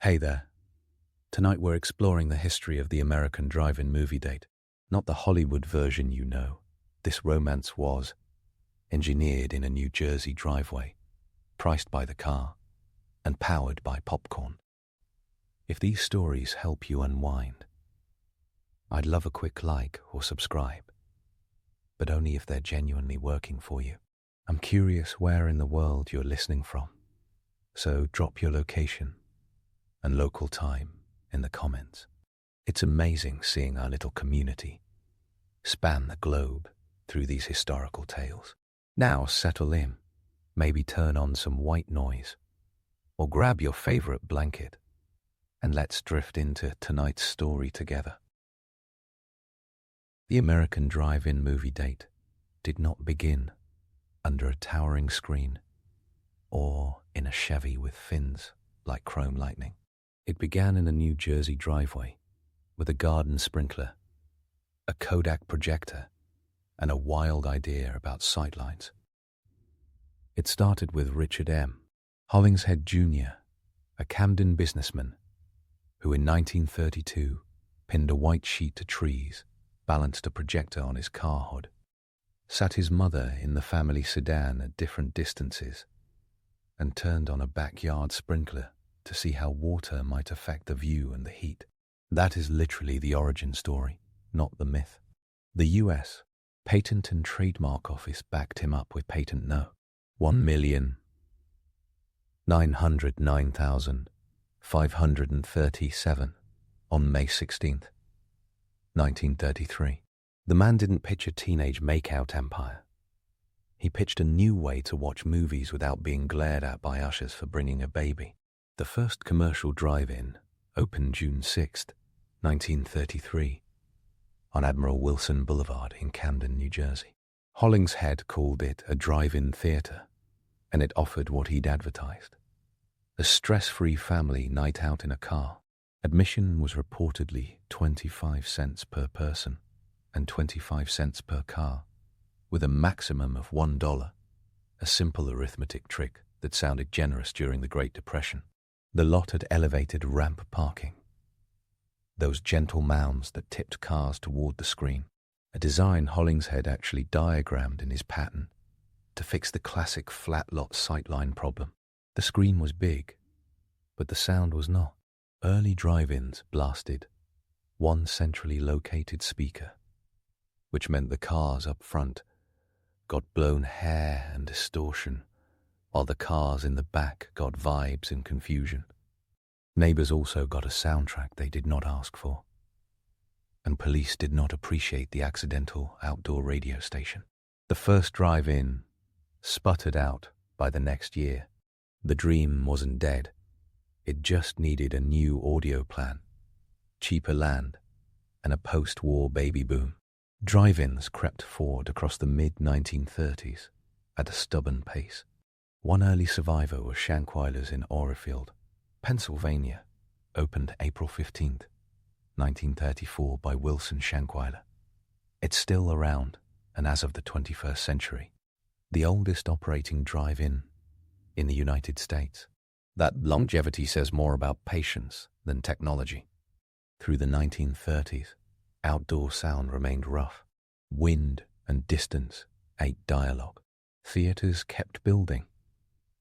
Hey there. Tonight we're exploring the history of the American drive-in movie date. Not the Hollywood version you know. This romance was engineered in a New Jersey driveway, priced by the car, and powered by popcorn. If these stories help you unwind, I'd love a quick like or subscribe, but only if they're genuinely working for you. I'm curious where in the world you're listening from, so drop your location and local time in the comments. It's amazing seeing our little community span the globe through these historical tales. Now settle in, maybe turn on some white noise, or grab your favorite blanket, and let's drift into tonight's story together. The American drive-in movie date did not begin under a towering screen or in a Chevy with fins like chrome lightning. It began in a New Jersey driveway with a garden sprinkler, a Kodak projector, and a wild idea about sightlines. It started with Richard M. Hollingshead Jr., a Camden businessman who in 1932 pinned a white sheet to trees, balanced a projector on his car hood, sat his mother in the family sedan at different distances, and turned on a backyard sprinkler to see how water might affect the view and the heat. That is literally the origin story, not the myth. The U.S. Patent and Trademark Office backed him up with Patent No. 1,909,537 on May 16, 1933. The man didn't pitch a teenage make-out empire. He pitched a new way to watch movies without being glared at by ushers for bringing a baby. The first commercial drive-in opened June 6, 1933, on Admiral Wilson Boulevard in Camden, New Jersey. Hollingshead called it a drive-in theater, and it offered what he'd advertised: a stress-free family night out in a car. Admission was reportedly 25 cents per person and 25 cents per car, with a maximum of $1, a simple arithmetic trick that sounded generous during the Great Depression. The lot had elevated ramp parking, those gentle mounds that tipped cars toward the screen, a design Hollingshead actually diagrammed in his patent to fix the classic flat lot sightline problem. The screen was big, but the sound was not. Early drive-ins blasted one centrally located speaker, which meant the cars up front got blown hair and distortion, while the cars in the back got vibes and confusion. Neighbors also got a soundtrack they did not ask for, and police did not appreciate the accidental outdoor radio station. The first drive-in sputtered out by the next year. The dream wasn't dead. It just needed a new audio plan, cheaper land, and a post-war baby boom. Drive-ins crept forward across the mid-1930s at a stubborn pace. One early survivor was Shankweiler's in Orefield, Pennsylvania, opened April 15, 1934 by Wilson Shankweiler. It's still around, and as of the 21st century, the oldest operating drive-in in the United States. That longevity says more about patience than technology. Through the 1930s, outdoor sound remained rough. Wind and distance ate dialogue. Theaters kept building,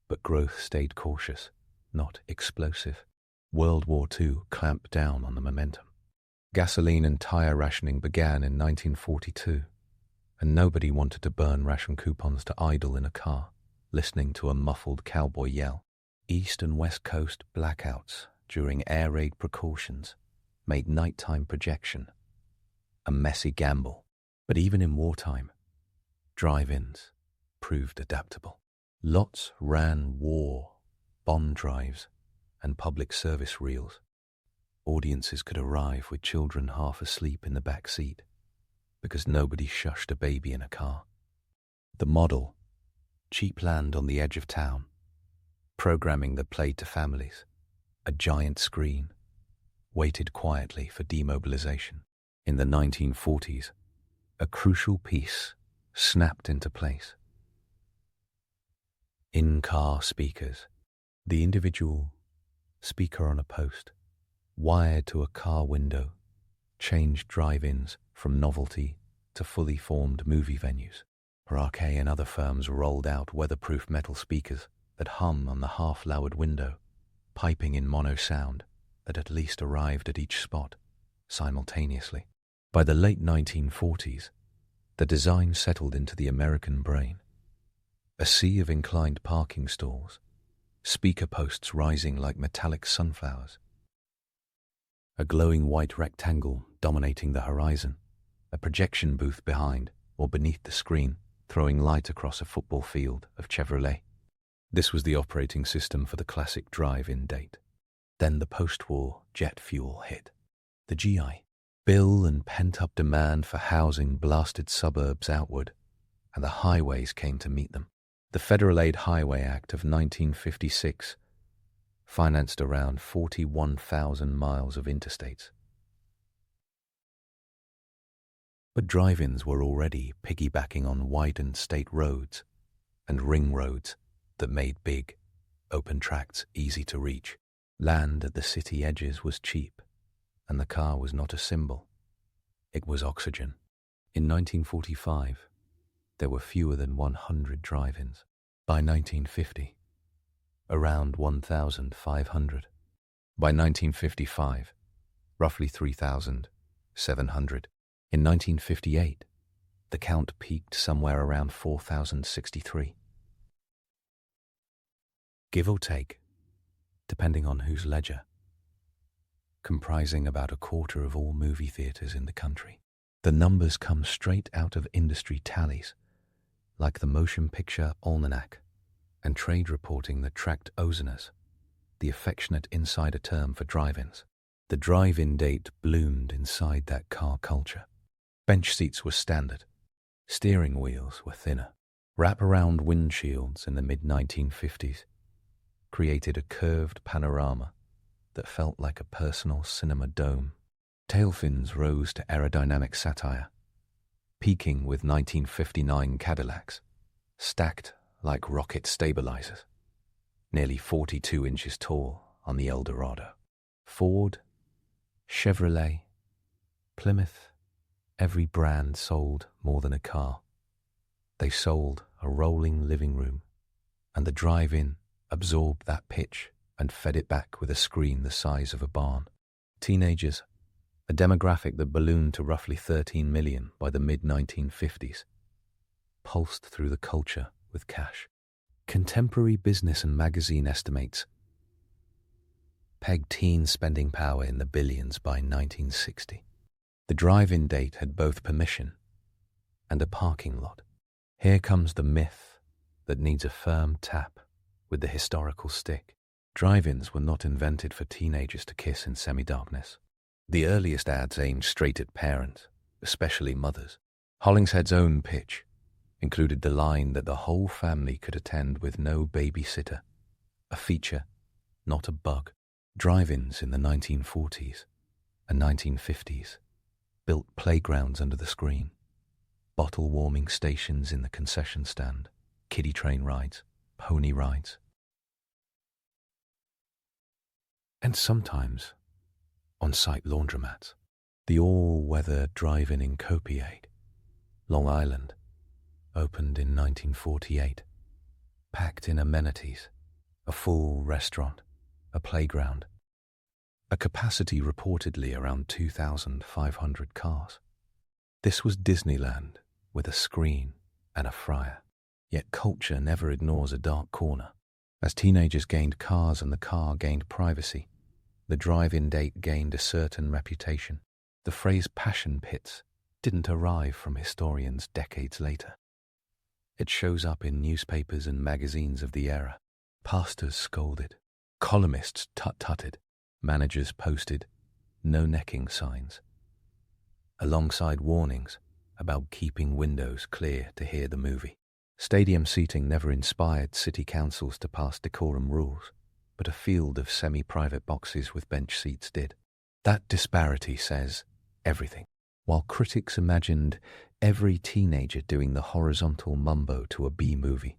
but growth stayed cautious, not explosive. World War II clamped down on the momentum. Gasoline and tire rationing began in 1942, and nobody wanted to burn ration coupons to idle in a car, listening to a muffled cowboy yell. East and West Coast blackouts during air raid precautions made nighttime projection a messy gamble. But even in wartime, drive-ins proved adaptable. Lots ran war, bond drives, and public service reels. Audiences could arrive with children half asleep in the back seat because nobody shushed a baby in a car. The model: cheap land on the edge of town, programming that played to families, a giant screen, waited quietly for demobilization. In the 1940s, a crucial piece snapped into place. In-car speakers. The individual speaker on a post, wired to a car window, changed drive-ins from novelty to fully formed movie venues. Parquet and other firms rolled out weatherproof metal speakers that hung on the half-lowered window, piping in mono sound that at least arrived at each spot simultaneously. By the late 1940s, the design settled into the American brain. A sea of inclined parking stalls, speaker posts rising like metallic sunflowers, a glowing white rectangle dominating the horizon, a projection booth behind or beneath the screen throwing light across a football field of Chevrolet. This was the operating system for the classic drive-in date. Then the post-war jet fuel hit. The GI. Bill and pent-up demand for housing blasted suburbs outward, and the highways came to meet them. The Federal Aid Highway Act of 1956 financed around 41,000 miles of interstates. But drive-ins were already piggybacking on widened state roads and ring roads that made big, open tracts easy to reach. Land at the city edges was cheap, and the car was not a symbol. It was oxygen. In 1945, there were fewer than 100 drive-ins. By 1950, around 1,500. By 1955, roughly 3,700. In 1958, the count peaked somewhere around 4,063. Give or take, depending on whose ledger, comprising about a quarter of all movie theaters in the country. The numbers come straight out of industry tallies, like the Motion Picture Almanac and trade reporting that tracked Ozeners, the affectionate insider term for drive-ins. The drive-in date bloomed inside that car culture. Bench seats were standard. Steering wheels were thinner. Wraparound windshields in the mid-1950s created a curved panorama that felt like a personal cinema dome. Tail fins rose to aerodynamic satire, peaking with 1959 Cadillacs, stacked like rocket stabilizers, nearly 42 inches tall on the Eldorado. Ford, Chevrolet, Plymouth, every brand sold more than a car. They sold a rolling living room, and the drive-in absorbed that pitch and fed it back with a screen the size of a barn. Teenagers, a demographic that ballooned to roughly 13 million by the mid-1950s, pulsed through the culture with cash. Contemporary business and magazine estimates pegged teen spending power in the billions by 1960. The drive-in date had both permission and a parking lot. Here comes the myth that needs a firm tap with the historical stick. Drive-ins were not invented for teenagers to kiss in semi-darkness. The earliest ads aimed straight at parents, especially mothers. Hollingshead's own pitch included the line that the whole family could attend with no babysitter, a feature, not a bug. Drive-ins in the 1940s and 1950s built playgrounds under the screen, bottle warming stations in the concession stand, kiddie train rides, pony rides, and sometimes on-site laundromats. The all-weather drive-in in Copiague, Long Island, opened in 1948, packed in amenities, a full restaurant, a playground, a capacity reportedly around 2,500 cars. This was Disneyland with a screen and a fryer. Yet culture never ignores a dark corner. As teenagers gained cars and the car gained privacy, the drive-in date gained a certain reputation. The phrase passion pits didn't arrive from historians decades later. It shows up in newspapers and magazines of the era. Pastors scolded, columnists tut-tutted, managers posted no necking signs, alongside warnings about keeping windows clear to hear the movie. Stadium seating never inspired city councils to pass decorum rules, but a field of semi-private boxes with bench seats did. That disparity says everything. While critics imagined every teenager doing the horizontal mumbo to a B movie,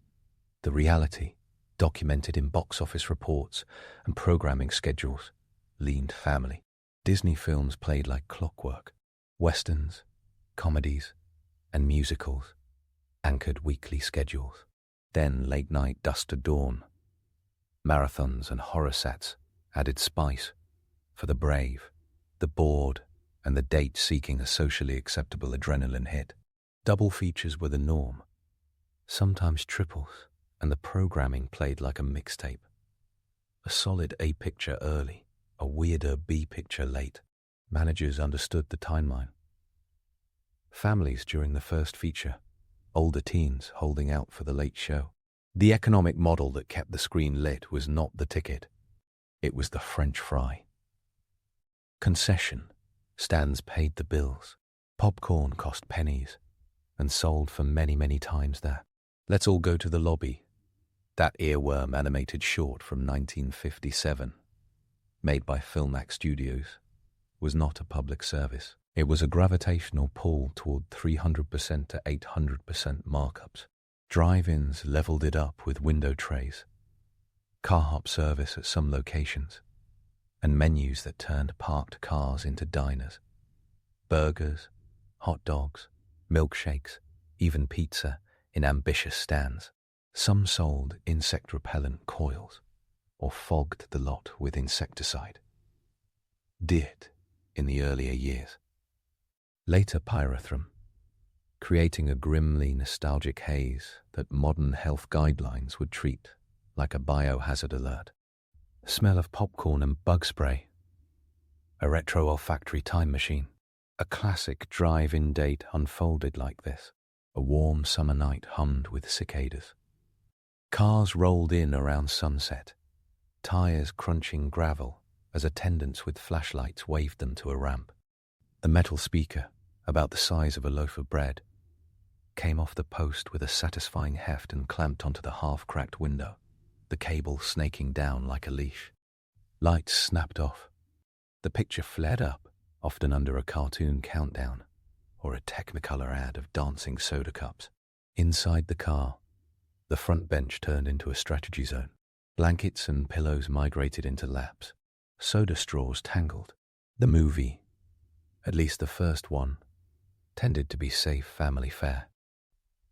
the reality documented in box office reports and programming schedules, leaned family. Disney films played like clockwork. Westerns, comedies, and musicals anchored weekly schedules. Then late-night dusk to dawn, marathons and horror sets added spice for the brave, the bored, and the date seeking a socially acceptable adrenaline hit. Double features were the norm, sometimes triples, and the programming played like a mixtape. A solid A picture early, a weirder B picture late. Managers understood the timeline. Families during the first feature, older teens holding out for the late show. The economic model that kept the screen lit was not the ticket. It was the French fry. Concession stands paid the bills. Popcorn cost pennies and sold for many, many times that. Let's all go to the lobby. That earworm animated short from 1957, made by Filmax Studios, was not a public service. It was a gravitational pull toward 300% to 800% markups. Drive-ins leveled it up with window trays, car hop service at some locations, and menus that turned parked cars into diners. Burgers, hot dogs, milkshakes, even pizza in ambitious stands. Some sold insect repellent coils or fogged the lot with insecticide. Did in the earlier years. Later pyrethrum, creating a grimly nostalgic haze that modern health guidelines would treat like a biohazard alert. Smell of popcorn and bug spray. A retro-olfactory time machine. A classic drive-in date unfolded like this. A warm summer night hummed with cicadas. Cars rolled in around sunset, tires crunching gravel as attendants with flashlights waved them to a ramp. The metal speaker, about the size of a loaf of bread, came off the post with a satisfying heft and clamped onto the half-cracked window, the cable snaking down like a leash. Lights snapped off. The picture flared up, often under a cartoon countdown or a Technicolor ad of dancing soda cups. Inside the car, the front bench turned into a strategy zone. Blankets and pillows migrated into laps. Soda straws tangled. The movie, at least the first one, tended to be safe family fare.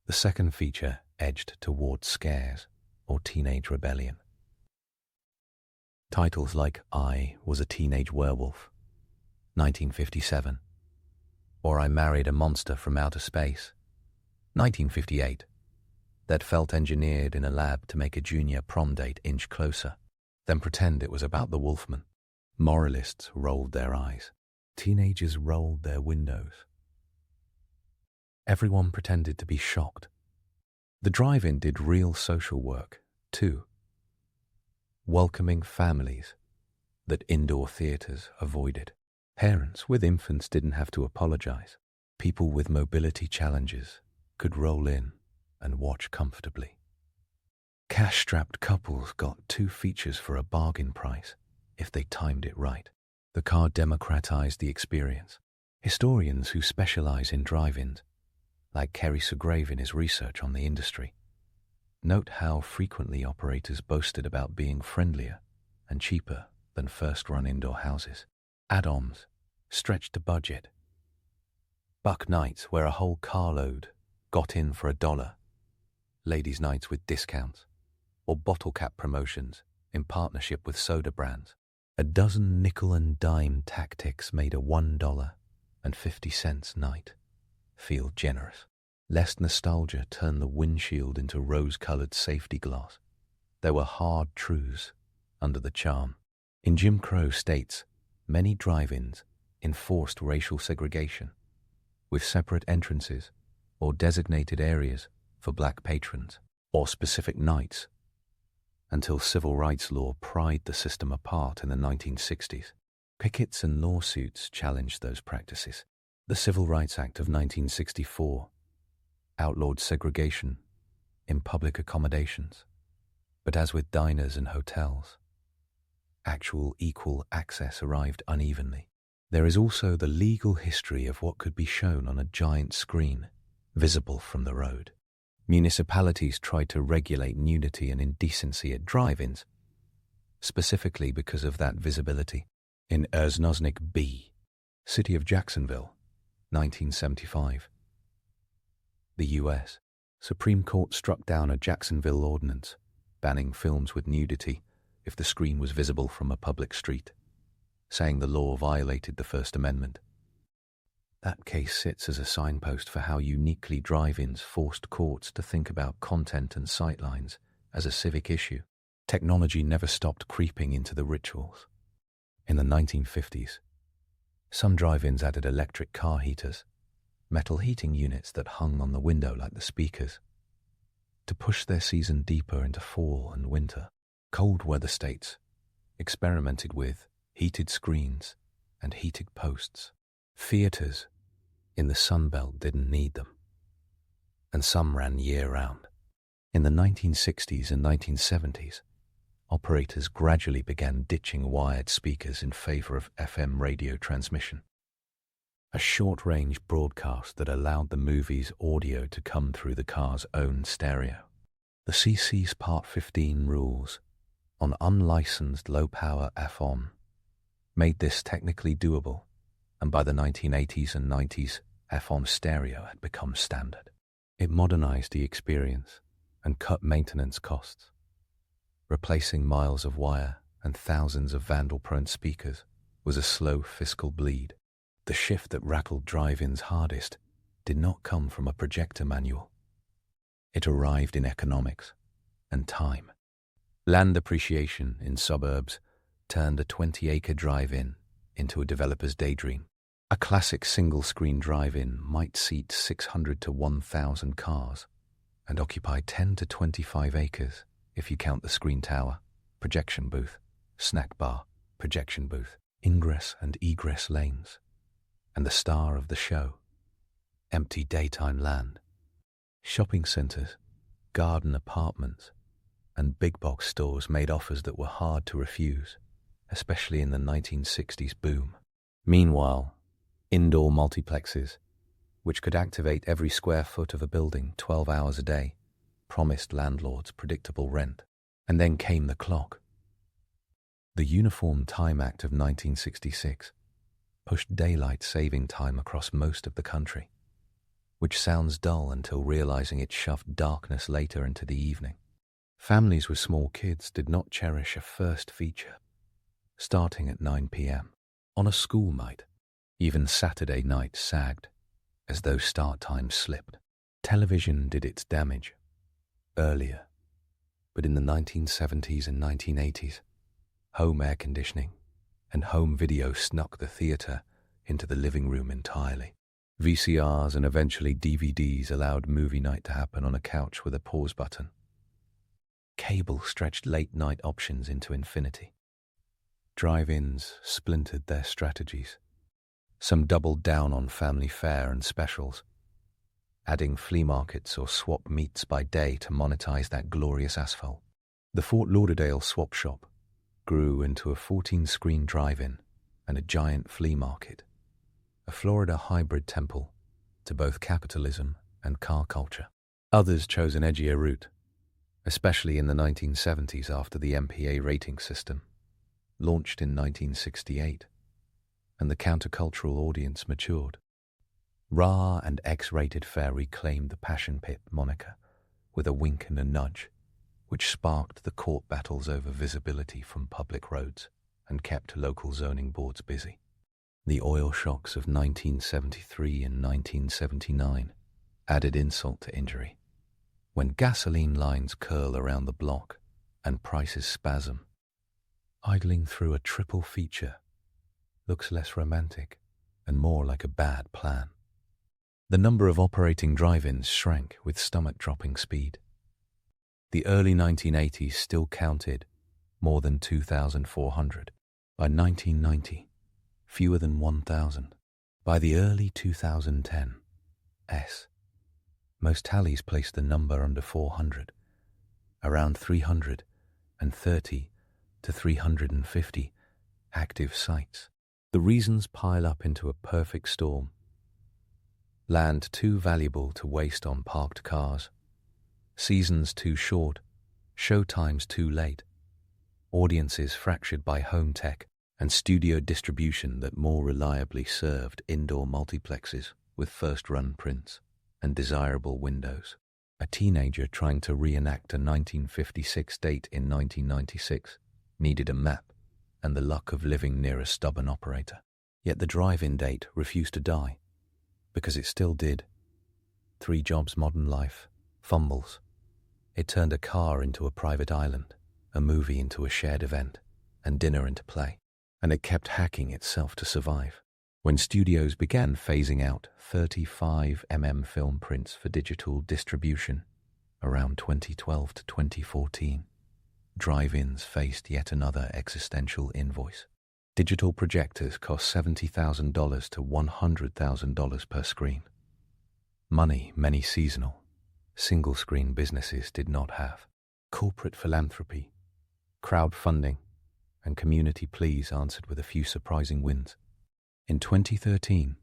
The second feature edged toward scares or teenage rebellion. Titles like I Was a Teenage Werewolf, 1957, or I Married a Monster from Outer Space, 1958, that felt engineered in a lab to make a junior prom date inch closer, then pretend it was about the Wolfman. Moralists rolled their eyes. Teenagers rolled their windows. Everyone pretended to be shocked. The drive-in did real social work, too. Welcoming families that indoor theaters avoided. Parents with infants didn't have to apologize. People with mobility challenges could roll in and watch comfortably. Cash-strapped couples got 2 features for a bargain price if they timed it right. The car democratized the experience. Historians who specialize in drive-ins, like Kerry Segrave in his research on the industry, note how frequently operators boasted about being friendlier and cheaper than first-run indoor houses. Add-ons stretched the budget. Buck nights where a whole carload got in for $1, ladies' nights with discounts, or bottle cap promotions in partnership with soda brands. A dozen nickel and dime tactics made a $1.50 night feel generous. Lest nostalgia turned the windshield into rose-colored safety glass, there were hard truths under the charm. In Jim Crow states, many drive-ins enforced racial segregation, with separate entrances or designated areas for black patrons, or specific nights, until civil rights law pried the system apart in the 1960s. Pickets and lawsuits challenged those practices. The Civil Rights Act of 1964 outlawed segregation in public accommodations, but as with diners and hotels, actual equal access arrived unevenly. There is also the legal history of what could be shown on a giant screen, visible from the road. Municipalities tried to regulate nudity and indecency at drive-ins, specifically because of that visibility. In Erznosnik B, City of Jacksonville, 1975. The U.S. Supreme Court struck down a Jacksonville ordinance banning films with nudity if the screen was visible from a public street, saying the law violated the First Amendment. That case sits as a signpost for how uniquely drive-ins forced courts to think about content and sightlines as a civic issue. Technology never stopped creeping into the rituals. In the 1950s, some drive-ins added electric car heaters, metal heating units that hung on the window like the speakers. To push their season deeper into fall and winter, cold weather states experimented with heated screens and heated posts. Theaters in the Sun Belt didn't need them, and some ran year-round. In the 1960s and 1970s, operators gradually began ditching wired speakers in favor of FM radio transmission, a short-range broadcast that allowed the movie's audio to come through the car's own stereo. The CC's Part 15 rules on unlicensed low-power FM made this technically doable, and by the 1980s and 90s, FM stereo had become standard. It modernized the experience and cut maintenance costs. Replacing miles of wire and thousands of vandal-prone speakers was a slow fiscal bleed. The shift that rattled drive-ins hardest did not come from a projector manual. It arrived in economics and time. Land appreciation in suburbs turned a 20-acre drive-in into a developer's daydream. A classic single-screen drive-in might seat 600 to 1,000 cars and occupy 10 to 25 acres if you count the screen tower, projection booth, snack bar, projection booth, ingress and egress lanes, and the star of the show, empty daytime land. Shopping centers, garden apartments, and big-box stores made offers that were hard to refuse, especially in the 1960s boom. Meanwhile, indoor multiplexes, which could activate every square foot of a building 12 hours a day, promised landlords predictable rent. And then came the clock. The Uniform Time Act of 1966 pushed daylight saving time across most of the country, which sounds dull until realizing it shoved darkness later into the evening. Families with small kids did not cherish a first feature, starting at 9 p.m. on a school night. Even Saturday night sagged, as though start times slipped. Television did its damage earlier, but in the 1970s and 1980s, home air conditioning and home video snuck the theater into the living room entirely. VCRs and eventually DVDs allowed movie night to happen on a couch with a pause button. Cable stretched late-night options into infinity. Drive-ins splintered their strategies. Some doubled down on family fare and specials, adding flea markets or swap meets by day to monetize that glorious asphalt. The Fort Lauderdale swap shop grew into a 14-screen drive-in and a giant flea market, a Florida hybrid temple to both capitalism and car culture. Others chose an edgier route, especially in the 1970s after the MPA rating system, launched in 1968, and the countercultural audience matured. Raw and X-rated fare reclaimed the Passion Pit moniker with a wink and a nudge, which sparked the court battles over visibility from public roads and kept local zoning boards busy. The oil shocks of 1973 and 1979 added insult to injury. When gasoline lines curl around the block and prices spasm, idling through a triple feature looks less romantic and more like a bad plan. The number of operating drive-ins shrank with stomach-dropping speed. The early 1980s still counted more than 2,400. By 1990, fewer than 1,000. By the early 2010s, most tallies placed the number under 400, around 330 to 350 active sites. The reasons pile up into a perfect storm. Land too valuable to waste on parked cars, Seasons too short, show times too late, audiences fractured by home tech, and studio distribution that more reliably served indoor multiplexes with first-run prints and desirable windows. A teenager trying to reenact a 1956 date in 1996 needed a map and the luck of living near a stubborn operator. Yet the drive-in date refused to die, because it still did. 3 jobs, modern life, fumbles. It turned a car into a private island, a movie into a shared event, and dinner into play. And it kept hacking itself to survive. When studios began phasing out 35mm film prints for digital distribution around 2012 to 2014, drive-ins faced yet another existential invoice. Digital projectors cost $70,000 to $100,000 per screen. Money many seasonal, single-screen businesses did not have. Corporate philanthropy, crowdfunding, and community pleas answered with a few surprising wins. In 2013,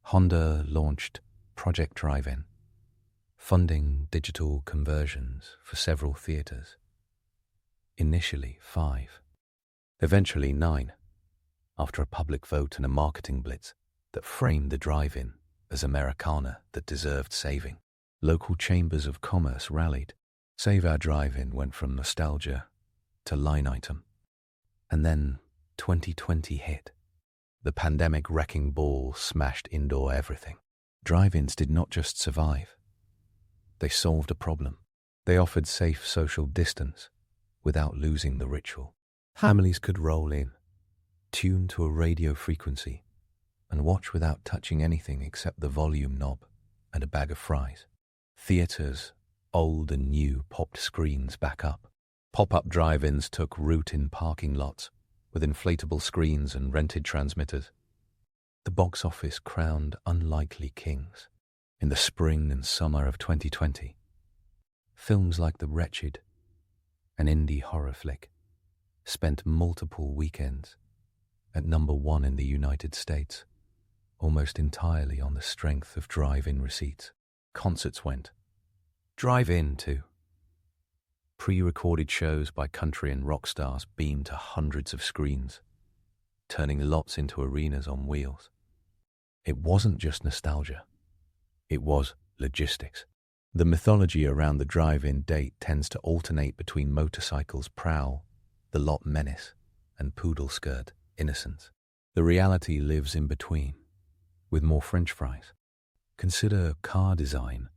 Honda launched Project Drive-In, funding digital conversions for several theaters. Initially 5, eventually 9, after a public vote and a marketing blitz that framed the drive-in as Americana that deserved saving. Local chambers of commerce rallied. Save Our Drive-In went from nostalgia to line item. And then 2020 hit. The pandemic wrecking ball smashed indoor everything. Drive-ins did not just survive. They solved a problem. They offered safe social distance without losing the ritual. Families could roll in, tune to a radio frequency, and watch without touching anything except the volume knob and a bag of fries. Theaters, old and new, popped screens back up. Pop-up drive-ins took root in parking lots with inflatable screens and rented transmitters. The box office crowned unlikely kings. In the spring and summer of 2020, films like The Wretched, an indie horror flick, spent multiple weekends at #1 in the United States, almost entirely on the strength of drive-in receipts. Concerts went drive-in too. Pre-recorded shows by country and rock stars beamed to hundreds of screens, turning lots into arenas on wheels. It wasn't just nostalgia. It was logistics. The mythology around the drive-in date tends to alternate between motorcycles prowl, the lot menace, and poodle skirt innocence. The reality lives in between, with more French fries. Consider car design,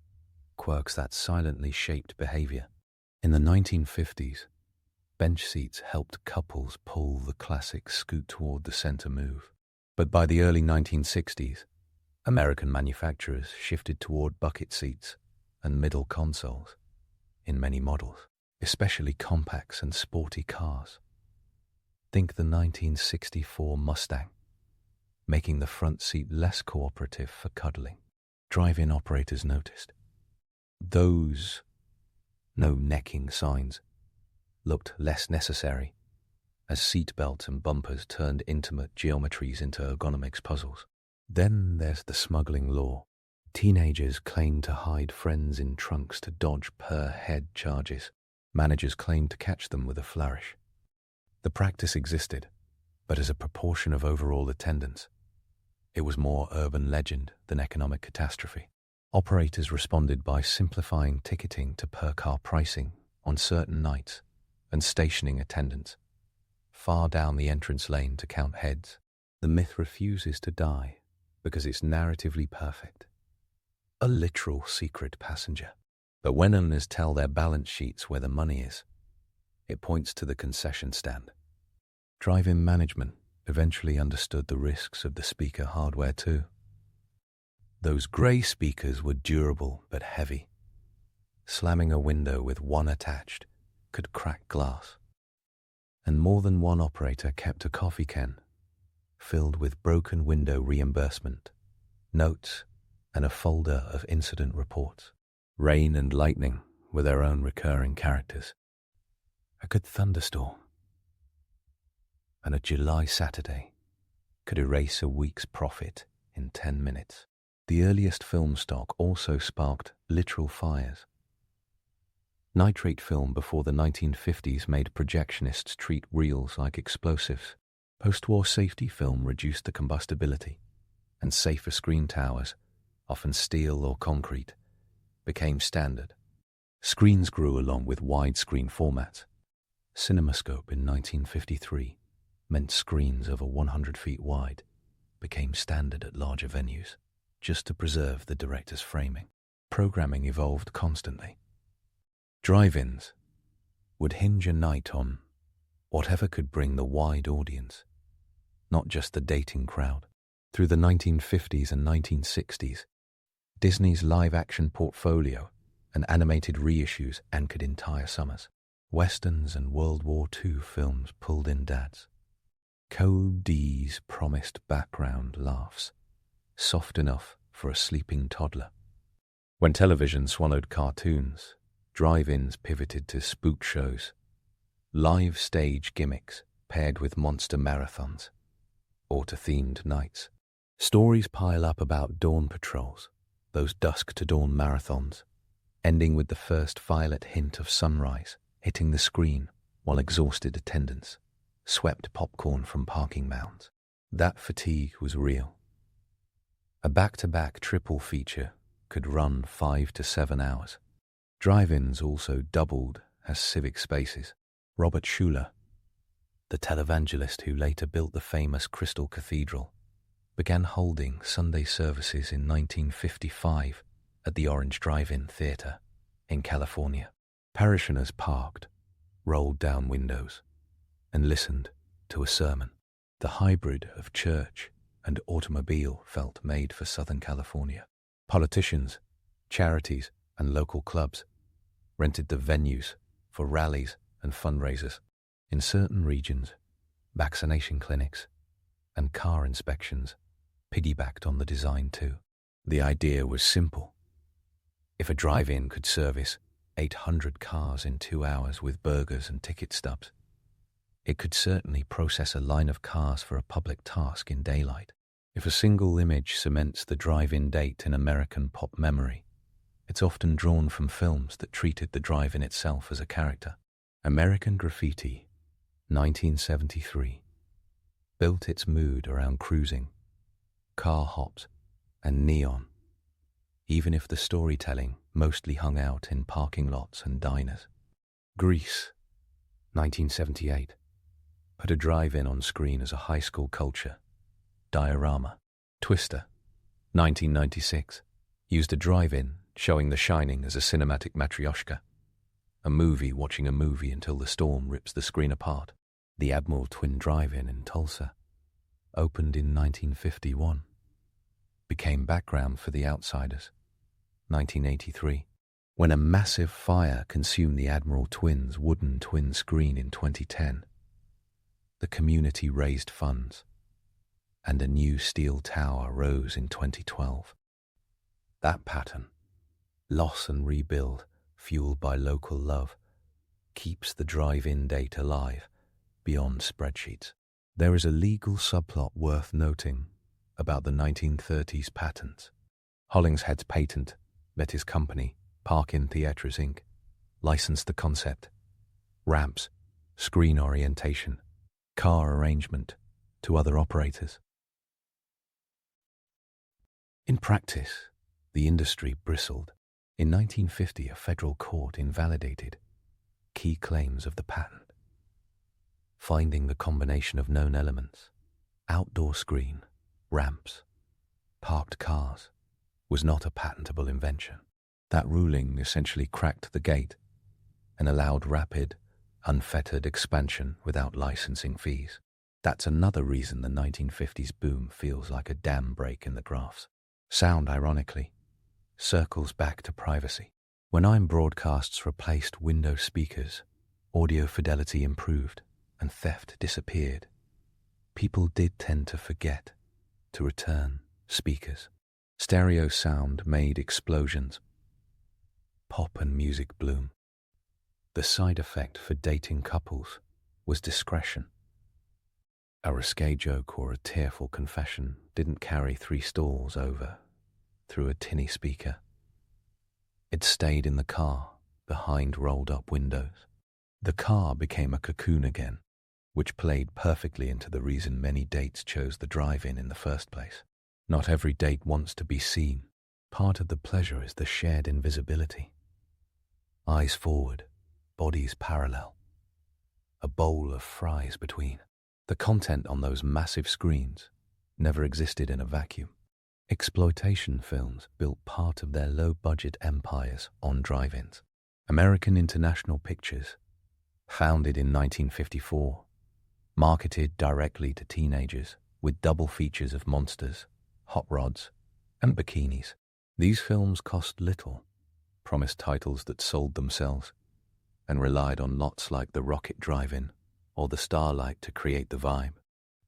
quirks that silently shaped behavior. In the 1950s, bench seats helped couples pull the classic scoot toward the center move. But by the early 1960s, American manufacturers shifted toward bucket seats and middle consoles in many models, especially compacts and sporty cars. Think the 1964 Mustang, making the front seat less cooperative for cuddling. Drive-in operators noticed. Those no necking signs looked less necessary as seatbelts and bumpers turned intimate geometries into ergonomics puzzles. Then there's the smuggling law. Teenagers claimed to hide friends in trunks to dodge per-head charges. Managers claimed to catch them with a flourish. The practice existed, but as a proportion of overall attendance, it was more urban legend than economic catastrophe. Operators responded by simplifying ticketing to per-car pricing on certain nights and stationing attendants far down the entrance lane to count heads. The myth refuses to die because it's narratively perfect. A literal secret passenger. But when owners tell their balance sheets where the money is, it points to the concession stand. Drive-in management eventually understood the risks of the speaker hardware too. Those grey speakers were durable but heavy. Slamming a window with one attached could crack glass. And more than one operator kept a coffee can filled with broken window reimbursement, notes, and a folder of incident reports. Rain and lightning were their own recurring characters. A good thunderstorm and a July Saturday could erase a week's profit in 10 minutes. The earliest film stock also sparked literal fires. Nitrate film before the 1950s made projectionists treat reels like explosives. Post-war safety film reduced the combustibility, and safer screen towers, often steel or concrete, became standard. Screens grew along with widescreen formats. CinemaScope in 1953 meant screens over 100 feet wide became standard at larger venues, just to preserve the director's framing. Programming evolved constantly. Drive-ins would hinge a night on whatever could bring the wide audience, not just the dating crowd. Through the 1950s and 1960s, Disney's live-action portfolio and animated reissues anchored entire summers. Westerns and World War II films pulled in dads. Code D's promised background laughs, soft enough for a sleeping toddler. When television swallowed cartoons, drive-ins pivoted to spook shows, live stage gimmicks paired with monster marathons, or to themed nights. Stories pile up about dawn patrols, those dusk-to-dawn marathons, ending with the first violet hint of sunrise hitting the screen while exhausted attendants swept popcorn from parking mounds. That fatigue was real. A back-to-back triple feature could run 5 to 7 hours. Drive-ins also doubled as civic spaces. Robert Schuller, the televangelist who later built the famous Crystal Cathedral, began holding Sunday services in 1955 at the Orange Drive-In Theater in California. Parishioners parked, rolled down windows, and listened to a sermon. The hybrid of church and automobile felt made for Southern California. Politicians, charities, and local clubs rented the venues for rallies and fundraisers. In certain regions, vaccination clinics and car inspections piggybacked on the design too. The idea was simple. If a drive-in could service 800 cars in 2 hours with burgers and ticket stubs, it could certainly process a line of cars for a public task in daylight. If a single image cements the drive-in date in American pop memory, it's often drawn from films that treated the drive-in itself as a character. American Graffiti, 1973, built its mood around cruising, car hops, and neon, even if the storytelling mostly hung out in parking lots and diners. Grease, 1978, put a drive-in on screen as a high school culture diorama. Twister, 1996, used a drive-in showing The Shining as a cinematic matryoshka, a movie watching a movie until the storm rips the screen apart. The Admiral Twin Drive-In in Tulsa, opened in 1951, became background for The Outsiders, 1983. When a massive fire consumed the Admiral Twin's wooden twin screen in 2010, the community raised funds, and a new steel tower rose in 2012. That pattern, loss and rebuild, fueled by local love, keeps the drive-in date alive beyond spreadsheets. There is a legal subplot worth noting about the 1930s patents. Hollingshead's patent let his company, Park-In Theatres Inc., license the concept, ramps, screen orientation, car arrangement to other operators. In practice, the industry bristled. In 1950, a federal court invalidated key claims of the patent, finding the combination of known elements, outdoor screen, ramps, parked cars, was not a patentable invention. That ruling essentially cracked the gate and allowed rapid, unfettered expansion without licensing fees. That's another reason the 1950s boom feels like a dam break in the graphs. Sound, ironically, circles back to privacy. When IM broadcasts replaced Windows speakers, audio fidelity improved and theft disappeared. People did tend to forget to return speakers. Stereo sound made explosions. Pop and music bloom. The side effect for dating couples was discretion. A risque joke or a tearful confession didn't carry 3 stalls over through a tinny speaker. It stayed in the car, behind rolled-up windows. The car became a cocoon again, which played perfectly into the reason many dates chose the drive-in in the first place. Not every date wants to be seen. Part of the pleasure is the shared invisibility. Eyes forward, bodies parallel. A bowl of fries between. The content on those massive screens never existed in a vacuum. Exploitation films built part of their low-budget empires on drive-ins. American International Pictures, founded in 1954, marketed directly to teenagers with double features of monsters, hot rods, and bikinis. These films cost little, promised titles that sold themselves, and relied on lots like the Rocket Drive-In or the Starlight to create the vibe.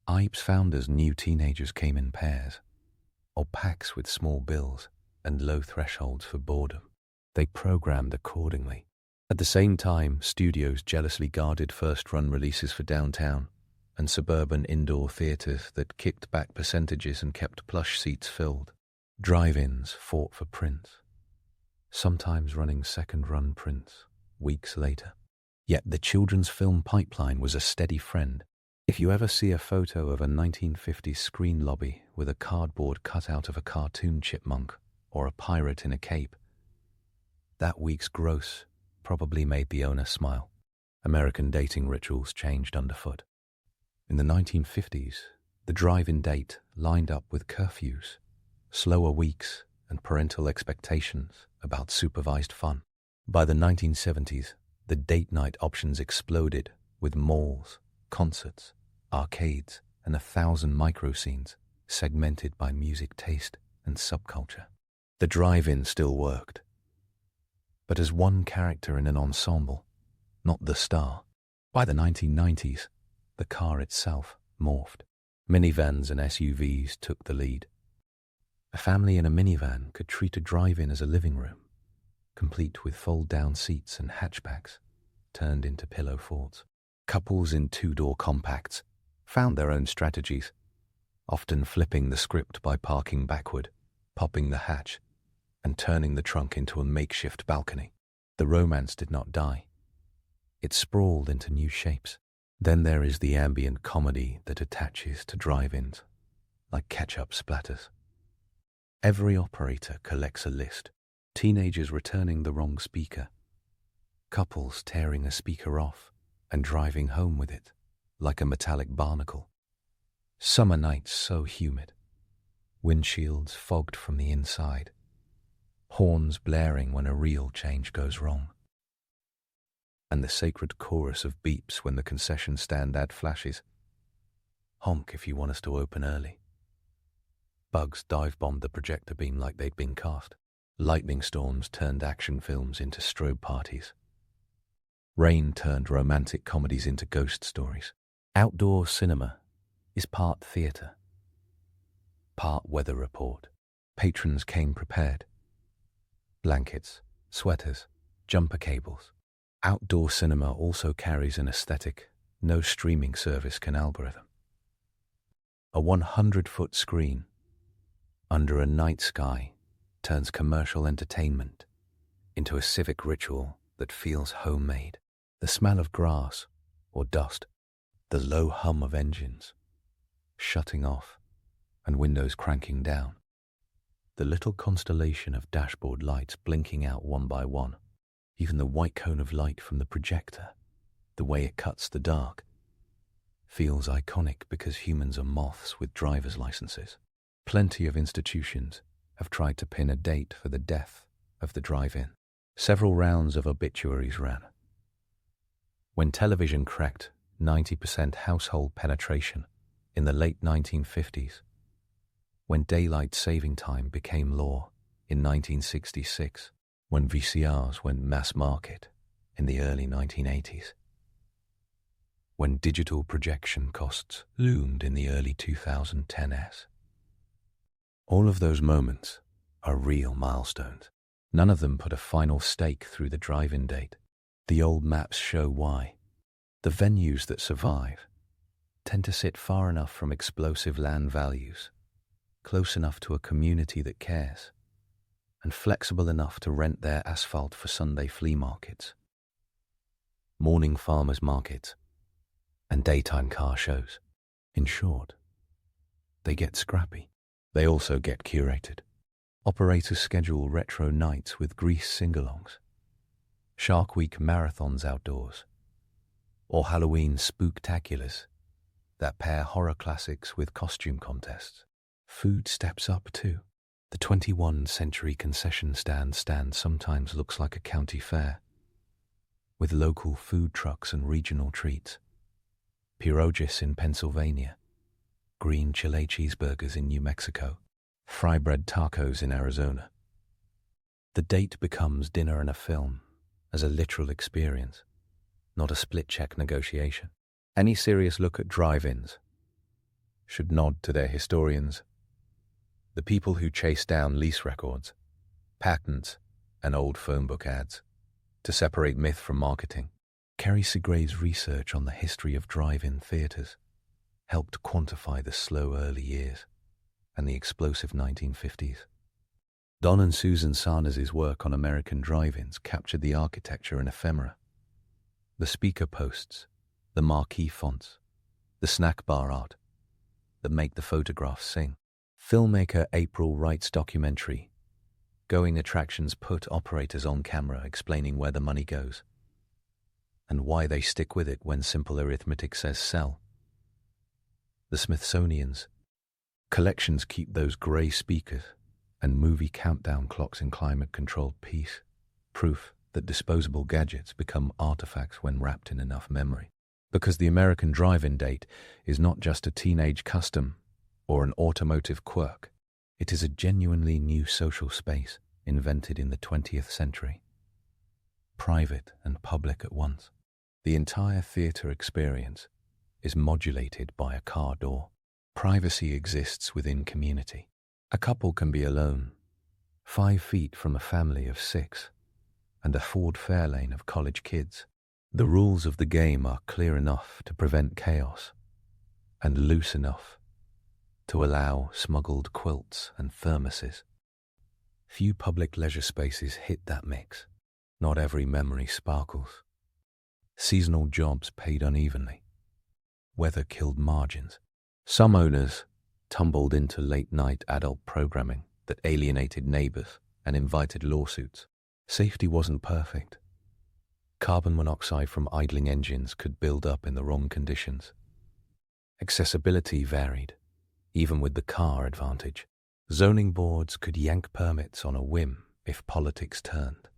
IPE's founders knew teenagers came in pairs, or packs with small bills and low thresholds for boredom. They programmed accordingly. At the same time, studios jealously guarded first-run releases for downtown and suburban indoor theaters that kicked back percentages and kept plush seats filled. Drive-ins fought for prints, sometimes running second-run prints weeks later. Yet the children's film pipeline was a steady friend. If you ever see a photo of a 1950s screen lobby with a cardboard cutout of a cartoon chipmunk or a pirate in a cape, that week's gross probably made the owner smile. American dating rituals changed underfoot. In the 1950s, the drive-in date lined up with curfews, slower weeks, and parental expectations about supervised fun. By the 1970s, the date night options exploded with malls, concerts, arcades, and 1,000 micro-scenes segmented by music taste and subculture. The drive-in still worked, but as one character in an ensemble, not the star. By the 1990s, the car itself morphed. Minivans and SUVs took the lead. A family in a minivan could treat a drive-in as a living room, complete with fold-down seats and hatchbacks turned into pillow forts. Couples in two-door compacts found their own strategies, often flipping the script by parking backward, popping the hatch, and turning the trunk into a makeshift balcony. The romance did not die. It sprawled into new shapes. Then there is the ambient comedy that attaches to drive-ins, like ketchup splatters. Every operator collects a list. Teenagers returning the wrong speaker. Couples tearing a speaker off and driving home with it, like a metallic barnacle. Summer nights so humid. Windshields fogged from the inside. Horns blaring when a reel change goes wrong. And the sacred chorus of beeps when the concession stand ad flashes. Honk if you want us to open early. Bugs dive-bombed the projector beam like they'd been cast. Lightning storms turned action films into strobe parties. Rain turned romantic comedies into ghost stories. Outdoor cinema is part theatre, part weather report. Patrons came prepared. Blankets, sweaters, jumper cables. Outdoor cinema also carries an aesthetic no streaming service can algorithm. A 100-foot screen under a night sky turns commercial entertainment into a civic ritual that feels homemade. The smell of grass or dust, the low hum of engines shutting off and windows cranking down, the little constellation of dashboard lights blinking out one by one, even the white cone of light from the projector, the way it cuts the dark, feels iconic because humans are moths with driver's licenses. Plenty of institutions have tried to pin a date for the death of the drive-in. Several rounds of obituaries ran. When television cracked 90% household penetration in the late 1950s, when daylight saving time became law in 1966, when VCRs went mass market in the early 1980s, when digital projection costs loomed in the early 2010s. All of those moments are real milestones. None of them put a final stake through the drive-in date. The old maps show why. The venues that survive tend to sit far enough from explosive land values, close enough to a community that cares, and flexible enough to rent their asphalt for Sunday flea markets, morning farmers markets, and daytime car shows. In short, they get scrappy. They also get curated. Operators schedule retro nights with Grease sing-alongs, Shark Week marathons outdoors, or Halloween spooktaculars that pair horror classics with costume contests. Food steps up too. The 21st century concession stand sometimes looks like a county fair, with local food trucks and regional treats. Pierogies in Pennsylvania, green Chile cheeseburgers in New Mexico, fry bread tacos in Arizona. The date becomes dinner and a film, as a literal experience, not a split-check negotiation. Any serious look at drive-ins should nod to their historians, the people who chase down lease records, patents, and old phone book ads to separate myth from marketing. Kerry Segray's research on the history of drive-in theaters helped quantify the slow early years and the explosive 1950s. Don and Susan Sarnes' work on American drive-ins captured the architecture and ephemera, the speaker posts, the marquee fonts, the snack bar art that make the photographs sing. Filmmaker April Wright's documentary, Going Attractions, put operators on camera explaining where the money goes and why they stick with it when simple arithmetic says sell. The Smithsonian's collections keep those grey speakers and movie countdown clocks in climate-controlled peace, proof that disposable gadgets become artifacts when wrapped in enough memory. Because the American drive-in date is not just a teenage custom or an automotive quirk, it is a genuinely new social space invented in the 20th century, private and public at once. The entire theatre experience is modulated by a car door. Privacy exists within community. A couple can be alone, 5 feet from a family of 6 and a Ford Fairlane of college kids. The rules of the game are clear enough to prevent chaos and loose enough to allow smuggled quilts and thermoses. Few public leisure spaces hit that mix. Not every memory sparkles. Seasonal jobs paid unevenly. Weather killed margins. Some owners tumbled into late-night adult programming that alienated neighbors and invited lawsuits. Safety wasn't perfect. Carbon monoxide from idling engines could build up in the wrong conditions. Accessibility varied, even with the car advantage. Zoning boards could yank permits on a whim if politics turned.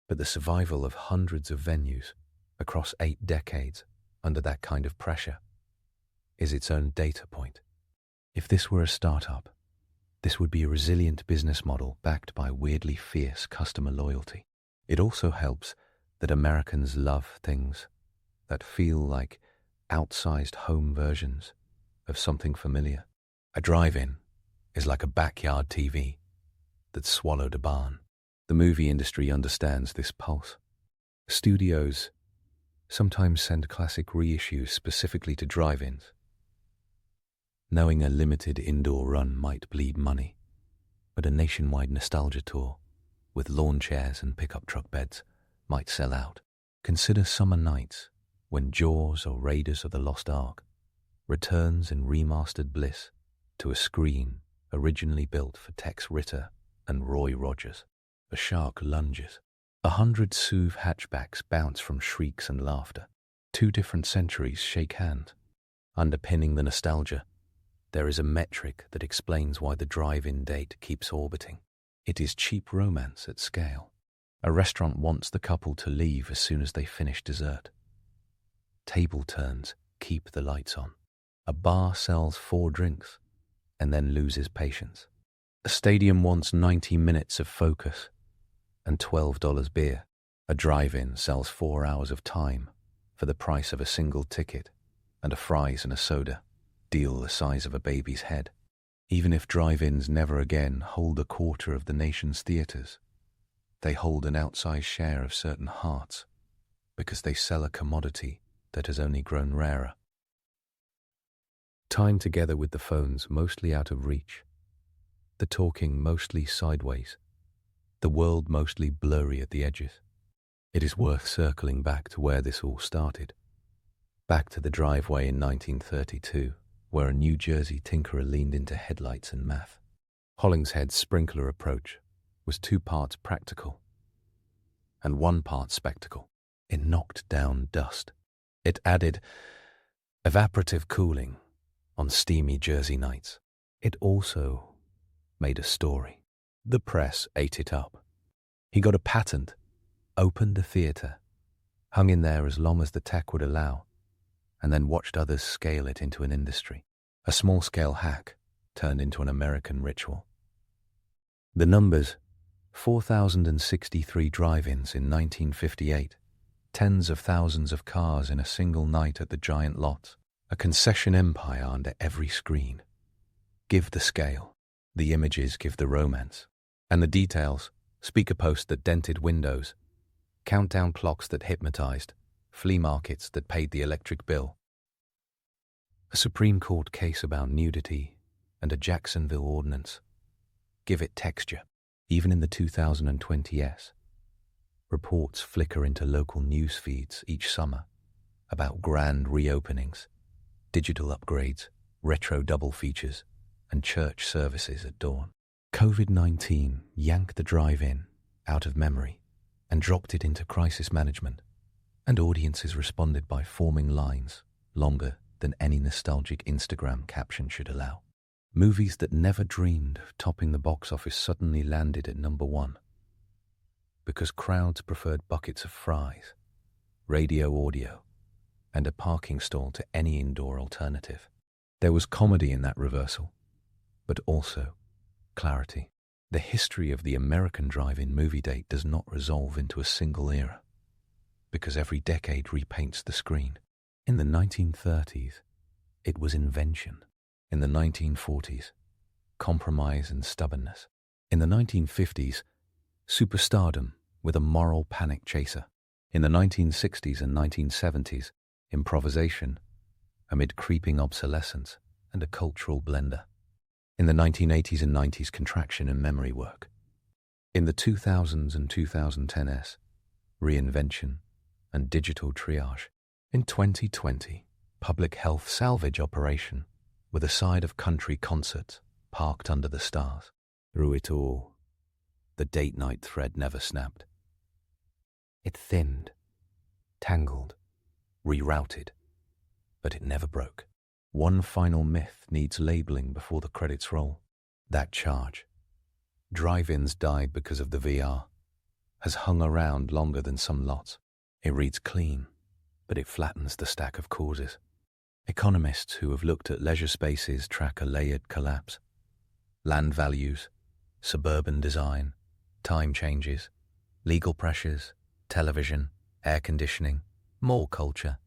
But the survival of hundreds of venues across 8 decades under that kind of pressure is its own data point. If this were a startup, this would be a resilient business model backed by weirdly fierce customer loyalty. It also helps that Americans love things that feel like outsized home versions of something familiar. A drive-in is like a backyard TV that swallowed a barn. The movie industry understands this pulse. Studios sometimes send classic reissues specifically to drive-ins, knowing a limited indoor run might bleed money, but a nationwide nostalgia tour with lawn chairs and pickup truck beds might sell out. Consider summer nights when Jaws or Raiders of the Lost Ark returns in remastered bliss to a screen originally built for Tex Ritter and Roy Rogers. A shark lunges. 100 SUV hatchbacks bounce from shrieks and laughter. 2 different centuries shake hands. Underpinning the nostalgia, there is a metric that explains why the drive-in date keeps orbiting. It is cheap romance at scale. A restaurant wants the couple to leave as soon as they finish dessert. Table turns keep the lights on. A bar sells 4 drinks and then loses patience. A stadium wants 90 minutes of focus and $12 beer. A drive-in sells 4 hours of time for the price of a single ticket and a fries and a soda, deal the size of a baby's head. Even if drive-ins never again hold a quarter of the nation's theaters, they hold an outsized share of certain hearts because they sell a commodity that has only grown rarer. Time together with the phones mostly out of reach, the talking mostly sideways, the world mostly blurry at the edges. It is worth circling back to where this all started. Back to the driveway in 1932, where a New Jersey tinkerer leaned into headlights and math. Hollingshead's sprinkler approach was 2 parts practical and 1 part spectacle. It knocked down dust. It added evaporative cooling on steamy Jersey nights. It also made a story. The press ate it up. He got a patent, opened a theatre, hung in there as long as the tech would allow, and then watched others scale it into an industry. A small-scale hack turned into an American ritual. The numbers: 4,063 drive-ins in 1958, tens of thousands of cars in a single night at the giant lots, a concession empire under every screen. Give the scale, the images give the romance, and the details: speaker posts that dented windows, countdown clocks that hypnotized, flea markets that paid the electric bill. A Supreme Court case about nudity and a Jacksonville ordinance. Give it texture. Even in the 2020s, reports flicker into local news feeds each summer about grand reopenings, digital upgrades, retro double features, and church services at dawn. COVID-19 yanked the drive-in out of memory and dropped it into crisis management, and audiences responded by forming lines longer than any nostalgic Instagram caption should allow. Movies that never dreamed of topping the box office suddenly landed at number 1 because crowds preferred buckets of fries, radio audio, and a parking stall to any indoor alternative. There was comedy in that reversal, but also clarity. The history of the American drive-in movie date does not resolve into a single era, because every decade repaints the screen. In the 1930s, it was invention. In the 1940s, compromise and stubbornness. In the 1950s, superstardom with a moral panic chaser. In the 1960s and 1970s, improvisation amid creeping obsolescence and a cultural blender. In the 1980s and 90s, contraction and memory work. In the 2000s and 2010s, reinvention and digital triage. In 2020, public health salvage operation with a side of country concerts parked under the stars. Through it all, the date night thread never snapped. It thinned, tangled, rerouted, but it never broke. One final myth needs labeling before the credits roll. That charge, drive-ins died because of the VR, has hung around longer than some lots. It reads clean, but it flattens the stack of causes. Economists who have looked at leisure spaces track a layered collapse. Land values, suburban design, time changes, legal pressures, television, air conditioning, mall culture,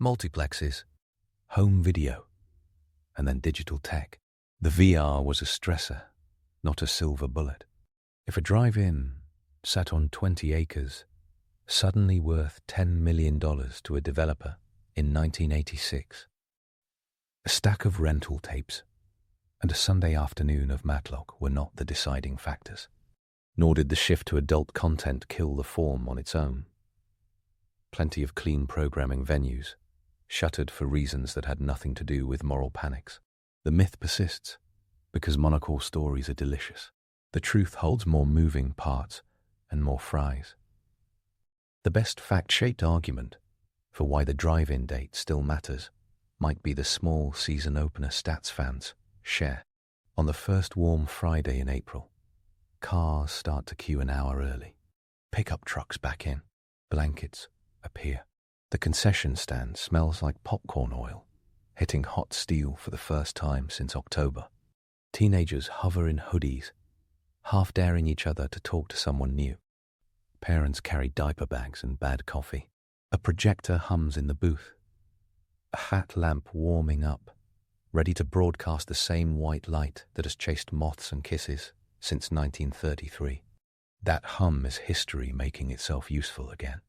multiplexes, home video, and then digital tech. The VR was a stressor, not a silver bullet. If a drive-in sat on 20 acres, suddenly worth $10 million to a developer in 1986, a stack of rental tapes and a Sunday afternoon of Matlock were not the deciding factors. Nor did the shift to adult content kill the form on its own. Plenty of clean programming venues shuttered for reasons that had nothing to do with moral panics. The myth persists because monocle stories are delicious. The truth holds more moving parts and more fries. The best fact-shaped argument for why the drive-in date still matters might be the small season opener stats fans share. On the first warm Friday in April, cars start to queue an hour early. Pickup trucks back in. Blankets appear. The concession stand smells like popcorn oil, hitting hot steel for the first time since October. Teenagers hover in hoodies, half daring each other to talk to someone new. Parents carry diaper bags and bad coffee. A projector hums in the booth. A hat lamp warming up, ready to broadcast the same white light that has chased moths and kisses since 1933. That hum is history making itself useful again.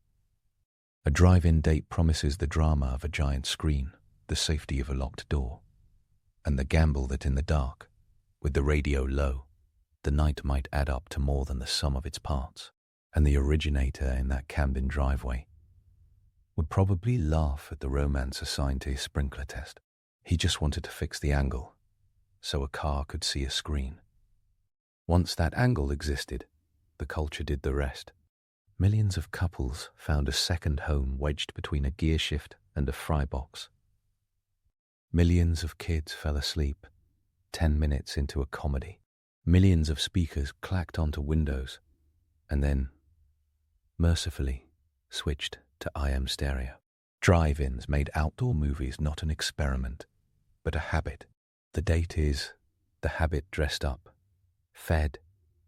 A drive-in date promises the drama of a giant screen, the safety of a locked door, and the gamble that in the dark, with the radio low, The night might add up to more than the sum of its parts, and the originator in that cabin driveway would probably laugh at the romance assigned to his sprinkler test. He just wanted to fix the angle so a car could see a screen. Once that angle existed, the culture did the rest. Millions of couples found a second home wedged between a gear shift and a fry box. Millions of kids fell asleep 10 minutes into a comedy. Millions of speakers clacked onto Windows and then, mercifully, switched to IM stereo. Drive-ins made outdoor movies not an experiment, but a habit. The date is the habit dressed up, fed,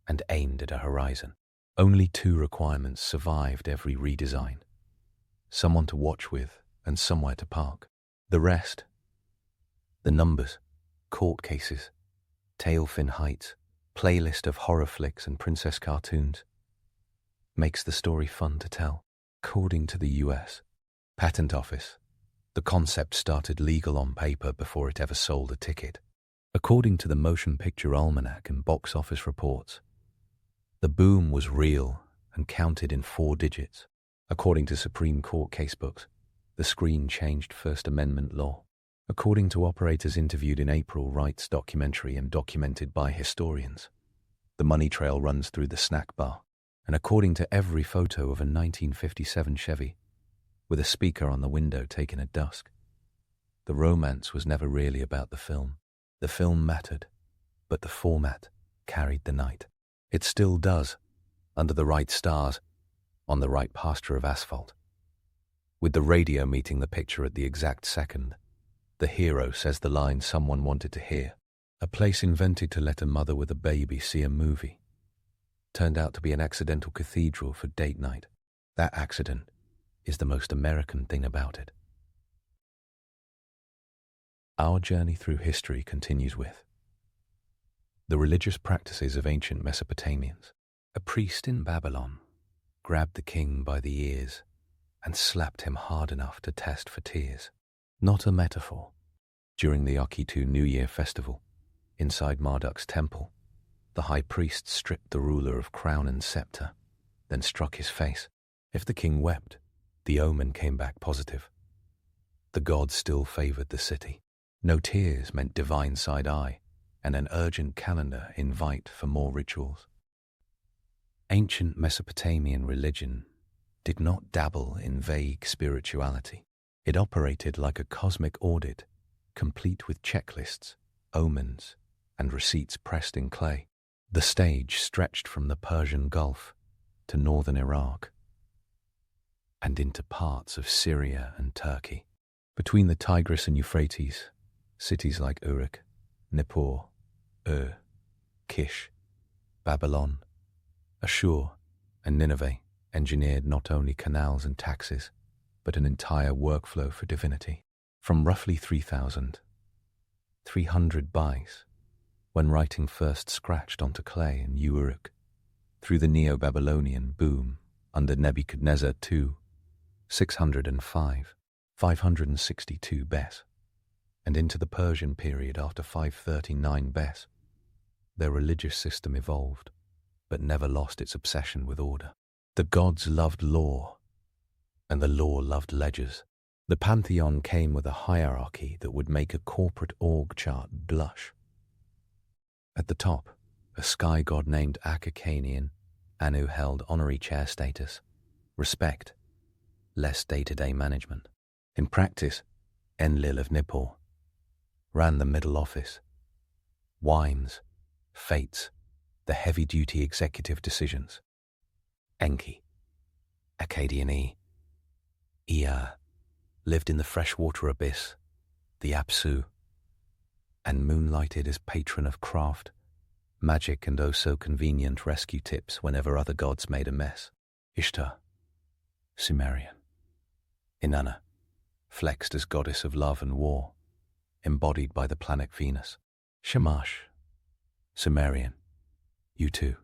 and aimed at a horizon. Only 2 requirements survived every redesign: someone to watch with and somewhere to park. The rest, the numbers, court cases, tail-fin heights, playlist of horror flicks and princess cartoons, makes the story fun to tell. According to the US Patent Office, the concept started legal on paper before it ever sold a ticket. According to the Motion Picture Almanac and box office reports, the boom was real and counted in 4 digits. According to Supreme Court casebooks, the screen changed First Amendment law. According to operators interviewed in April Wright's documentary and documented by historians, the money trail runs through the snack bar. And according to every photo of a 1957 Chevy with a speaker on the window taken at dusk, the romance was never really about the film. The film mattered, but the format carried the night. It still does, under the right stars, on the right pasture of asphalt. With the radio meeting the picture at the exact second, the hero says the line someone wanted to hear. A place invented to let a mother with a baby see a movie turned out to be an accidental cathedral for date night. That accident is the most American thing about it. Our journey through history continues with the religious practices of ancient Mesopotamians. A priest in Babylon grabbed the king by the ears and slapped him hard enough to test for tears. Not a metaphor. During the Akitu New Year festival, inside Marduk's temple, the high priest stripped the ruler of crown and scepter, then struck his face. If the king wept, the omen came back positive. The gods still favored the city. No tears meant divine side-eye, and an urgent calendar invite for more rituals. Ancient Mesopotamian religion did not dabble in vague spirituality. It operated like a cosmic audit, complete with checklists, omens, and receipts pressed in clay. The stage stretched from the Persian Gulf to northern Iraq and into parts of Syria and Turkey. Between the Tigris and Euphrates, cities like Uruk, Nippur, Kish, Babylon, Ashur, and Nineveh engineered not only canals and taxes, but an entire workflow for divinity. From roughly 3,300 buys, when writing first scratched onto clay in Uruk, through the Neo-Babylonian boom under Nebuchadnezzar II, 605, 562 Bes, and into the Persian period after 539 Bes, their religious system evolved, but never lost its obsession with order. The gods loved law, and the law loved ledgers. The pantheon came with a hierarchy that would make a corporate org chart blush. At the top, a sky god named Akakanian, Anu held honorary chair status, respect, less day-to-day management. In practice, Enlil of Nippur ran the middle office. Wines, fates, the heavy-duty executive decisions. Enki, Akkadian Ea, lived in the freshwater abyss, the Apsu, and moonlighted as patron of craft, magic, and oh-so-convenient rescue tips whenever other gods made a mess. Ishtar, Sumerian. Inanna, flexed as goddess of love and war, embodied by the planet Venus. Shamash, Sumerian, Utu,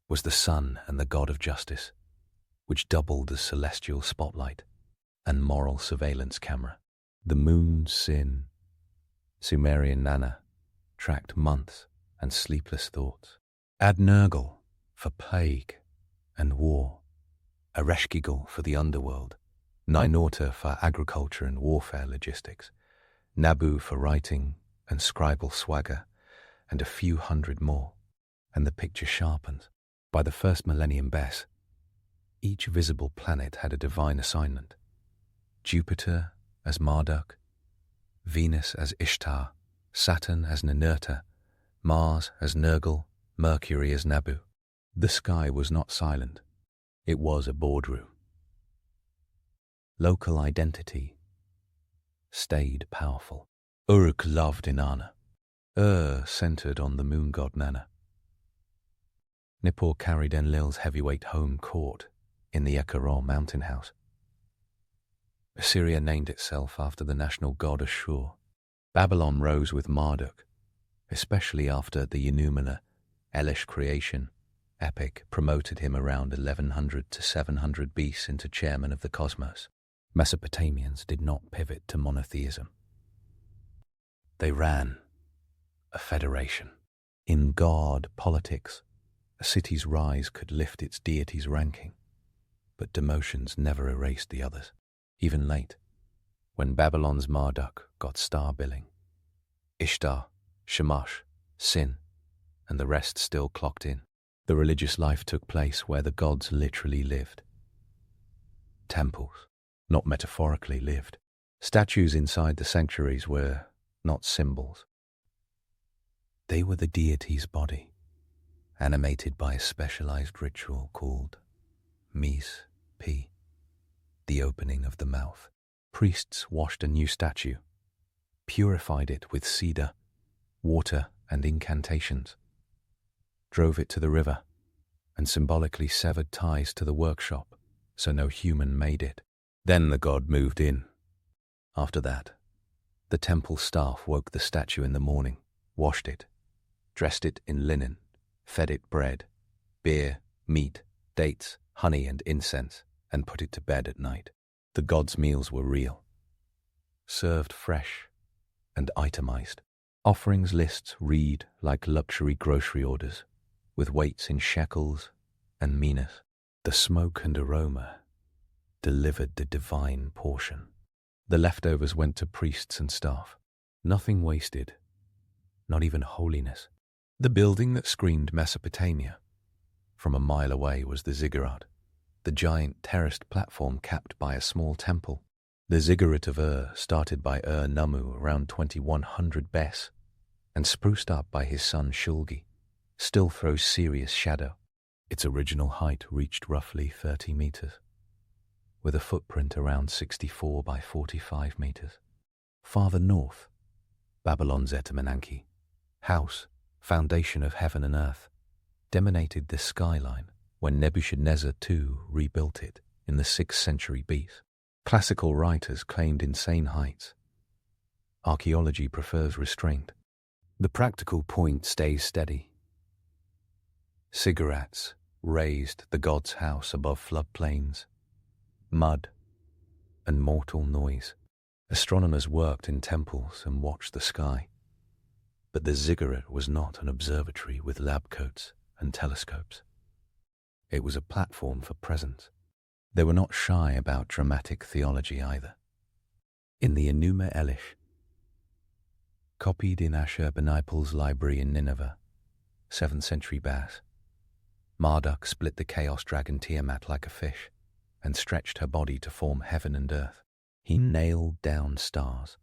was the sun and the god of justice, which doubled as celestial spotlight and moral surveillance camera. The moon, Sin, Sumerian Nana, tracked months and sleepless thoughts. Adnergal for plague and war, Ereshkigal for the underworld, Ninorta for agriculture and warfare logistics, Nabu for writing and scribal swagger, and a few hundred more. And the picture sharpens. By the first millennium Bess, each visible planet had a divine assignment. Jupiter as Marduk, Venus as Ishtar, Saturn as Ninurta, Mars as Nergal, Mercury as Nabu. The sky was not silent. It was a boardroom. Local identity stayed powerful. Uruk loved Inanna. Centered on the moon god Nana. Nippur carried Enlil's heavyweight home court in the Ekaror mountain house. Assyria named itself after the national god Ashur. Babylon rose with Marduk, especially after the Enumena Elish creation epic promoted him around 1100 to 700 BC into chairman of the cosmos. Mesopotamians did not pivot to monotheism. They ran a federation. In god politics, a city's rise could lift its deity's ranking, but demotions never erased the others. Even late, when Babylon's Marduk got star billing, Ishtar, Shamash, Sin, and the rest still clocked in. The religious life took place where the gods literally lived. Temples, not metaphorically lived. Statues inside the sanctuaries were not symbols. They were the deity's body, animated by a specialized ritual called Mes-P, the opening of the mouth. Priests washed a new statue, purified it with cedar, water, and incantations, drove it to the river, and symbolically severed ties to the workshop so no human made it. Then the god moved in. After that, the temple staff woke the statue in the morning, washed it, dressed it in linen, fed it bread, beer, meat, dates, honey, and incense, and put it to bed at night. The god's meals were real, served fresh, and itemized. Offerings lists read like luxury grocery orders, with weights in shekels and minas. The smoke and aroma delivered the divine portion. The leftovers went to priests and staff. Nothing wasted, not even holiness. The building that screamed Mesopotamia from a mile away was the ziggurat, the giant terraced platform capped by a small temple. The ziggurat of started by Nummu around 2100 Bess, and spruced up by his son Shulgi, still throws serious shadow. Its original height reached roughly 30 meters, with a footprint around 64 by 45 meters. Farther north, Babylon's Etemenanki, house, foundation of heaven and earth, dominated the skyline when Nebuchadnezzar II rebuilt it in the 6th century BC. Classical writers claimed insane heights. Archaeology prefers restraint. The practical point stays steady. Cigarettes raised the god's house above floodplains, mud, and mortal noise. Astronomers worked in temples and watched the sky. But the ziggurat was not an observatory with lab coats and telescopes. It was a platform for presence. They were not shy about dramatic theology either. In the Enuma Elish, copied in Ashurbanipal's library in Nineveh, 7th century Bas, Marduk split the chaos dragon Tiamat like a fish and stretched her body to form heaven and earth. He nailed down stars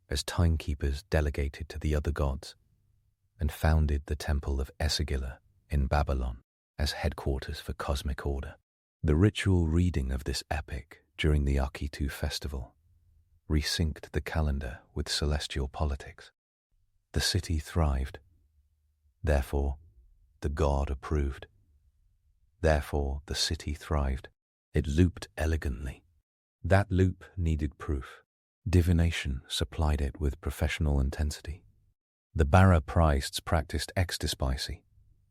as timekeepers delegated to the other gods and founded the temple of Esagila in Babylon as headquarters for cosmic order. The ritual reading of this epic during the Akitu festival resynced the calendar with celestial politics. The city thrived. Therefore, the god approved. Therefore, the city thrived. It looped elegantly. That loop needed proof. Divination supplied it with professional intensity. The Bara priests practiced ectospicy,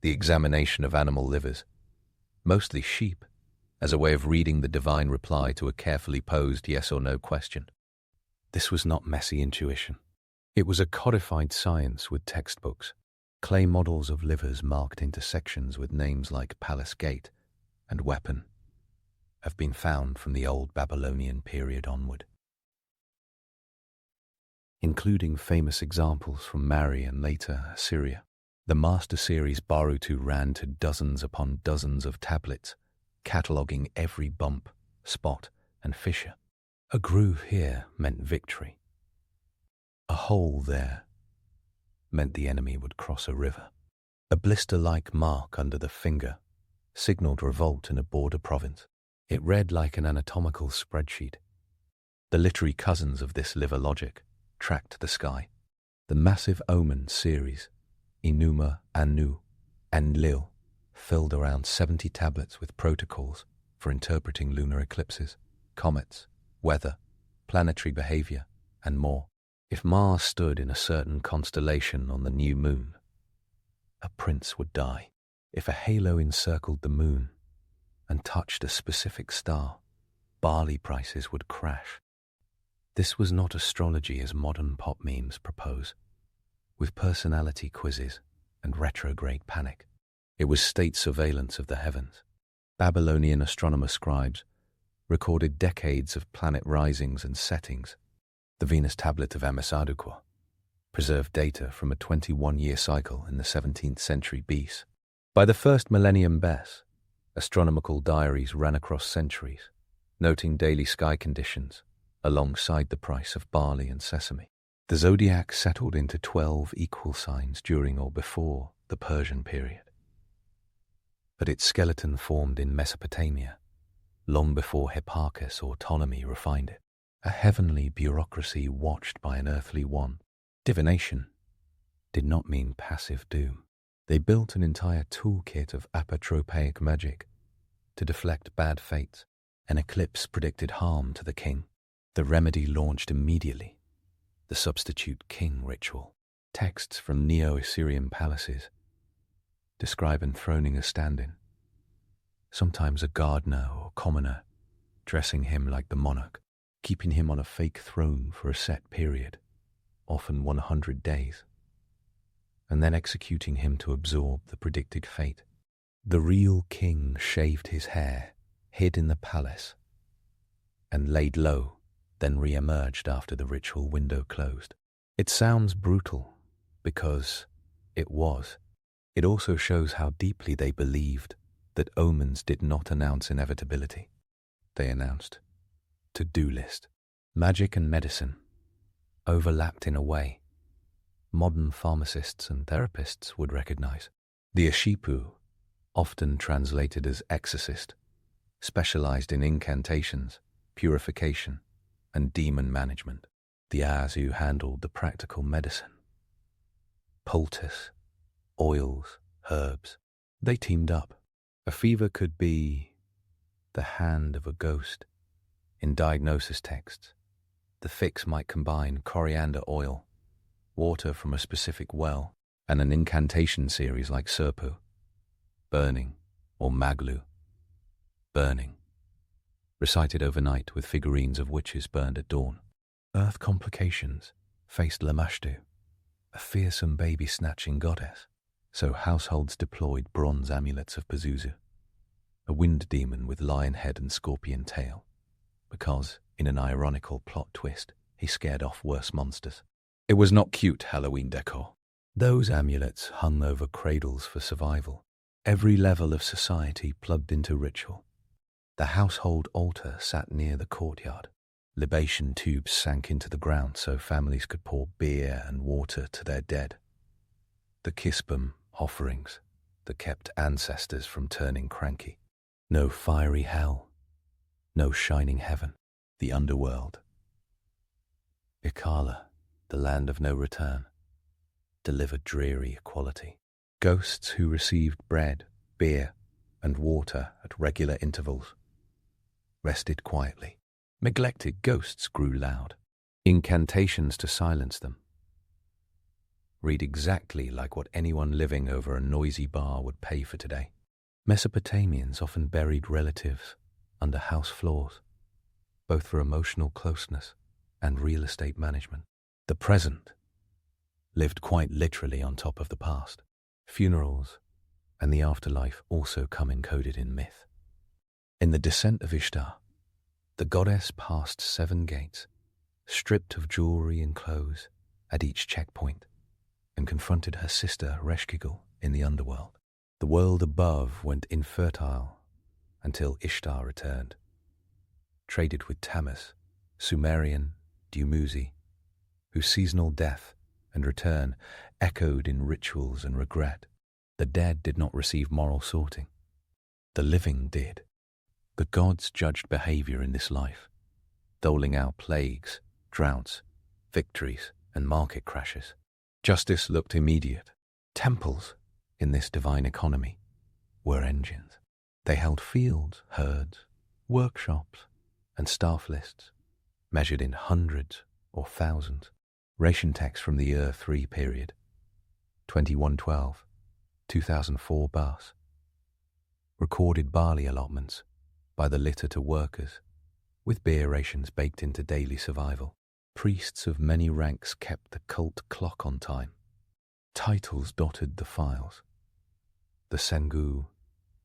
the examination of animal livers, mostly sheep, as a way of reading the divine reply to a carefully posed yes or no question. This was not messy intuition. It was a codified science with textbooks. Clay models of livers marked into sections with names like Palace Gate and Weapon have been found from the Old Babylonian period onward, including famous examples from Mari and later Assyria. The master series Barutu ran to dozens upon dozens of tablets, cataloguing every bump, spot, and fissure. A groove here meant victory. A hole there meant the enemy would cross a river. A blister-like mark under the finger signaled revolt in a border province. It read like an anatomical spreadsheet. The literary cousins of this liver logic tracked the sky. The massive omen series, Enuma, Anu, and Lil, filled around 70 tablets with protocols for interpreting lunar eclipses, comets, weather, planetary behavior, and more. If Mars stood in a certain constellation on the new moon, a prince would die. If a halo encircled the moon and touched a specific star, barley prices would crash. This was not astrology as modern pop memes propose, with personality quizzes and retrograde panic. It was state surveillance of the heavens. Babylonian astronomer scribes recorded decades of planet risings and settings. The Venus tablet of Amisadukwa preserved data from a 21-year cycle in the 17th century BC. By the first millennium BC, astronomical diaries ran across centuries, noting daily sky conditions alongside the price of barley and sesame. The zodiac settled into 12 equal signs during or before the Persian period. But its skeleton formed in Mesopotamia, long before Hipparchus or Ptolemy refined it. A heavenly bureaucracy watched by an earthly one. Divination did not mean passive doom. They built an entire toolkit of apotropaic magic to deflect bad fates. An eclipse predicted harm to the king. The remedy launched immediately. The substitute king ritual. Texts from Neo-Assyrian palaces describe enthroning a stand-in, sometimes a gardener or commoner, dressing him like the monarch, keeping him on a fake throne for a set period, often 100 days, and then executing him to absorb the predicted fate. The real king shaved his hair, hid in the palace, and laid low, then re-emerged after the ritual window closed. It sounds brutal, because it was. It also shows how deeply they believed that omens did not announce inevitability. They announced to-do list. Magic and medicine overlapped in a way modern pharmacists and therapists would recognize. The Ashipu, often translated as exorcist, specialized in incantations, purification, and demon management. The Azu handled the practical medicine. Poultice, oils, herbs. They teamed up. A fever could be the hand of a ghost. In diagnosis texts, the fix might combine coriander oil, water from a specific well, and an incantation series like Serpu, burning, or Maglu, burning, recited overnight with figurines of witches burned at dawn. Earth complications faced Lamashtu, a fearsome baby-snatching goddess, so households deployed bronze amulets of Pazuzu, a wind demon with lion head and scorpion tail, because, in an ironical plot twist, he scared off worse monsters. It was not cute Halloween decor. Those amulets hung over cradles for survival. Every level of society plugged into ritual. The household altar sat near the courtyard. Libation tubes sank into the ground so families could pour beer and water to their dead. The Kispum offerings that kept ancestors from turning cranky. No fiery hell, no shining heaven. The underworld. Ikala, the land of no return, delivered dreary equality. Ghosts who received bread, beer, and water at regular intervals rested quietly. Neglected ghosts grew loud. Incantations to silence them read exactly like what anyone living over a noisy bar would pay for today. Mesopotamians often buried relatives under house floors, both for emotional closeness and real estate management. The present lived quite literally on top of the past. Funerals and the afterlife also come encoded in myth. In the descent of Ishtar, the goddess passed 7 gates, stripped of jewelry and clothes at each checkpoint, and confronted her sister Reshkigal in the underworld. The world above went infertile until Ishtar returned, traded with Tammuz, Sumerian, Dumuzi, whose seasonal death and return echoed in rituals and regret. The dead did not receive moral sorting. The living did. The gods judged behavior in this life, doling out plagues, droughts, victories, and market crashes. Justice looked immediate. Temples, in this divine economy, were engines. They held fields, herds, workshops, and staff lists, measured in hundreds or thousands. Ration text from the Ur 3 period, 2112, 2004 Bas. Recorded barley allotments by the litter to workers, with beer rations baked into daily survival. Priests of many ranks kept the cult clock on time. Titles dotted the files. The Sengu,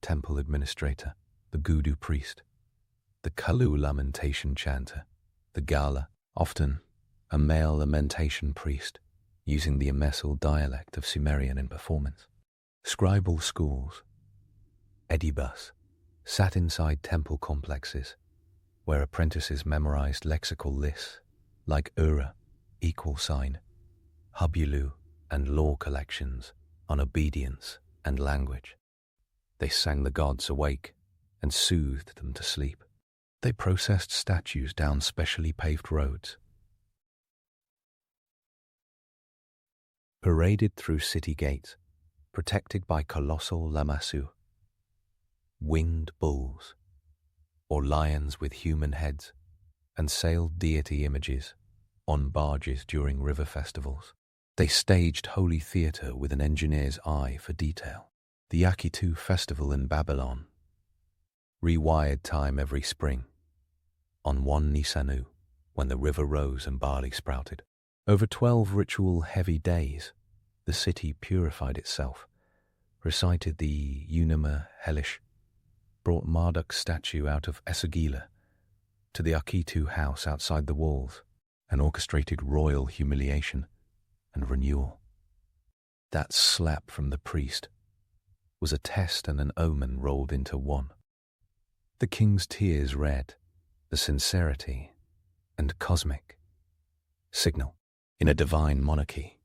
temple administrator, the Gudu priest, the Kalu lamentation chanter, the Gala, often a male lamentation priest, using the Emesal dialect of Sumerian in performance. Scribal schools, Edibus, sat inside temple complexes, where apprentices memorized lexical lists like Ura, equal sign, Hubulu, and law collections on obedience and language. They sang the gods awake and soothed them to sleep. They processed statues down specially paved roads, paraded through city gates, protected by colossal lamassu, winged bulls, or lions with human heads, and sailed deity images on barges during river festivals. They staged holy theatre with an engineer's eye for detail. The Akitu festival in Babylon rewired time every spring, on 1 Nisanu, when the river rose and barley sprouted. Over 12 ritual-heavy days, the city purified itself, recited the Unima Hellish, brought Marduk's statue out of Esagila to the Akitu house outside the walls, and orchestrated royal humiliation and renewal. That slap from the priest was a test and an omen rolled into one. The king's tears read the sincerity and cosmic signal. In a divine monarchy,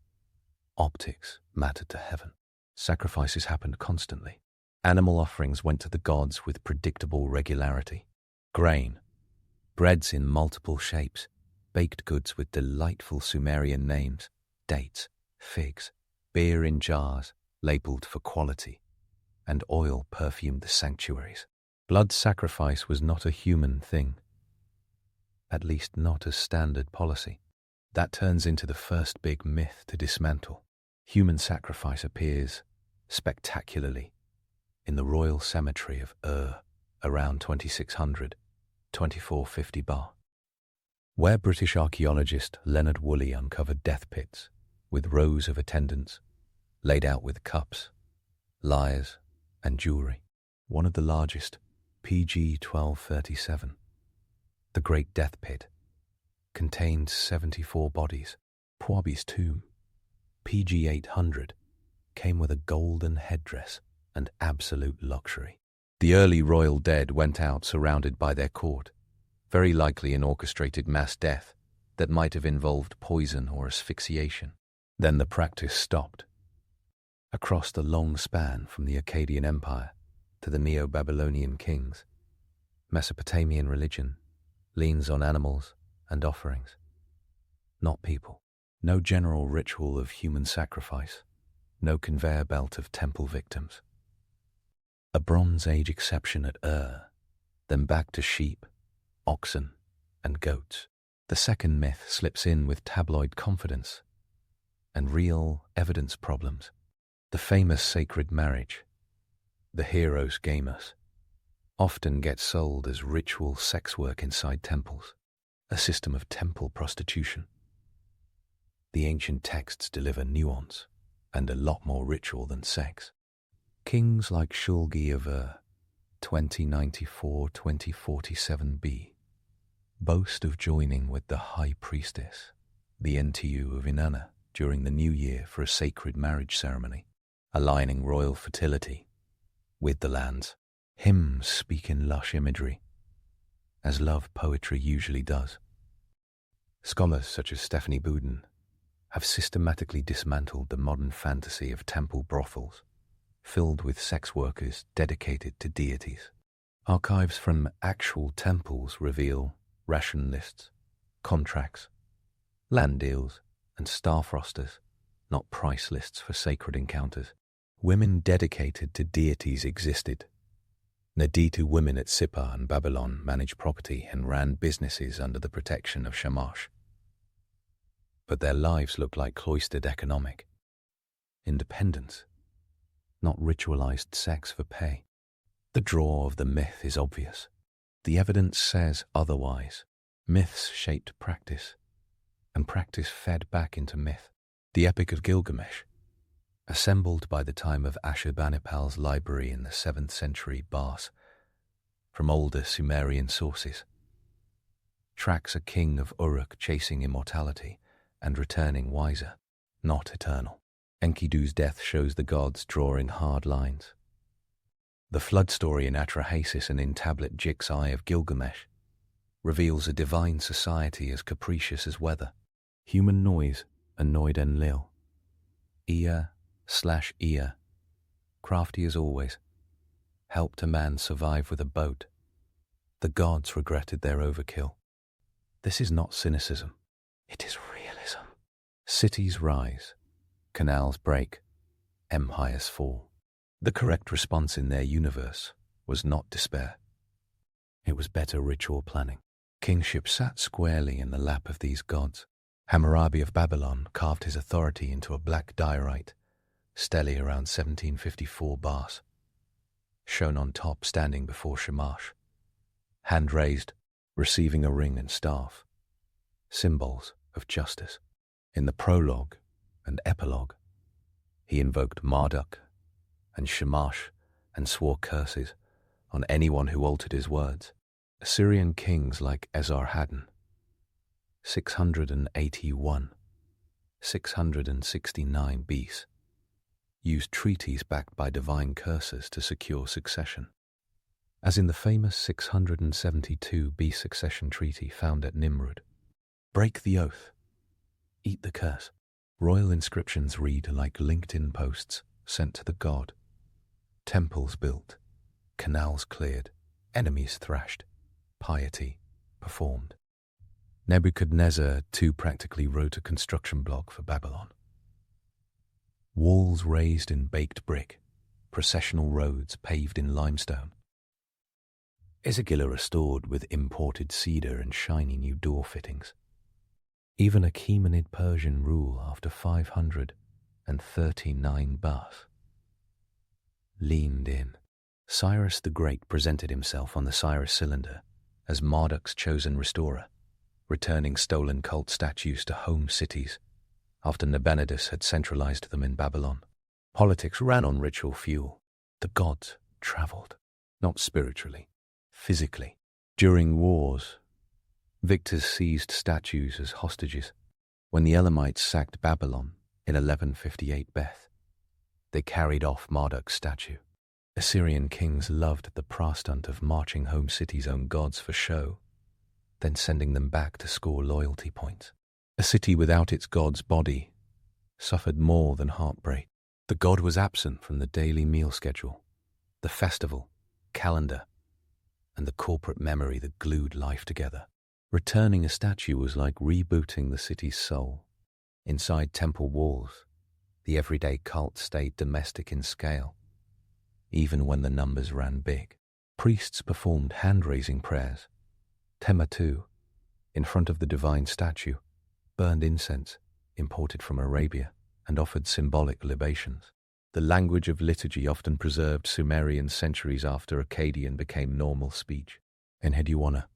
optics mattered to heaven. Sacrifices happened constantly. Animal offerings went to the gods with predictable regularity. Grain, breads in multiple shapes, baked goods with delightful Sumerian names, dates, figs, beer in jars labeled for quality, and oil perfumed the sanctuaries. Blood sacrifice was not a human thing, at least not as standard policy. That turns into the first big myth to dismantle. Human sacrifice appears spectacularly in the royal cemetery of Ur around 2600, 2450 Bar, where British archaeologist Leonard Woolley uncovered death pits with rows of attendants laid out with cups, lyres, and jewelry. One of the largest, PG 1237, the Great Death Pit, contained 74 bodies. Puabi's tomb, PG 800, came with a golden headdress and absolute luxury. The early royal dead went out surrounded by their court, very likely an orchestrated mass death that might have involved poison or asphyxiation. Then the practice stopped. Across the long span from the Akkadian Empire to the Neo-Babylonian kings, Mesopotamian religion leans on animals and offerings, not people. No general ritual of human sacrifice, no conveyor belt of temple victims. A Bronze Age exception at Ur, then back to sheep, oxen, and goats. The second myth slips in with tabloid confidence and real evidence problems. The famous sacred marriage, the Heroes Gamos, often gets sold as ritual sex work inside temples, a system of temple prostitution. The ancient texts deliver nuance, and a lot more ritual than sex. Kings like Shulgi of 2094-2047b boast of joining with the High Priestess, the NTU of Inanna, during the new year for a sacred marriage ceremony, aligning royal fertility with the lands. Hymns speak in lush imagery, as love poetry usually does. Scholars such as Stephanie Boudin have systematically dismantled the modern fantasy of temple brothels, filled with sex workers dedicated to deities. Archives from actual temples reveal ration lists, contracts, land deals, and staff rosters, not price lists for sacred encounters. Women dedicated to deities existed. Naditu women at Sippar and Babylon managed property and ran businesses under the protection of Shamash. But their lives looked like cloistered economic independence, not ritualized sex for pay. The draw of the myth is obvious. The evidence says otherwise. Myths shaped practice, and practice fed back into myth. The Epic of Gilgamesh, assembled by the time of Ashurbanipal's library in the 7th century Bars, from older Sumerian sources, tracks a king of Uruk chasing immortality and returning wiser, not eternal. Enkidu's death shows the gods drawing hard lines. The flood story in Atrahasis and in tablet Jik's Eye of Gilgamesh reveals a divine society as capricious as weather. Human noise annoyed Enlil. Ea/Ea, crafty as always, helped a man survive with a boat. The gods regretted their overkill. This is not cynicism. It is realism. Cities rise, canals break, empires fall. The correct response in their universe was not despair. It was better ritual planning. Kingship sat squarely in the lap of these gods. Hammurabi of Babylon carved his authority into a black diorite, stele around 1754 Bars, shown on top standing before Shamash, hand raised, receiving a ring and staff, symbols of justice. In the prologue and epilogue, he invoked Marduk and Shamash and swore curses on anyone who altered his words. Assyrian kings like Esarhaddon, 681-669 BC, used treaties backed by divine curses to secure succession. As in the famous 672 BC succession treaty found at Nimrud. Break the oath, eat the curse. Royal inscriptions read like LinkedIn posts sent to the god. Temples built, canals cleared, enemies thrashed, piety performed. Nebuchadnezzar too practically wrote a construction blog for Babylon. Walls raised in baked brick, processional roads paved in limestone. Isagila restored with imported cedar and shiny new door fittings. Even Achaemenid Persian rule after 539 Bas leaned in. Cyrus the Great presented himself on the Cyrus cylinder as Marduk's chosen restorer, returning stolen cult statues to home cities after Nabonidus had centralized them in Babylon. Politics ran on ritual fuel. The gods traveled, not spiritually, physically. During wars, victors seized statues as hostages. When the Elamites sacked Babylon in 1158 Beth, they carried off Marduk's statue. Assyrian kings loved the prastunt of marching home cities' own gods for show, then sending them back to score loyalty points. A city without its god's body suffered more than heartbreak. The god was absent from the daily meal schedule, the festival, calendar, and the corporate memory that glued life together. Returning a statue was like rebooting the city's soul. Inside temple walls, the everyday cult stayed domestic in scale, even when the numbers ran big. Priests performed hand-raising prayers, tematu, in front of the divine statue, burned incense, imported from Arabia, and offered symbolic libations. The language of liturgy often preserved Sumerian centuries after Akkadian became normal speech. Enheduanna,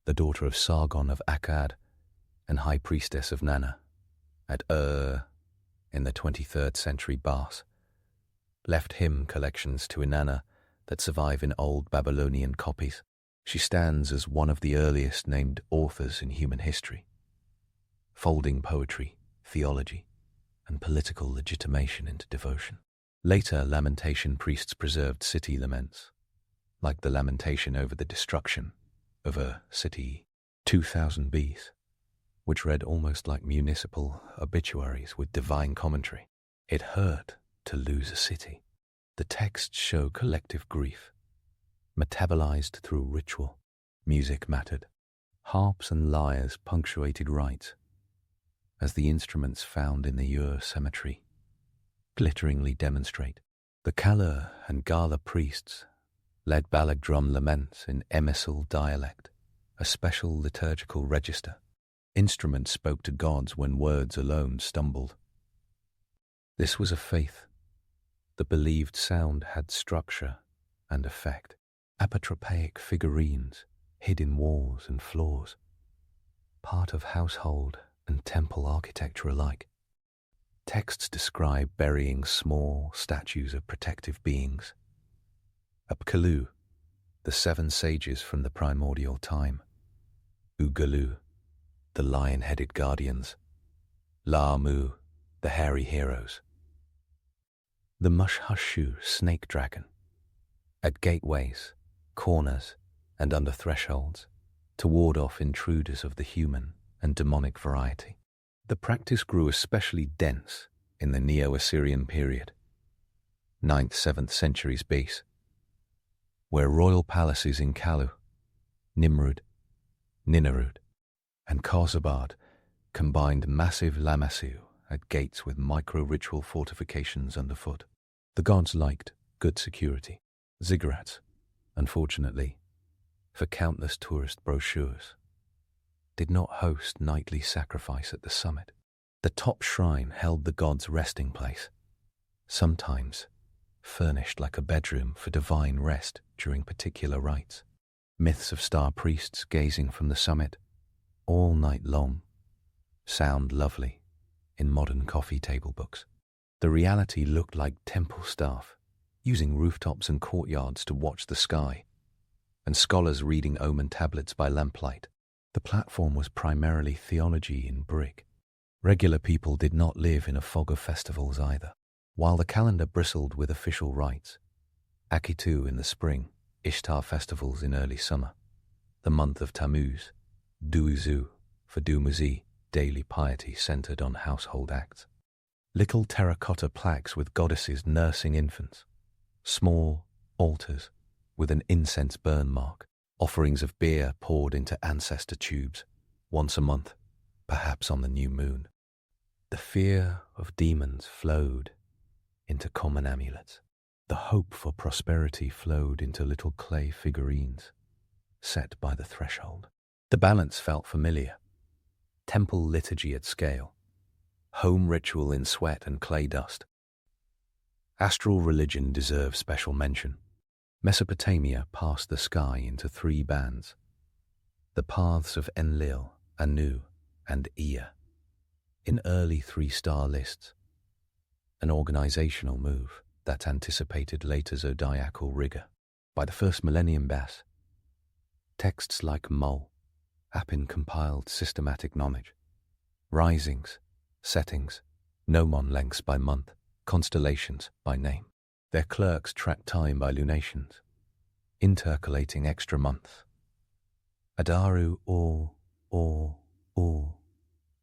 the daughter of Sargon of Akkad and high priestess of Nana, at in the 23rd century Bas, left hymn collections to Inanna that survive in old Babylonian copies. She stands as one of the earliest named authors in human history, folding poetry, theology, and political legitimation into devotion. Later, lamentation priests preserved city laments, like the lamentation over the destruction of a city 2000 BC, which read almost like municipal obituaries with divine commentary. It hurt to lose a city. The texts show collective grief, metabolized through ritual. Music mattered. Harps and lyres punctuated rites, as the instruments found in the Ur cemetery glitteringly demonstrate. The Kala and Gala priests led Balag drum laments in Emissal dialect, a special liturgical register. Instruments spoke to gods when words alone stumbled. This was a faith. The believed sound had structure and effect. Apotropaic figurines hid in walls and floors, part of household and temple architecture alike. Texts describe burying small statues of protective beings. Apkallu, the 7 sages from the primordial time. Ugalu, the lion-headed guardians. Laamu, the hairy heroes. The Mushhashu snake dragon, at gateways, corners, and under thresholds, to ward off intruders of the human and demonic variety. The practice grew especially dense in the Neo-Assyrian period, 9th-7th centuries BC, where royal palaces in Kalu, Nimrud, Ninarud, and Khazabad combined massive lamassu at gates with micro-ritual fortifications underfoot. The gods liked good security. Ziggurats, unfortunately, for countless tourist brochures, did not host nightly sacrifice at the summit. The top shrine held the god's resting place, sometimes furnished like a bedroom for divine rest during particular rites. Myths of star priests gazing from the summit all night long sound lovely in modern coffee table books. The reality looked like temple staff using rooftops and courtyards to watch the sky, and scholars reading omen tablets by lamplight. The platform was primarily theology in brick. Regular people did not live in a fog of festivals either. While the calendar bristled with official rites, Akitu in the spring, Ishtar festivals in early summer, the month of Tammuz, Duuzu for Dumuzi, daily piety centered on household acts. Little terracotta plaques with goddesses nursing infants, small altars with an incense burn mark, offerings of beer poured into ancestor tubes, once a month, perhaps on the new moon. The fear of demons flowed into common amulets. The hope for prosperity flowed into little clay figurines set by the threshold. The balance felt familiar. Temple liturgy at scale, home ritual in sweat and clay dust. Astral religion deserves special mention. Mesopotamia passed the sky into 3 bands, the paths of Enlil, Anu, and Ea, in early 3-star lists, an organizational move that anticipated later zodiacal rigor. By the first millennium BAS, texts like Mul, Appin compiled systematic knowledge, risings, settings, gnomon lengths by month, constellations by name. Their clerks tracked time by lunations, intercalating extra months. Adaru or,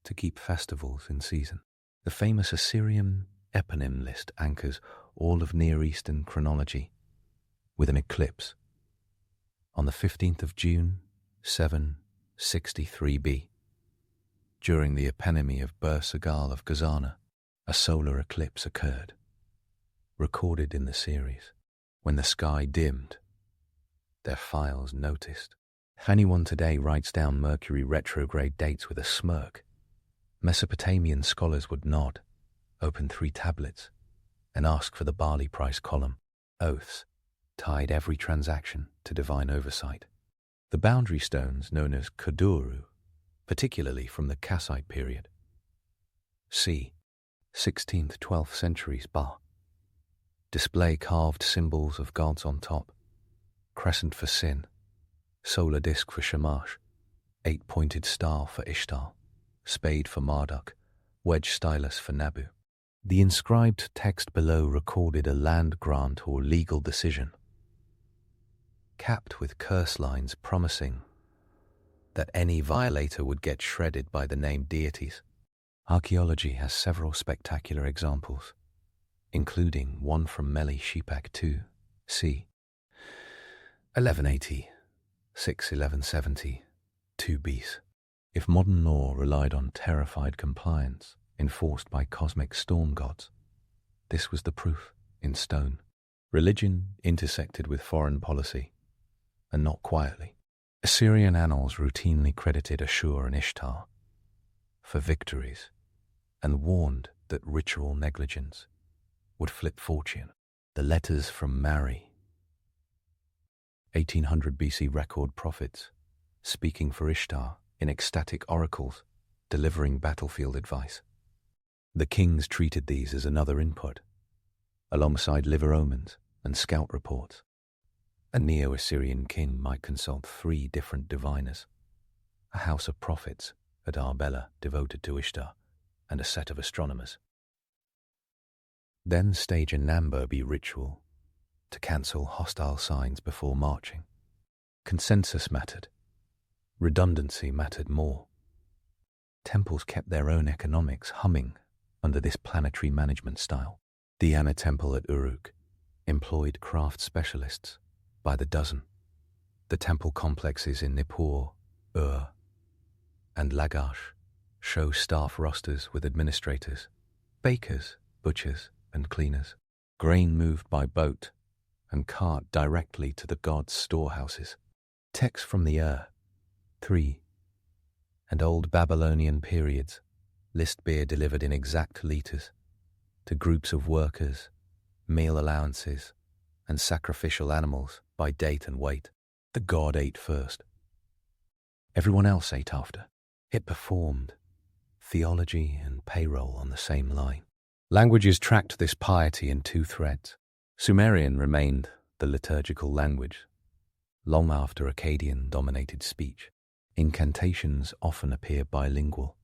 to keep festivals in season. The famous Assyrian eponym list anchors all of Near Eastern chronology with an eclipse on the 15th of June, 763 B. During the eponemy of Bur-Sagal of Gazana, a solar eclipse occurred, recorded in the series. When the sky dimmed, their files noticed. If anyone today writes down Mercury retrograde dates with a smirk, Mesopotamian scholars would nod, open 3 tablets, and ask for the barley price column. Oaths tied every transaction to divine oversight. The boundary stones, known as Kaduru, particularly from the Kassite period, c. 16th, 12th centuries bar. Display carved symbols of gods on top. Crescent for Sin, solar disk for Shamash, 8-pointed star for Ishtar, spade for Marduk, wedge stylus for Nabu. The inscribed text below recorded a land grant or legal decision, capped with curse lines promising that any violator would get shredded by the named deities. Archaeology has several spectacular examples, including one from Meli Shepak II, c. 1180, 1170, 2 BC. If modern law relied on terrified compliance enforced by cosmic storm gods, this was the proof in stone. Religion intersected with foreign policy, and not quietly. Assyrian annals routinely credited Ashur and Ishtar for victories and warned that ritual negligence would flip fortune. The letters from Mari, 1800 BC record prophets, speaking for Ishtar in ecstatic oracles, delivering battlefield advice. The kings treated these as another input, alongside liver omens and scout reports. A Neo-Assyrian king might consult 3 different diviners, a house of prophets at Arbela devoted to Ishtar, and a set of astronomers. Then stage a Nambobi ritual to cancel hostile signs before marching. Consensus mattered. Redundancy mattered more. Temples kept their own economics humming under this planetary management style. The Anna Temple at Uruk employed craft specialists by the dozen. The temple complexes in Nippur, Ur, and Lagash show staff rosters with administrators, bakers, butchers, and cleaners. Grain moved by boat and cart directly to the gods' storehouses. Texts from the Ur, 3, and Old Babylonian periods list beer delivered in exact liters to groups of workers, meal allowances, and sacrificial animals by date and weight. The god ate first. Everyone else ate after. It performed theology and payroll on the same line. Languages tracked this piety in 2 threads. Sumerian remained the liturgical language, long after Akkadian dominated speech. Incantations often appear bilingual.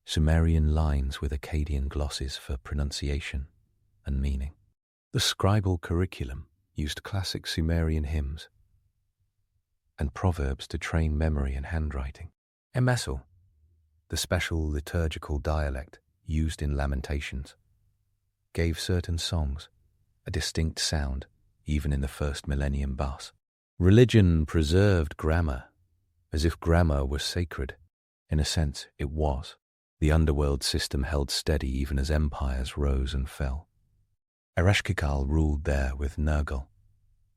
Sumerian lines with Akkadian glosses for pronunciation and meaning. The scribal curriculum used classic Sumerian hymns and proverbs to train memory and handwriting. Emessel, the special liturgical dialect used in lamentations, gave certain songs a distinct sound even in the first millennium bus. Religion preserved grammar as if grammar was sacred. In a sense, it was. The underworld system held steady even as empires rose and fell. Ereshkigal ruled there with Nergal,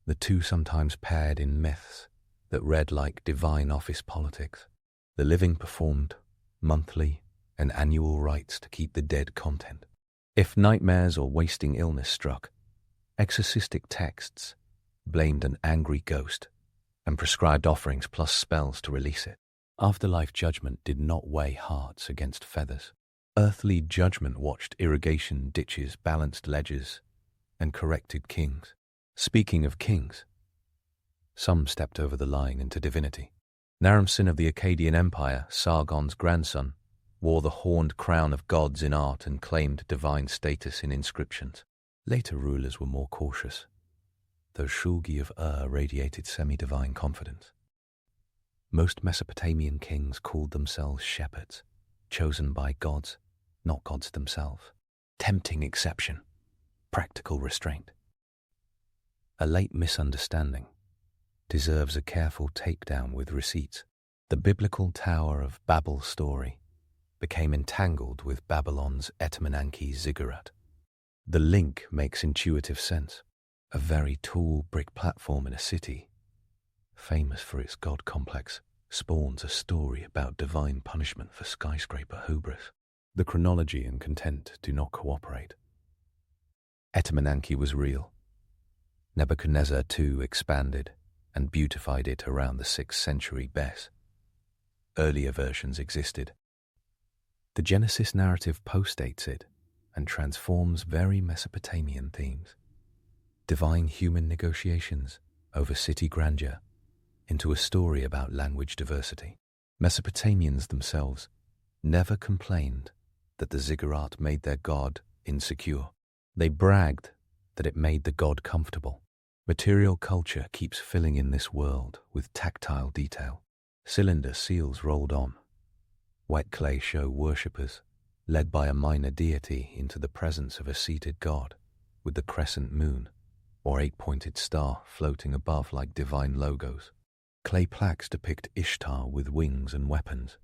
the two sometimes paired in myths that read like divine office politics. The living performed monthly and annual rites to keep the dead content. If nightmares or wasting illness struck, exorcistic texts blamed an angry ghost and prescribed offerings plus spells to release it. Afterlife judgment did not weigh hearts against feathers. Earthly judgment watched irrigation ditches, balanced ledgers, and corrected kings. Speaking of kings, some stepped over the line into divinity. Naram-Sin of the Akkadian Empire, Sargon's grandson, wore the horned crown of gods in art and claimed divine status in inscriptions. Later rulers were more cautious, though Shulgi of Ur radiated semi-divine confidence. Most Mesopotamian kings called themselves shepherds, chosen by gods, not gods themselves. Tempting exception, practical restraint. A late misunderstanding deserves a careful takedown with receipts. The biblical Tower of Babel story became entangled with Babylon's Etemenanki ziggurat. The link makes intuitive sense. A very tall brick platform in a city, famous for its god complex, spawns a story about divine punishment for skyscraper hubris. The chronology and content do not cooperate. Etemenanki was real. Nebuchadnezzar too expanded and beautified it around the 6th century BC. Earlier versions existed. The Genesis narrative postdates it and transforms very Mesopotamian themes, divine human negotiations over city grandeur, into a story about language diversity. Mesopotamians themselves never complained that the ziggurat made their god insecure. They bragged that it made the god comfortable. Material culture keeps filling in this world with tactile detail. Cylinder seals rolled on. Wet clay show worshippers, led by a minor deity into the presence of a seated god, with the crescent moon or eight-pointed star floating above like divine logos. Clay plaques depict Ishtar with wings and weapons,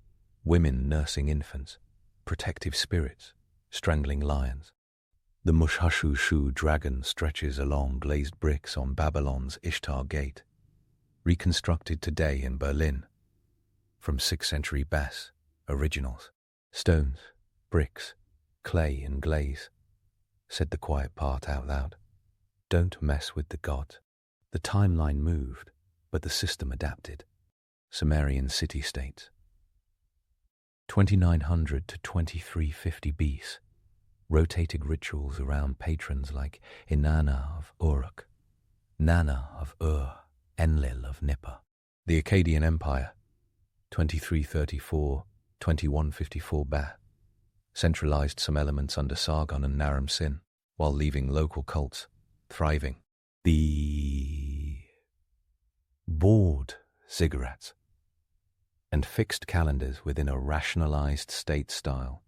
women nursing infants, protective spirits, strangling lions. The Mushashushu dragon stretches along glazed bricks on Babylon's Ishtar Gate, reconstructed today in Berlin from 6th century Bass originals. Stones, bricks, clay and glaze, said the quiet part out loud. Don't mess with the gods. The timeline moved, but the system adapted. Sumerian city-states. 2900 to 2350 BC. Rotated rituals around patrons like Inanna of Uruk, Nana of Ur, Enlil of Nipper. The Akkadian Empire, 2334, 2154 Ba, centralized some elements under Sargon and Naram Sin, while leaving local cults thriving. The board ziggurats and fixed calendars within a rationalized state style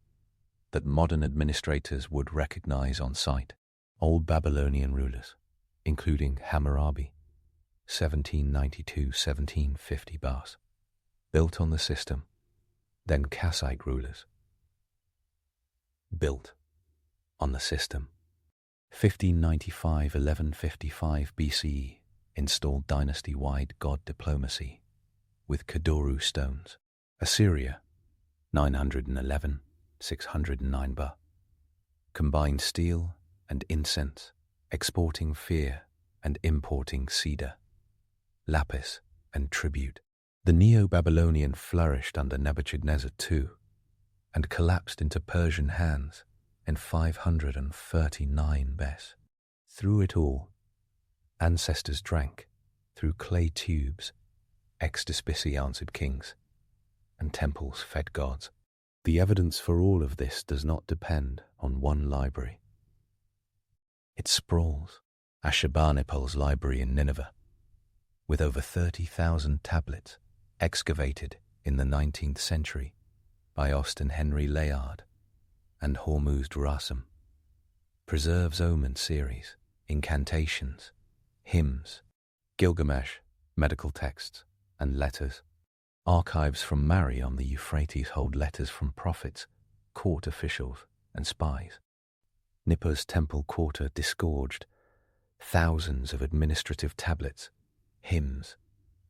that modern administrators would recognize on sight. Old Babylonian rulers, including Hammurabi, 1792-1750 Bas, built on the system. Then Kassite rulers, built on the system. 1595-1155 BCE installed dynasty-wide god diplomacy with Kadoru stones. Assyria, 911-609 Ba, combined steel and incense, exporting fear and importing cedar, lapis and tribute. The Neo-Babylonian flourished under Nebuchadnezzar II and collapsed into Persian hands in 539 Bes. Through it all, ancestors drank through clay tubes, ex-despici answered kings, and temples fed gods. The evidence for all of this does not depend on one library. It sprawls. Ashurbanipal's library in Nineveh, with over 30,000 tablets excavated in the 19th century by Austin Henry Layard and Hormuzd Rassam, preserves omen series, incantations, hymns, Gilgamesh, medical texts, and letters. Archives from Mari on the Euphrates hold letters from prophets, court officials, and spies. Nipper's temple quarter disgorged thousands of administrative tablets, hymns,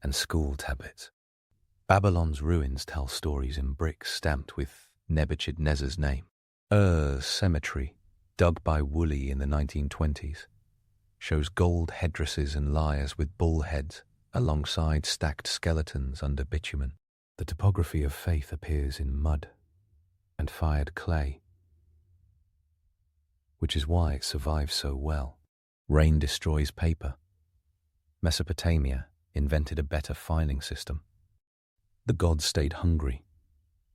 and school tablets. Babylon's ruins tell stories in bricks stamped with Nebuchadnezzar's name. Ur's cemetery, dug by Woolley in the 1920s, shows gold headdresses and lyres with bull heads alongside stacked skeletons under bitumen. The topography of faith appears in mud and fired clay, which is why it survives so well. Rain destroys paper. Mesopotamia invented a better filing system. The gods stayed hungry,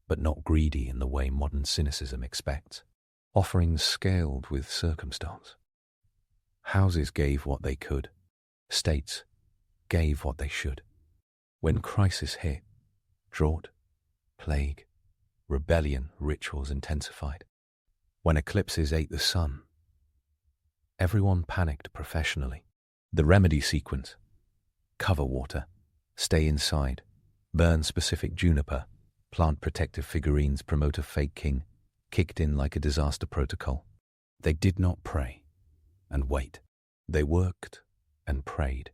but not greedy in the way modern cynicism expects. Offerings scaled with circumstance. Houses gave what they could. States gave what they should. When crisis hit, drought, plague, rebellion, rituals intensified. When eclipses ate the sun, everyone panicked professionally. The remedy sequence: cover water, stay inside, burn specific juniper, plant protective figurines, promote a fake king, kicked in like a disaster protocol. They did not pray and wait. They worked and prayed.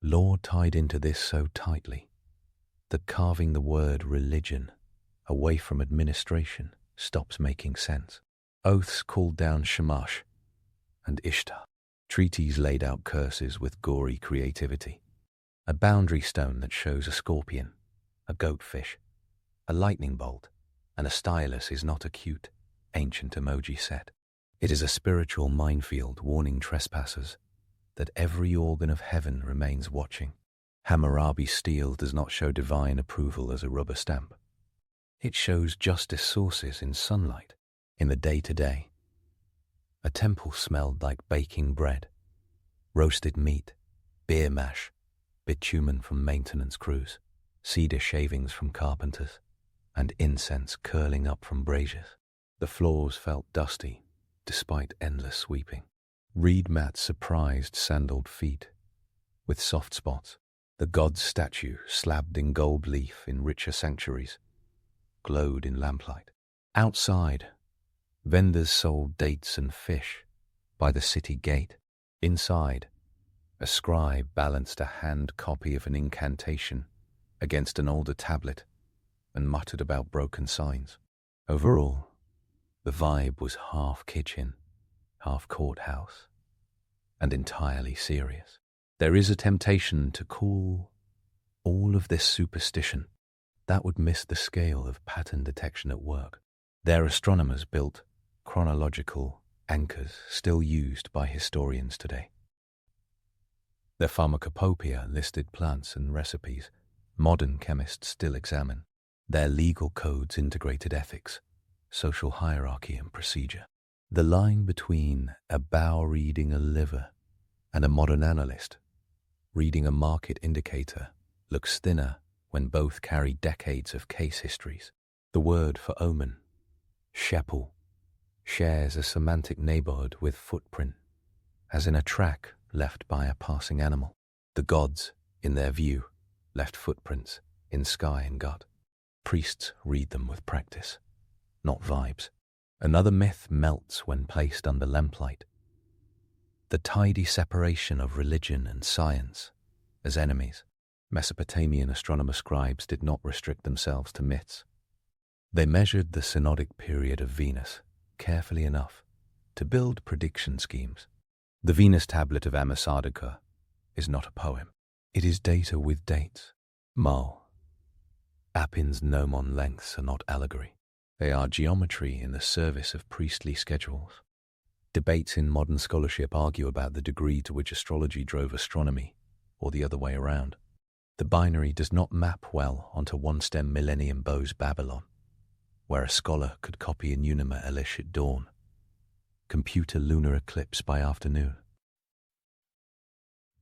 Law tied into this so tightly that carving the word religion away from administration stops making sense. Oaths called down Shamash and Ishtar. Treaties laid out curses with gory creativity. A boundary stone that shows a scorpion, a goatfish, a lightning bolt, and a stylus is not a cute, ancient emoji set. It is a spiritual minefield warning trespassers that every organ of heaven remains watching. Hammurabi steel does not show divine approval as a rubber stamp. It shows justice sources in sunlight, in the day-to-day. A temple smelled like baking bread, roasted meat, beer mash, bitumen from maintenance crews, cedar shavings from carpenters, and incense curling up from braziers. The floors felt dusty, despite endless sweeping. Reed mats surprised sandaled feet, with soft spots. The god's statue, slabbed in gold leaf in richer sanctuaries, glowed in lamplight. Outside, vendors sold dates and fish by the city gate. Inside, a scribe balanced a hand copy of an incantation against an older tablet and muttered about broken signs. Overall, the vibe was half kitchen, half courthouse, and entirely serious. There is a temptation to call all of this superstition. That would miss the scale of pattern detection at work. Their astronomers built chronological anchors still used by historians today. Their pharmacopoeia listed plants and recipes modern chemists still examine. Their legal codes integrated ethics, social hierarchy and procedure. The line between a bow reading a liver and a modern analyst reading a market indicator looks thinner when both carry decades of case histories. The word for omen, shepul, shares a semantic neighborhood with footprint, as in a track left by a passing animal. The gods, in their view, left footprints in sky and gut. Priests read them with practice, not vibes. Another myth melts when placed under lamplight. The tidy separation of religion and science as enemies. Mesopotamian astronomer scribes did not restrict themselves to myths. They measured the synodic period of Venus carefully enough to build prediction schemes. The Venus tablet of Amesardica is not a poem. It is data with dates. Mal. Appin's gnomon lengths are not allegory. They are geometry in the service of priestly schedules. Debates in modern scholarship argue about the degree to which astrology drove astronomy, or the other way around. The binary does not map well onto one-stem millennium Bose Babylon, where a scholar could copy a Nunima Elish at dawn, compute a lunar eclipse by afternoon,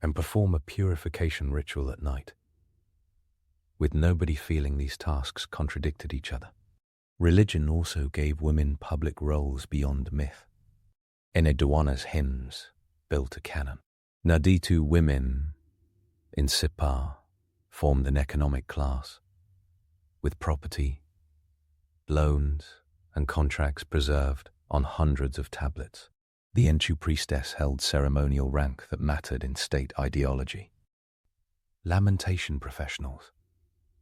and perform a purification ritual at night, with nobody feeling these tasks contradicted each other. Religion also gave women public roles beyond myth. Enheduanna's hymns built a canon. Naditu women in Sipar formed an economic class, with property, loans, and contracts preserved on hundreds of tablets. The Enchu priestess held ceremonial rank that mattered in state ideology. Lamentation professionals,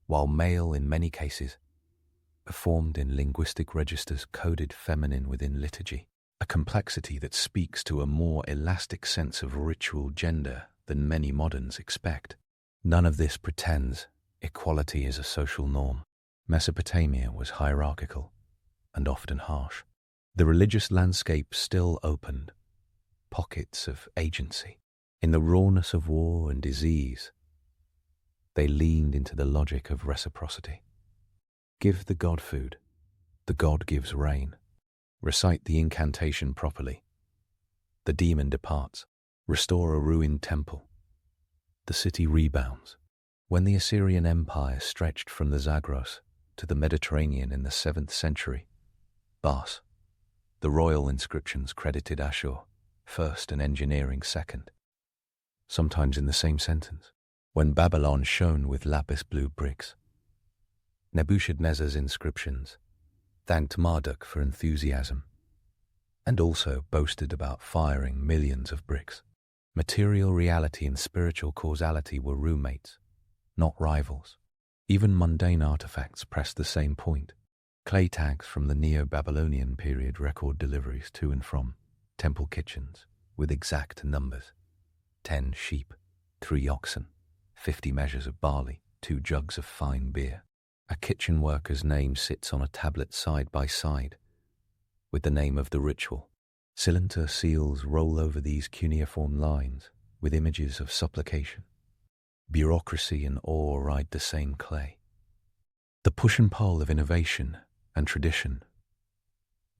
while male in many cases, performed in linguistic registers coded feminine within liturgy, a complexity that speaks to a more elastic sense of ritual gender than many moderns expect. None of this pretends equality is a social norm. Mesopotamia was hierarchical and often harsh. The religious landscape still opened pockets of agency. In the rawness of war and disease, they leaned into the logic of reciprocity. Give the god food, the god gives rain. Recite the incantation properly, the demon departs. Restore a ruined temple, the city rebounds. When the Assyrian Empire stretched from the Zagros to the Mediterranean in the 7th century, Bas, the royal inscriptions credited Ashur first and engineering second, sometimes in the same sentence. When Babylon shone with lapis blue bricks, Nebuchadnezzar's inscriptions thanked Marduk for enthusiasm and also boasted about firing millions of bricks. Material reality and spiritual causality were roommates, not rivals. Even mundane artifacts pressed the same point. Clay tags from the Neo-Babylonian period record deliveries to and from temple kitchens with exact numbers: 10 sheep, 3 oxen, 50 measures of barley, 2 jugs of fine beer. A kitchen worker's name sits on a tablet side by side with the name of the ritual. Cylinder seals roll over these cuneiform lines with images of supplication. Bureaucracy and awe ride the same clay. The push and pull of innovation and tradition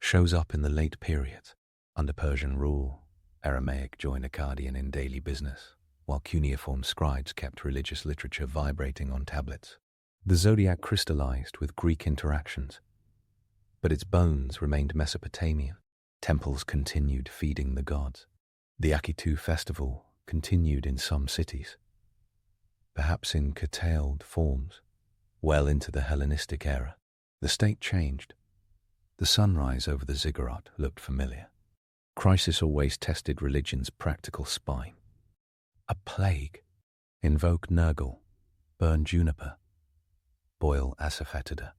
shows up in the late periods. Under Persian rule, Aramaic joined Akkadian in daily business, while cuneiform scribes kept religious literature vibrating on tablets. The zodiac crystallized with Greek interactions, but its bones remained Mesopotamian. Temples continued feeding the gods. The Akitu festival continued in some cities, perhaps in curtailed forms, well into the Hellenistic era. The state changed. The sunrise over the ziggurat looked familiar. Crisis always tested religion's practical spine. A plague. Invoke Nergal, burn juniper, boil asafoetida.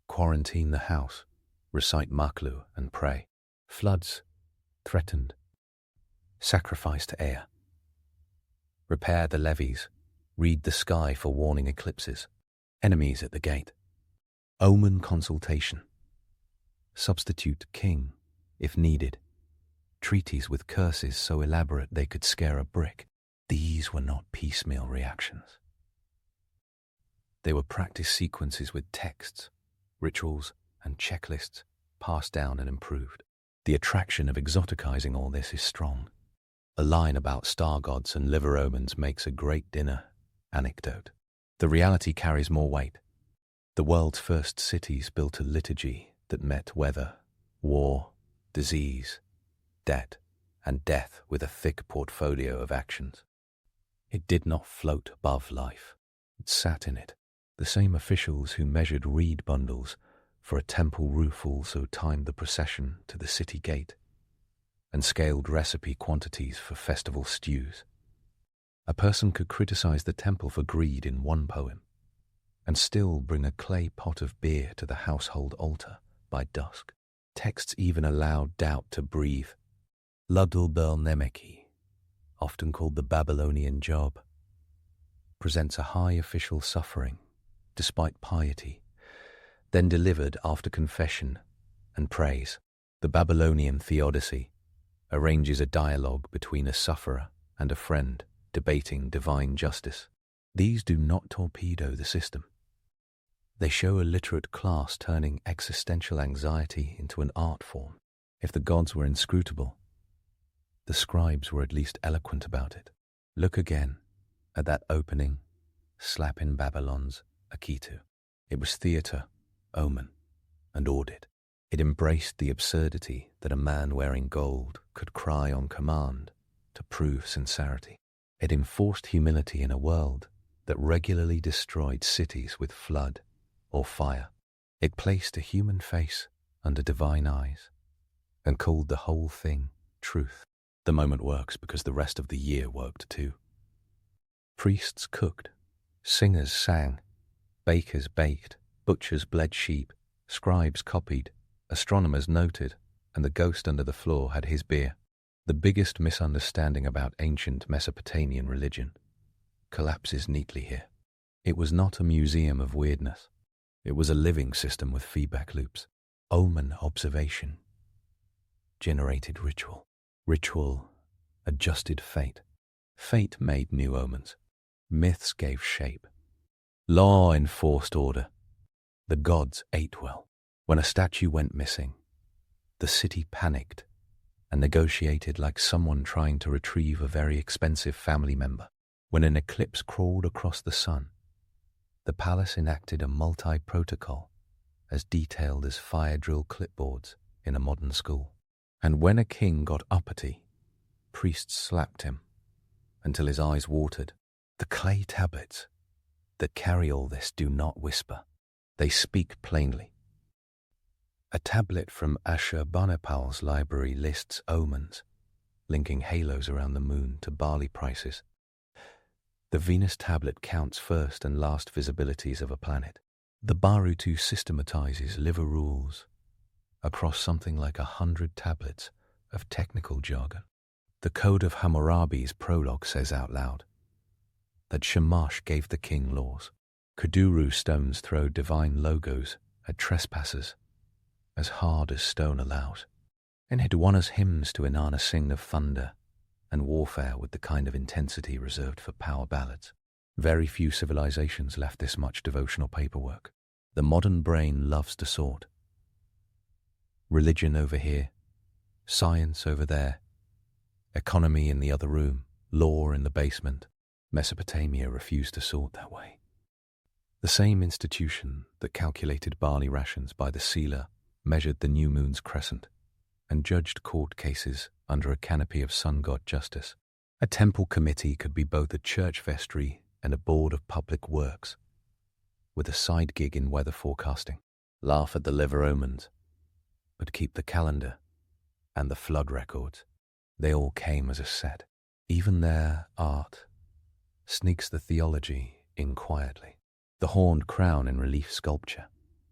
Quarantine the house, recite maklu and pray. Floods threatened. Sacrifice to Ea. Repair the levees, read the sky for warning eclipses. Enemies at the gate. Omen consultation. Substitute king, if needed. Treaties with curses so elaborate they could scare a brick. These were not piecemeal reactions. They were practice sequences with texts, rituals, and checklists passed down and improved. The attraction of exoticizing all this is strong. A line about star gods and liver omens makes a great dinner anecdote. The reality carries more weight. The world's first cities built a liturgy that met weather, war, disease, debt, and death with a thick portfolio of actions. It did not float above life. It sat in it. The same officials who measured reed bundles for a temple roof also timed the procession to the city gate and scaled recipe quantities for festival stews. A person could criticize the temple for greed in one poem and still bring a clay pot of beer to the household altar by dusk. Texts even allowed doubt to breathe. Ludul Bel Nemeki, often called the Babylonian Job, presents a high official suffering despite piety, then delivered after confession and praise. The Babylonian Theodicy arranges a dialogue between a sufferer and a friend debating divine justice. These do not torpedo the system. They show a literate class turning existential anxiety into an art form. If the gods were inscrutable, the scribes were at least eloquent about it. Look again at that opening slap in Babylon's Akitu. It was theatre, omen, and audit. It embraced the absurdity that a man wearing gold could cry on command to prove sincerity. It enforced humility in a world that regularly destroyed cities with flood or fire. It placed a human face under divine eyes and called the whole thing truth. The moment works because the rest of the year worked too. Priests cooked, singers sang, bakers baked, butchers bled sheep, scribes copied, astronomers noted, and the ghost under the floor had his beer. The biggest misunderstanding about ancient Mesopotamian religion collapses neatly here. It was not a museum of weirdness. It was a living system with feedback loops. Omen observation generated ritual. Ritual adjusted fate. Fate made new omens. Myths gave shape. Law enforced order. The gods ate well. When a statue went missing, the city panicked and negotiated like someone trying to retrieve a very expensive family member. When an eclipse crawled across the sun, the palace enacted a multi-protocol as detailed as fire drill clipboards in a modern school. And when a king got uppity, priests slapped him until his eyes watered. The clay tablets that carry all this do not whisper. They speak plainly. A tablet from Ashurbanipal's library lists omens, linking halos around the moon to barley prices. The Venus tablet counts first and last visibilities of a planet. The Barutu systematizes liver rules across something like 100 tablets of technical jargon. The Code of Hammurabi's prologue says out loud that Shamash gave the king laws. Kuduru stones throw divine logos at trespassers as hard as stone allows. In Hidwana's hymns to Inanna sing of thunder and warfare with the kind of intensity reserved for power ballads. Very few civilizations left this much devotional paperwork. The modern brain loves to sort. Religion over here, science over there, economy in the other room, law in the basement. Mesopotamia refused to sort that way. The same institution that calculated barley rations by the sealer measured the new moon's crescent and judged court cases under a canopy of sun god justice. A temple committee could be both a church vestry and a board of public works, with a side gig in weather forecasting. Laugh at the liver omens, but keep the calendar and the flood records. They all came as a set. Even their art sneaks the theology in quietly. The horned crown in relief sculpture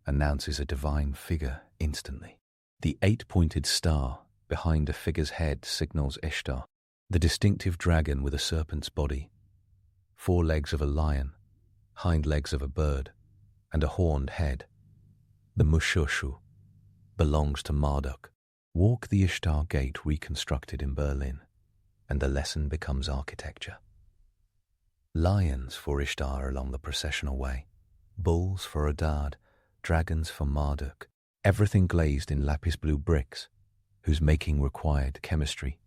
announces a divine figure instantly. The 8-pointed star behind a figure's head signals Ishtar. The distinctive dragon with a serpent's body, 4 legs of a lion, hind legs of a bird, and a horned head, the Mushushu, belongs to Marduk. Walk the Ishtar Gate reconstructed in Berlin, and the lesson becomes architecture. Lions for Ishtar along the processional way, bulls for Adad, dragons for Marduk, everything glazed in lapis blue bricks, whose making required chemistry,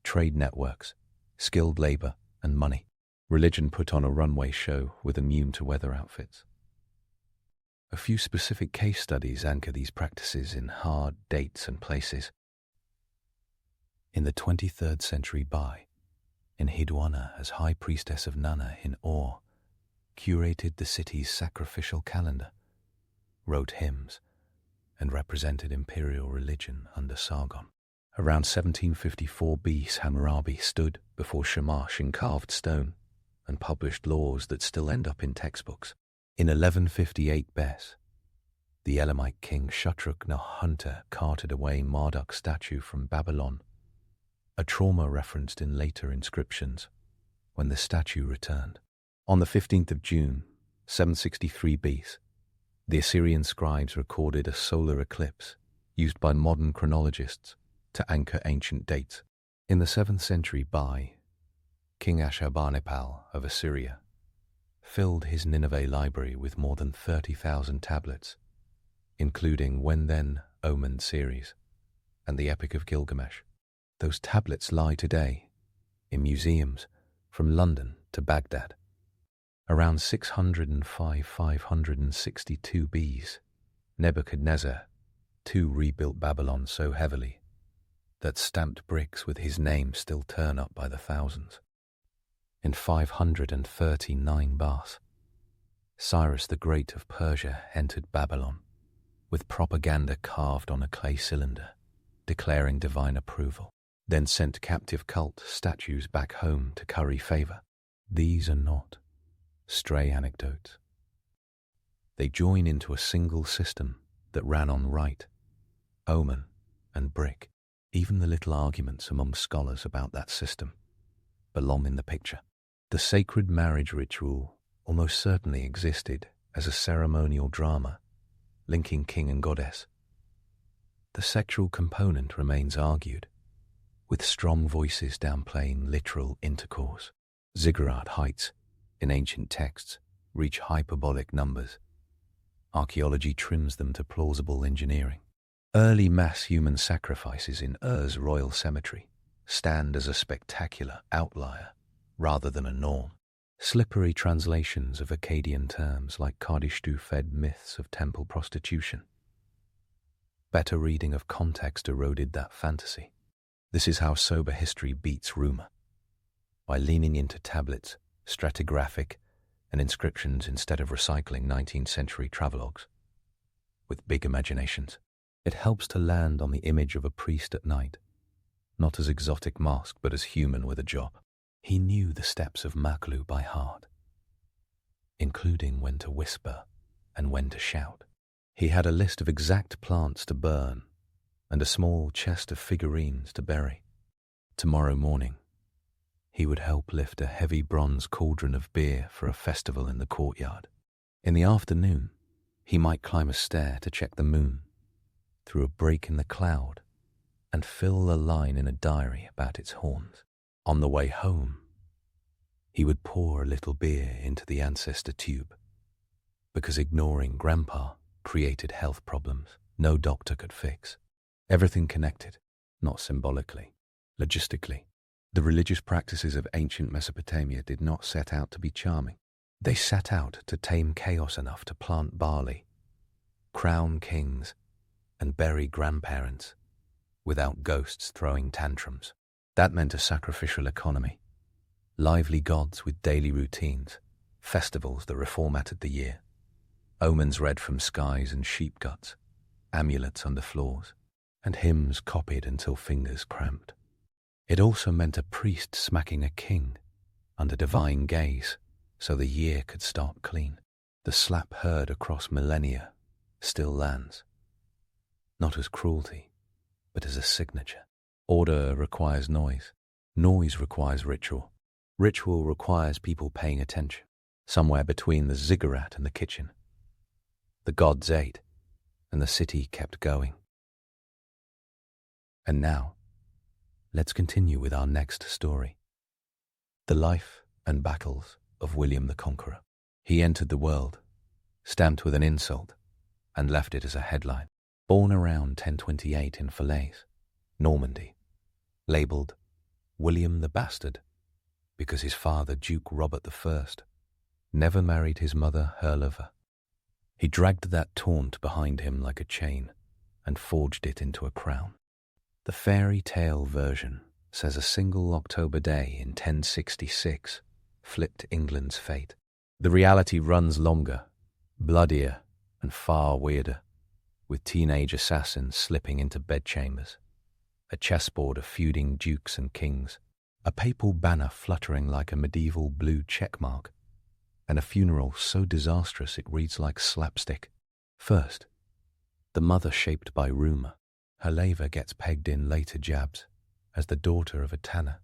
trade networks, skilled labor, and money. Religion put on a runway show with immune to weather outfits. A few specific case studies anchor these practices in hard dates and places. In the 23rd century Bai, in Hidwana as High Priestess of Nana in Or, curated the city's sacrificial calendar, wrote hymns, and represented imperial religion under Sargon. Around 1754 BC, Hammurabi stood before Shamash in carved stone and published laws that still end up in textbooks. In 1158 BC, the Elamite king Shutruk-Nahunta carted away Marduk's statue from Babylon, a trauma referenced in later inscriptions when the statue returned. On the 15th of June, 763 BC, the Assyrian scribes recorded a solar eclipse used by modern chronologists to anchor ancient dates. In the 7th century Bai, King Ashurbanipal of Assyria filled his Nineveh library with more than 30,000 tablets, including When Then Omen series and the Epic of Gilgamesh. Those tablets lie today in museums from London to Baghdad. Around 605-562 BC, Nebuchadnezzar II rebuilt Babylon so heavily that stamped bricks with his name still turn up by the thousands. In 539 BC, Cyrus the Great of Persia entered Babylon with propaganda carved on a clay cylinder, declaring divine approval, then sent captive cult statues back home to curry favor. These are not stray anecdotes. They join into a single system that ran on rite, omen, and brick. Even the little arguments among scholars about that system belong in the picture. The sacred marriage ritual almost certainly existed as a ceremonial drama linking king and goddess. The sexual component remains argued, with strong voices downplaying literal intercourse. Ziggurat heights in ancient texts reach hyperbolic numbers. Archaeology trims them to plausible engineering. Early mass human sacrifices in Ur's royal cemetery stand as a spectacular outlier rather than a norm. Slippery translations of Akkadian terms like Kardishtu fed myths of temple prostitution. Better reading of context eroded that fantasy. This is how sober history beats rumor. By leaning into tablets, stratigraphic, and inscriptions instead of recycling 19th century travelogues. With big imaginations, it helps to land on the image of a priest at night, not as exotic mask but as human with a job. He knew the steps of Maklu by heart, including when to whisper and when to shout. He had a list of exact plants to burn and a small chest of figurines to bury. Tomorrow morning, he would help lift a heavy bronze cauldron of beer for a festival in the courtyard. In the afternoon, he might climb a stair to check the moon through a break in the cloud and fill a line in a diary about its horns. On the way home, he would pour a little beer into the ancestor tube, because ignoring Grandpa created health problems no doctor could fix. Everything connected, not symbolically, logistically. The religious practices of ancient Mesopotamia did not set out to be charming. They set out to tame chaos enough to plant barley, crown kings, and bury grandparents without ghosts throwing tantrums. That meant a sacrificial economy, lively gods with daily routines, festivals that reformatted the year, omens read from skies and sheep guts, amulets under floors, and hymns copied until fingers cramped. It also meant a priest smacking a king under divine gaze so the year could start clean. The slap heard across millennia still lands, not as cruelty, but as a signature. Order requires noise. Noise requires ritual. Ritual requires people paying attention. Somewhere between the ziggurat and the kitchen, the gods ate, and the city kept going. And now, let's continue with our next story. The life and battles of William the Conqueror. He entered the world, stamped with an insult, and left it as a headline. Born around 1028 in Falaise, Normandy, labelled William the Bastard because his father, Duke Robert I, never married his mother, Herleva. He dragged that taunt behind him like a chain and forged it into a crown. The fairy tale version says a single October day in 1066 flipped England's fate. The reality runs longer, bloodier, and far weirder, with teenage assassins slipping into bedchambers, a chessboard of feuding dukes and kings, a papal banner fluttering like a medieval blue checkmark, and a funeral so disastrous it reads like slapstick. First, the mother shaped by rumour. Herleva gets pegged in later jabs as the daughter of a tanner,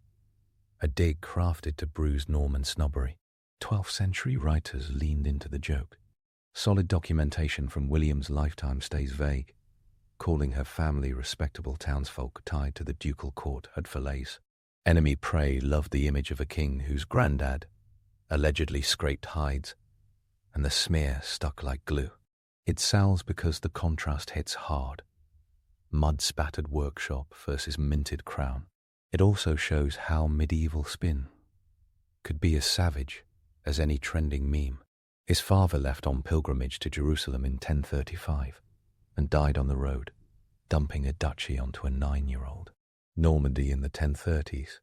a dig crafted to bruise Norman snobbery. 12th century writers leaned into the joke. Solid documentation from William's lifetime stays vague, calling her family respectable townsfolk tied to the ducal court at Falaise. Enemy prey loved the image of a king whose granddad allegedly scraped hides, and the smear stuck like glue. It sells because the contrast hits hard. Mud-spattered workshop versus minted crown. It also shows how medieval spin could be as savage as any trending meme. His father left on pilgrimage to Jerusalem in 1035 and died on the road, dumping a duchy onto a 9-year-old. Normandy in the 1030s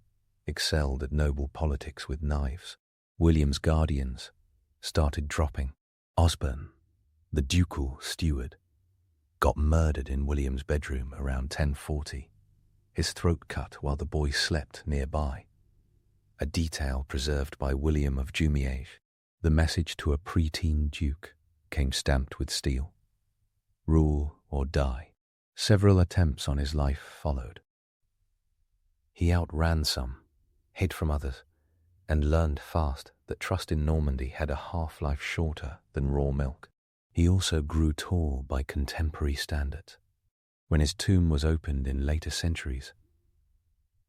excelled at noble politics with knives. William's guardians started dropping. Osborne, the ducal steward, got murdered in William's bedroom around 1040, his throat cut while the boy slept nearby, a detail preserved by William of Jumièges. The message to a preteen duke came stamped with steel: rule or die. Several attempts on his life followed. He outran some, hid from others, and learned fast that trust in Normandy had a half-life shorter than raw milk. He also grew tall by contemporary standards. When his tomb was opened in later centuries,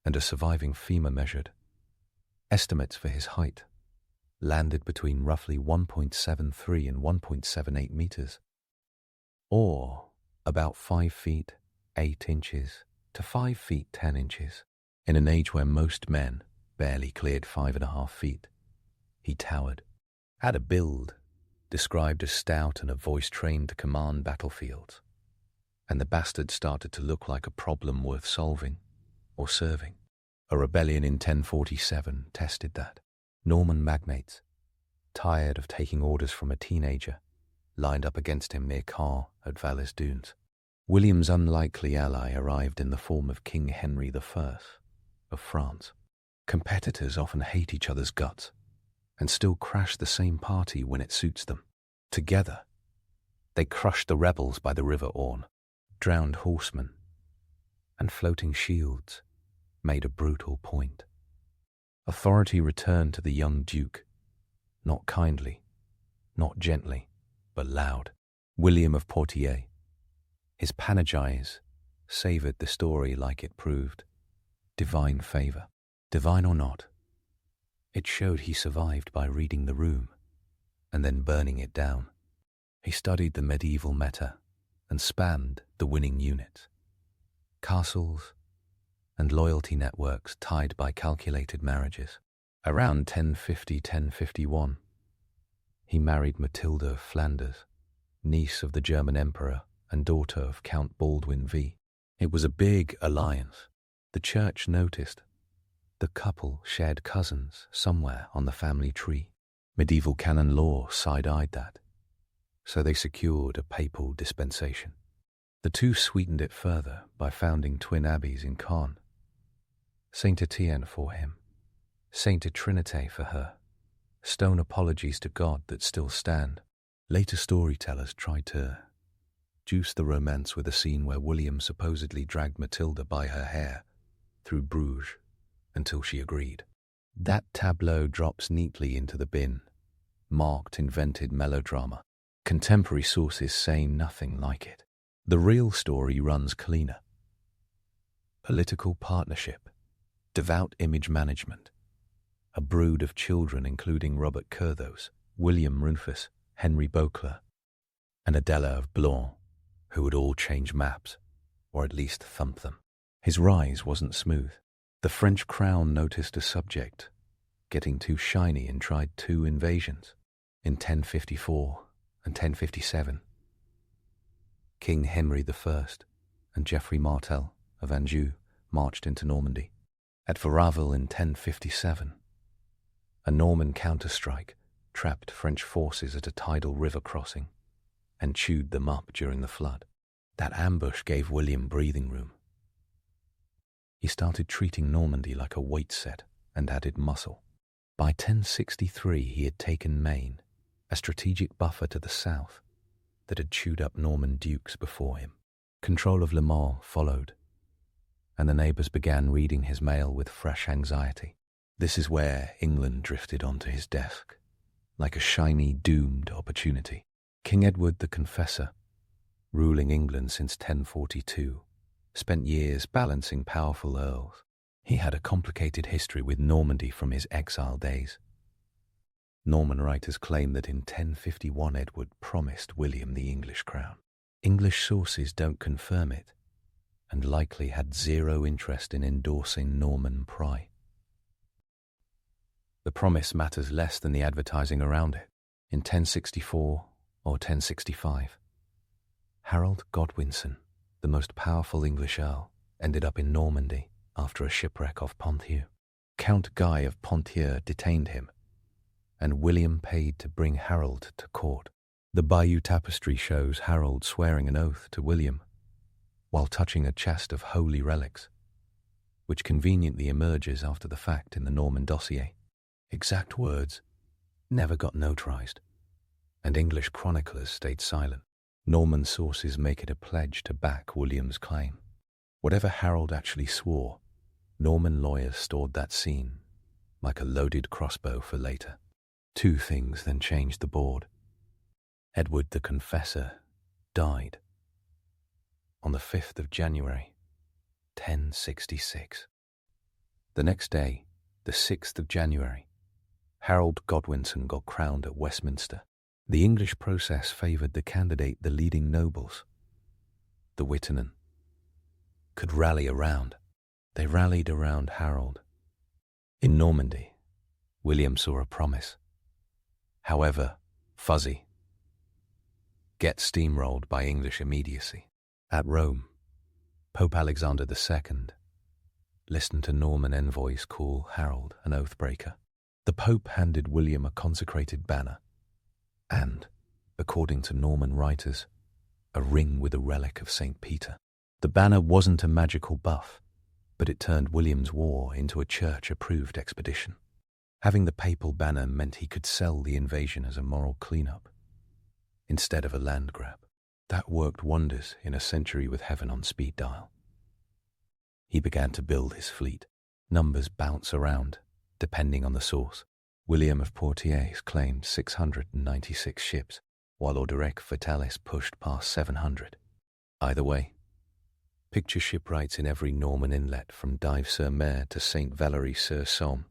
and a surviving femur measured, estimates for his height landed between roughly 1.73 and 1.78 meters, or about 5 feet 8 inches to 5 feet 10 inches. In an age where most men barely cleared 5.5 feet, he towered. Had a build described as stout and a voice trained to command battlefields, and the bastard started to look like a problem worth solving or serving. A rebellion in 1047 tested that. Norman magnates, tired of taking orders from a teenager, lined up against him near Caen at Valais Dunes. William's unlikely ally arrived in the form of King Henry I of France. Competitors often hate each other's guts and still crash the same party when it suits them. Together, they crushed the rebels by the River Orne, drowned horsemen, and floating shields made a brutal point. Authority returned to the young duke, not kindly, not gently, but loud. William of Poitiers. His panegyrics savoured the story like it proved divine favour. Divine or not, it showed he survived by reading the room and then burning it down. He studied the medieval meta and spanned the winning units, castles and loyalty networks tied by calculated marriages. Around 1050-1051, he married Matilda of Flanders, niece of the German emperor and daughter of Count Baldwin V. It was a big alliance. The church noticed the couple shared cousins somewhere on the family tree. Medieval canon law side-eyed that, so they secured a papal dispensation. The two sweetened it further by founding twin abbeys in Caen. Saint Etienne for him, Saint Trinité for her, stone apologies to God that still stand. Later storytellers tried to juice the romance with a scene where William supposedly dragged Matilda by her hair through Bruges until she agreed. That tableau drops neatly into the bin, marked invented melodrama. Contemporary sources say nothing like it. The real story runs cleaner. Political partnership, devout image management, a brood of children including Robert Curthose, William Rufus, Henry Beauclerc, and Adela of Blanc, who would all change maps, or at least thump them. His rise wasn't smooth. The French crown noticed a subject getting too shiny and tried two invasions. In 1054 and 1057, King Henry I and Geoffrey Martel of Anjou marched into Normandy. At Varaville in 1057, a Norman counterstrike trapped French forces at a tidal river crossing and chewed them up during the flood. That ambush gave William breathing room. He started treating Normandy like a weight set and added muscle. By 1063 he had taken Maine, a strategic buffer to the south that had chewed up Norman dukes before him. Control of Le Mans followed, and the neighbours began reading his mail with fresh anxiety. This is where England drifted onto his desk, like a shiny, doomed opportunity. King Edward the Confessor, ruling England since 1042, spent years balancing powerful earls. He had a complicated history with Normandy from his exile days. Norman writers claim that in 1051 Edward promised William the English crown. English sources don't confirm it, and likely had zero interest in endorsing Norman pride. The promise matters less than the advertising around it. In 1064 or 1065, Harold Godwinson, the most powerful English earl, ended up in Normandy after a shipwreck off Ponthieu. Count Guy of Ponthieu detained him, and William paid to bring Harold to court. The Bayeux Tapestry shows Harold swearing an oath to William while touching a chest of holy relics, which conveniently emerges after the fact in the Norman dossier. Exact words never got notarized, and English chroniclers stayed silent. Norman sources make it a pledge to back William's claim. Whatever Harold actually swore, Norman lawyers stored that scene like a loaded crossbow for later. Two things then changed the board. Edward the Confessor died on the 5th of January, 1066. The next day, the 6th of January, Harold Godwinson got crowned at Westminster. The English process favoured the candidate the leading nobles, the Wittenen, could rally around. They rallied around Harold. In Normandy, William saw a promise, however fuzzy, get steamrolled by English immediacy. At Rome, Pope Alexander II listened to Norman envoys call Harold an oathbreaker. The Pope handed William a consecrated banner and, according to Norman writers, a ring with a relic of St. Peter. The banner wasn't a magical buff, but it turned William's war into a church-approved expedition. Having the papal banner meant he could sell the invasion as a moral cleanup instead of a land grab. That worked wonders in a century with heaven on speed dial. He began to build his fleet. Numbers bounce around, depending on the source. William of Poitiers claimed 696 ships. while Orderic Vitalis pushed past 700. Either way, picture shipwrights in every Norman inlet from Dives-sur-Mer to St. Valery-sur-Somme,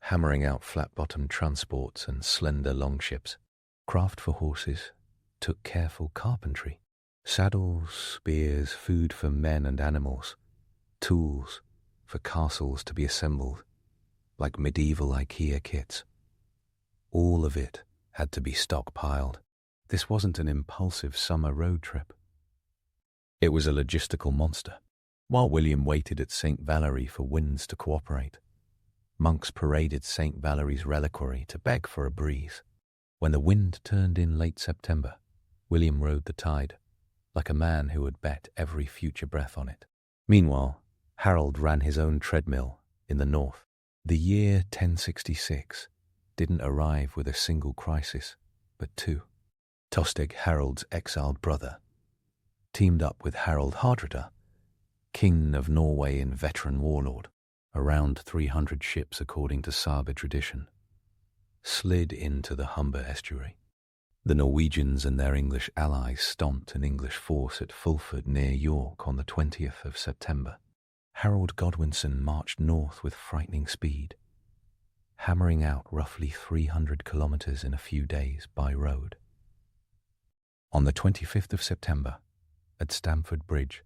hammering out flat-bottomed transports and slender longships. Craft for horses took careful carpentry. Saddles, spears, food for men and animals, tools for castles to be assembled, like medieval IKEA kits. All of it had to be stockpiled. This wasn't an impulsive summer road trip. It was a logistical monster. While William waited at St. Valery for winds to cooperate, monks paraded St. Valery's reliquary to beg for a breeze. When the wind turned in late September, William rode the tide, like a man who had bet every future breath on it. Meanwhile, Harold ran his own treadmill in the north. The year 1066 didn't arrive with a single crisis, but two. Tostig, Harold's exiled brother, teamed up with Harald Hardrada, king of Norway and veteran warlord. Around 300 ships, according to Saga tradition, slid into the Humber estuary. The Norwegians and their English allies stomped an English force at Fulford near York on the 20th of September. Harold Godwinson marched north with frightening speed, hammering out roughly 300 kilometers in a few days by road. On the 25th of September, at Stamford Bridge,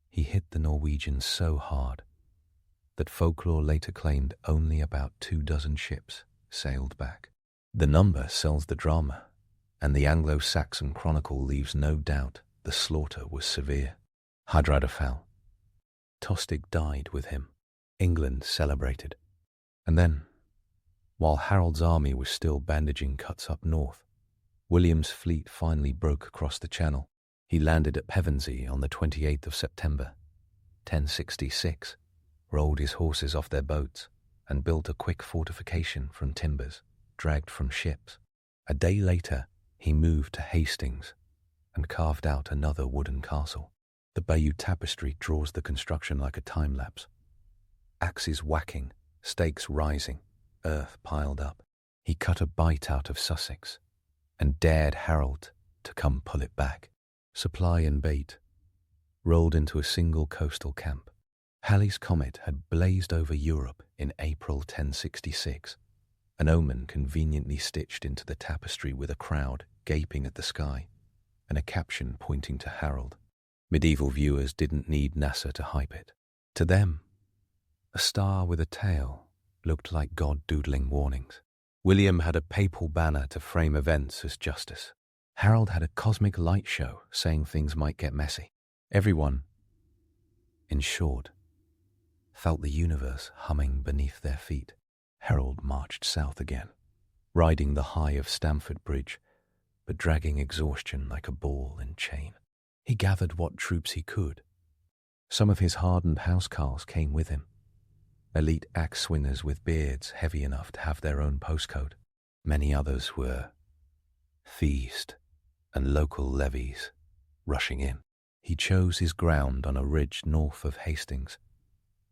he hit the Norwegians so hard that folklore later claimed only about 24 ships sailed back. The number sells the drama, and the Anglo-Saxon Chronicle leaves no doubt the slaughter was severe. Hardrada fell. Tostig died with him. England celebrated. And then, while Harold's army was still bandaging cuts up north, William's fleet finally broke across the Channel. He landed at Pevensey on the 28th of September, 1066, rolled his horses off their boats, and built a quick fortification from timbers dragged from ships. A day later, he moved to Hastings and carved out another wooden castle. The Bayeux tapestry draws the construction like a time-lapse. Axes whacking, stakes rising, earth piled up. He cut a bite out of Sussex and dared Harold to come pull it back. Supply and bait rolled into a single coastal camp. Halley's Comet had blazed over Europe in April 1066, an omen conveniently stitched into the tapestry with a crowd gaping at the sky and a caption pointing to Harold. Medieval viewers didn't need NASA to hype it. To them, a star with a tail looked like God doodling warnings. William had a papal banner to frame events as justice. Harold had a cosmic light show saying things might get messy. Everyone, in short, felt the universe humming beneath their feet. Harold marched south again, riding the high of Stamford Bridge, but dragging exhaustion like a ball and chain. He gathered what troops he could. Some of his hardened housecarls came with him, elite axe swingers with beards heavy enough to have their own postcode. Many others were feast and local levies rushing in. He chose his ground on a ridge north of Hastings,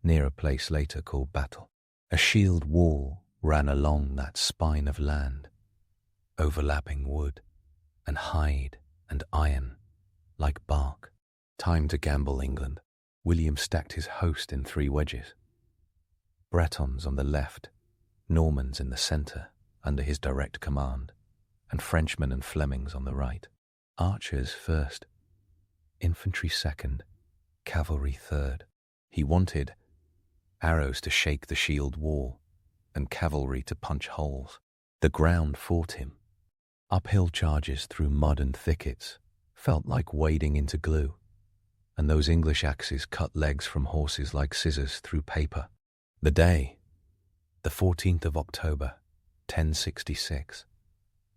near a place later called Battle. A shield wall ran along that spine of land, overlapping wood and hide and iron like bark. Time to gamble, England. William stacked his host in 3 wedges. Bretons on the left, Normans in the centre under his direct command, and Frenchmen and Flemings on the right. Archers first, infantry second, cavalry third. He wanted arrows to shake the shield wall and cavalry to punch holes. The ground fought him. Uphill charges through mud and thickets felt like wading into glue, and those English axes cut legs from horses like scissors through paper. The day, the 14th of October, 1066,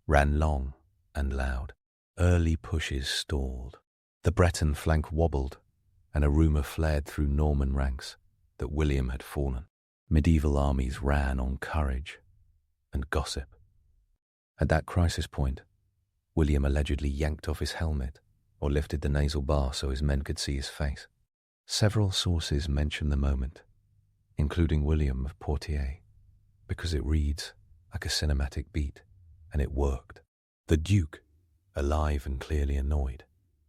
ran long and loud. Early pushes stalled. The Breton flank wobbled, and a rumour flared through Norman ranks that William had fallen. Medieval armies ran on courage and gossip. At that crisis point, William allegedly yanked off his helmet or lifted the nasal bar so his men could see his face. Several sources mention the moment, including William of Poitiers, because it reads like a cinematic beat, and it worked. The Duke, alive and clearly annoyed,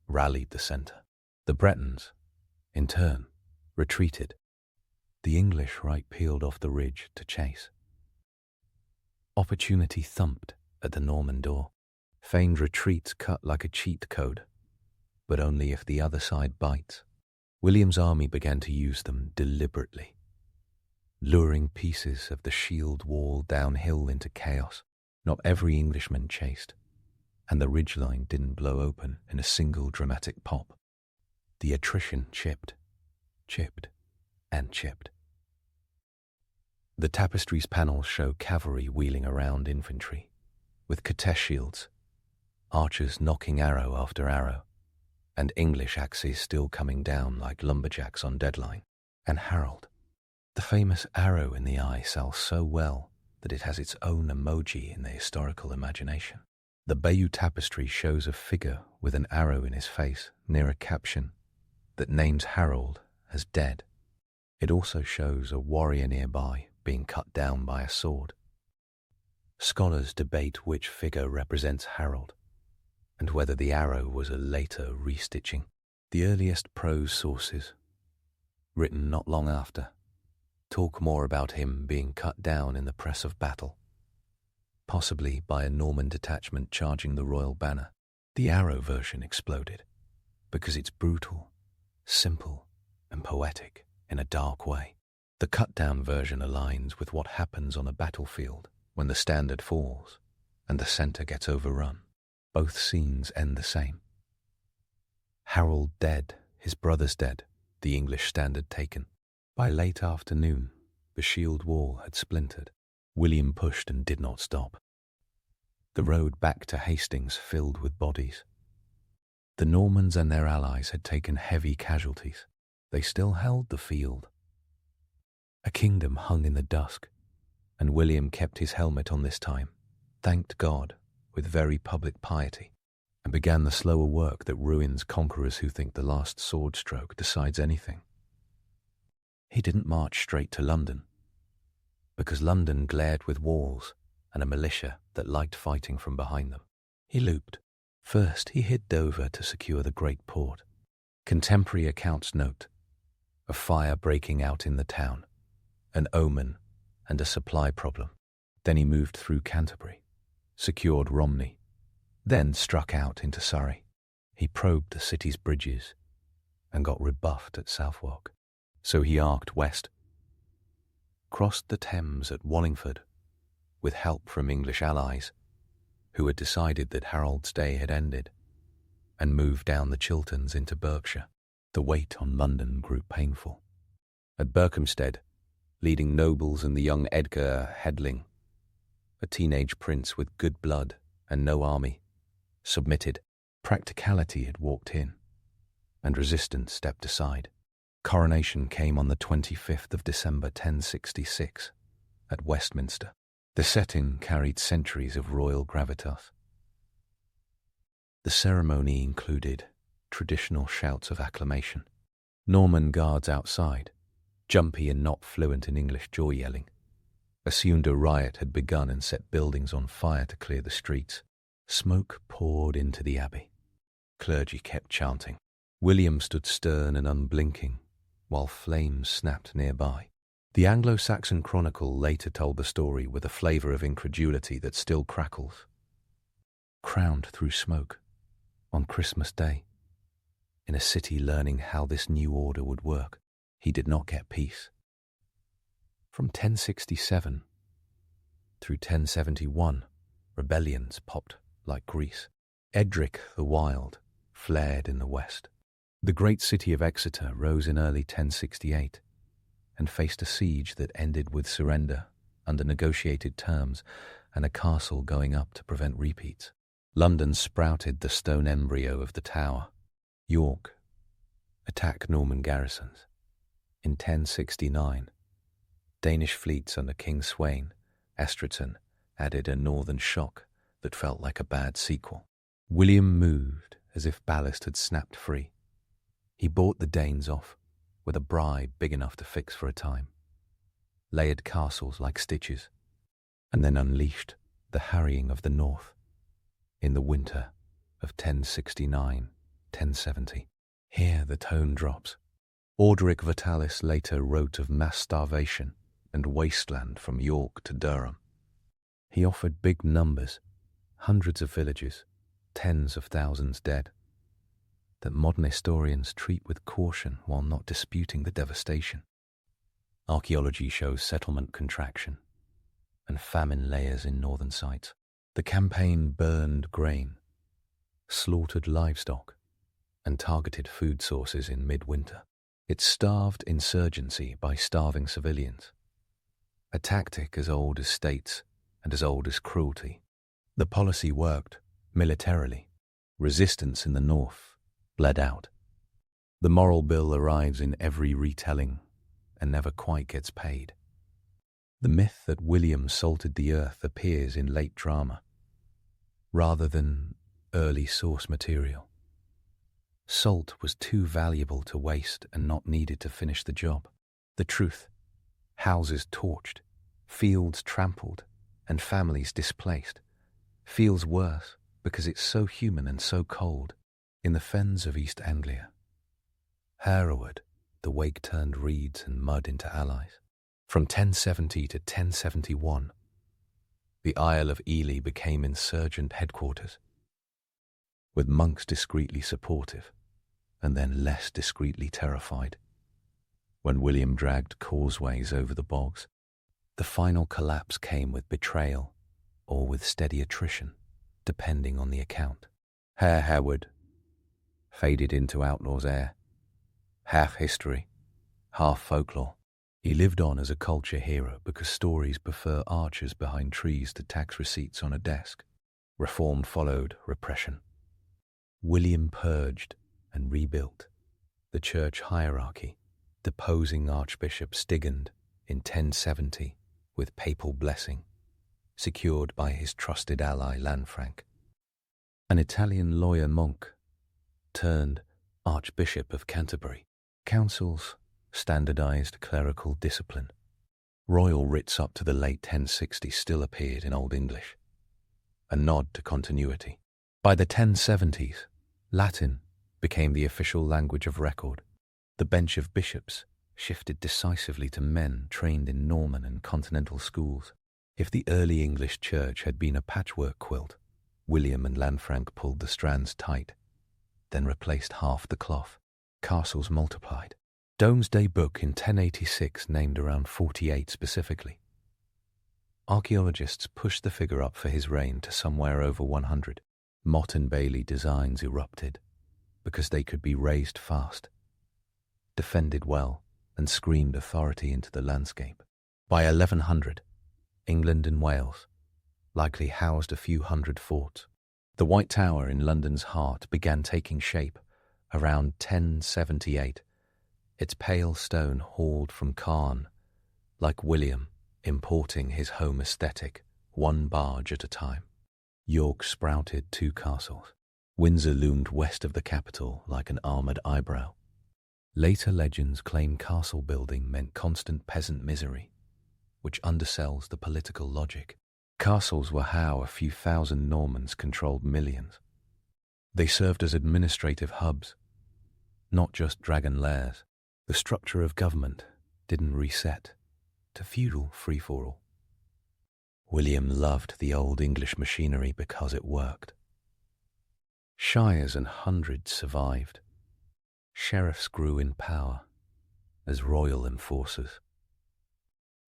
rallied the centre. The Bretons, in turn, retreated. The English right peeled off the ridge to chase. Opportunity thumped at the Norman door. Feigned retreats cut like a cheat code, but only if the other side bites. William's army began to use them deliberately, luring pieces of the shield wall downhill into chaos. Not every Englishman chased, and the ridgeline didn't blow open in a single dramatic pop. The attrition chipped, and chipped. The tapestry's panels show cavalry wheeling around infantry, with Katesh shields, archers knocking arrow after arrow, and English axes still coming down like lumberjacks on deadline. And Harold, the famous arrow in the eye, sells so well that it has its own emoji in the historical imagination. The Bayeux tapestry shows a figure with an arrow in his face near a caption that names Harold as dead. It also shows a warrior nearby being cut down by a sword. Scholars debate which figure represents Harold, and whether the arrow was a later restitching. The earliest prose sources, written not long after, talk more about him being cut down in the press of battle, possibly by a Norman detachment charging the royal banner. The arrow version exploded because it's brutal, simple, and poetic in a dark way. The cut-down version aligns with what happens on a battlefield when the standard falls and the center gets overrun. Both scenes end the same. Harold dead, his brothers dead, the English standard taken. By late afternoon, the shield wall had splintered. William pushed and did not stop. The road back to Hastings filled with bodies. The Normans and their allies had taken heavy casualties. They still held the field. A kingdom hung in the dusk, and William kept his helmet on this time, thanked God with very public piety, and began the slower work that ruins conquerors who think the last sword stroke decides anything. He didn't march straight to London, because London glared with walls and a militia that liked fighting from behind them. He looped. First, he hid Dover to secure the great port. Contemporary accounts note a fire breaking out in the town, an omen and a supply problem. Then he moved through Canterbury, secured Romney, then struck out into Surrey. He probed the city's bridges and got rebuffed at Southwark. So he arced west, crossed the Thames at Wallingford, with help from English allies, who had decided that Harold's day had ended, and moved down the Chilterns into Berkshire. The weight on London grew painful. At Berkhamsted, leading nobles and the young Edgar Hedling, a teenage prince with good blood and no army, submitted. Practicality had walked in, and resistance stepped aside. Coronation came on the 25th of December 1066 at Westminster. The setting carried centuries of royal gravitas. The ceremony included traditional shouts of acclamation, Norman guards outside, jumpy and not fluent in English joy yelling, assumed a riot had begun and set buildings on fire to clear the streets. Smoke poured into the abbey. Clergy kept chanting. William stood stern and unblinking, while flames snapped nearby. The Anglo-Saxon Chronicle later told the story with a flavour of incredulity that still crackles. Crowned through smoke, on Christmas Day, in a city learning how this new order would work, he did not get peace. From 1067 through 1071, rebellions popped like grease. Edric the Wild flared in the west. The great city of Exeter rose in early 1068 and faced a siege that ended with surrender under negotiated terms and a castle going up to prevent repeats. London sprouted the stone embryo of the Tower. York attacked Norman garrisons. In 1069, Danish fleets under King Sweyn, Estridsson, added a northern shock that felt like a bad sequel. William moved as if ballast had snapped free. He bought the Danes off with a bribe big enough to fix for a time, layered castles like stitches, and then unleashed the harrying of the north. In the winter, of 1069-1070. Here the tone drops. Orderic Vitalis later wrote of mass starvation and wasteland from York to Durham. He offered big numbers, hundreds of villages, tens of thousands dead, that modern historians treat with caution while not disputing the devastation. Archaeology shows settlement contraction and famine layers in northern sites. The campaign burned grain, slaughtered livestock, and targeted food sources in midwinter. It starved insurgency by starving civilians, a tactic as old as states and as old as cruelty. The policy worked militarily. Resistance in the north bled out. The moral bill arrives in every retelling and never quite gets paid. The myth that William salted the earth appears in late drama, rather than early source material. Salt was too valuable to waste and not needed to finish the job. The truth: houses torched, fields trampled, and families displaced, feels worse because it's so human and so cold. In the fens of East Anglia, Hereward, the wake turned reeds and mud into allies. From 1070 to 1071, the Isle of Ely became insurgent headquarters, with monks discreetly supportive and then less discreetly terrified. When William dragged causeways over the bogs, the final collapse came with betrayal or with steady attrition, depending on the account. Herr Hereward faded into outlaw's air, half history, half folklore. He lived on as a culture hero because stories prefer archers behind trees to tax receipts on a desk. Reform followed repression. William purged and rebuilt the church hierarchy, deposing Archbishop Stigand in 1070 with papal blessing, secured by his trusted ally Lanfranc. An Italian lawyer monk turned Archbishop of Canterbury. Councils standardized clerical discipline. Royal writs up to the late 1060s still appeared in Old English, a nod to continuity. By the 1070s, Latin became the official language of record. The bench of bishops shifted decisively to men trained in Norman and continental schools. If the early English church had been a patchwork quilt, William and Lanfranc pulled the strands tight, then replaced half the cloth. Castles multiplied. Domesday Book in 1086 named around 48 specifically. Archaeologists pushed the figure up for his reign to somewhere over 100. Motte and Bailey designs erupted because they could be raised fast, defended well, and screamed authority into the landscape. By 1100, England and Wales likely housed a few hundred forts. The White Tower in London's heart began taking shape around 1078, its pale stone hauled from Caen, like William importing his home aesthetic, one barge at a time. York sprouted 2 castles. Windsor loomed west of the capital like an armoured eyebrow. Later legends claim castle building meant constant peasant misery, which undersells the political logic. Castles were how a few thousand Normans controlled millions. They served as administrative hubs, not just dragon lairs. The structure of government didn't reset to feudal free-for-all. William loved the old English machinery because it worked. Shires and hundreds survived. Sheriffs grew in power as royal enforcers.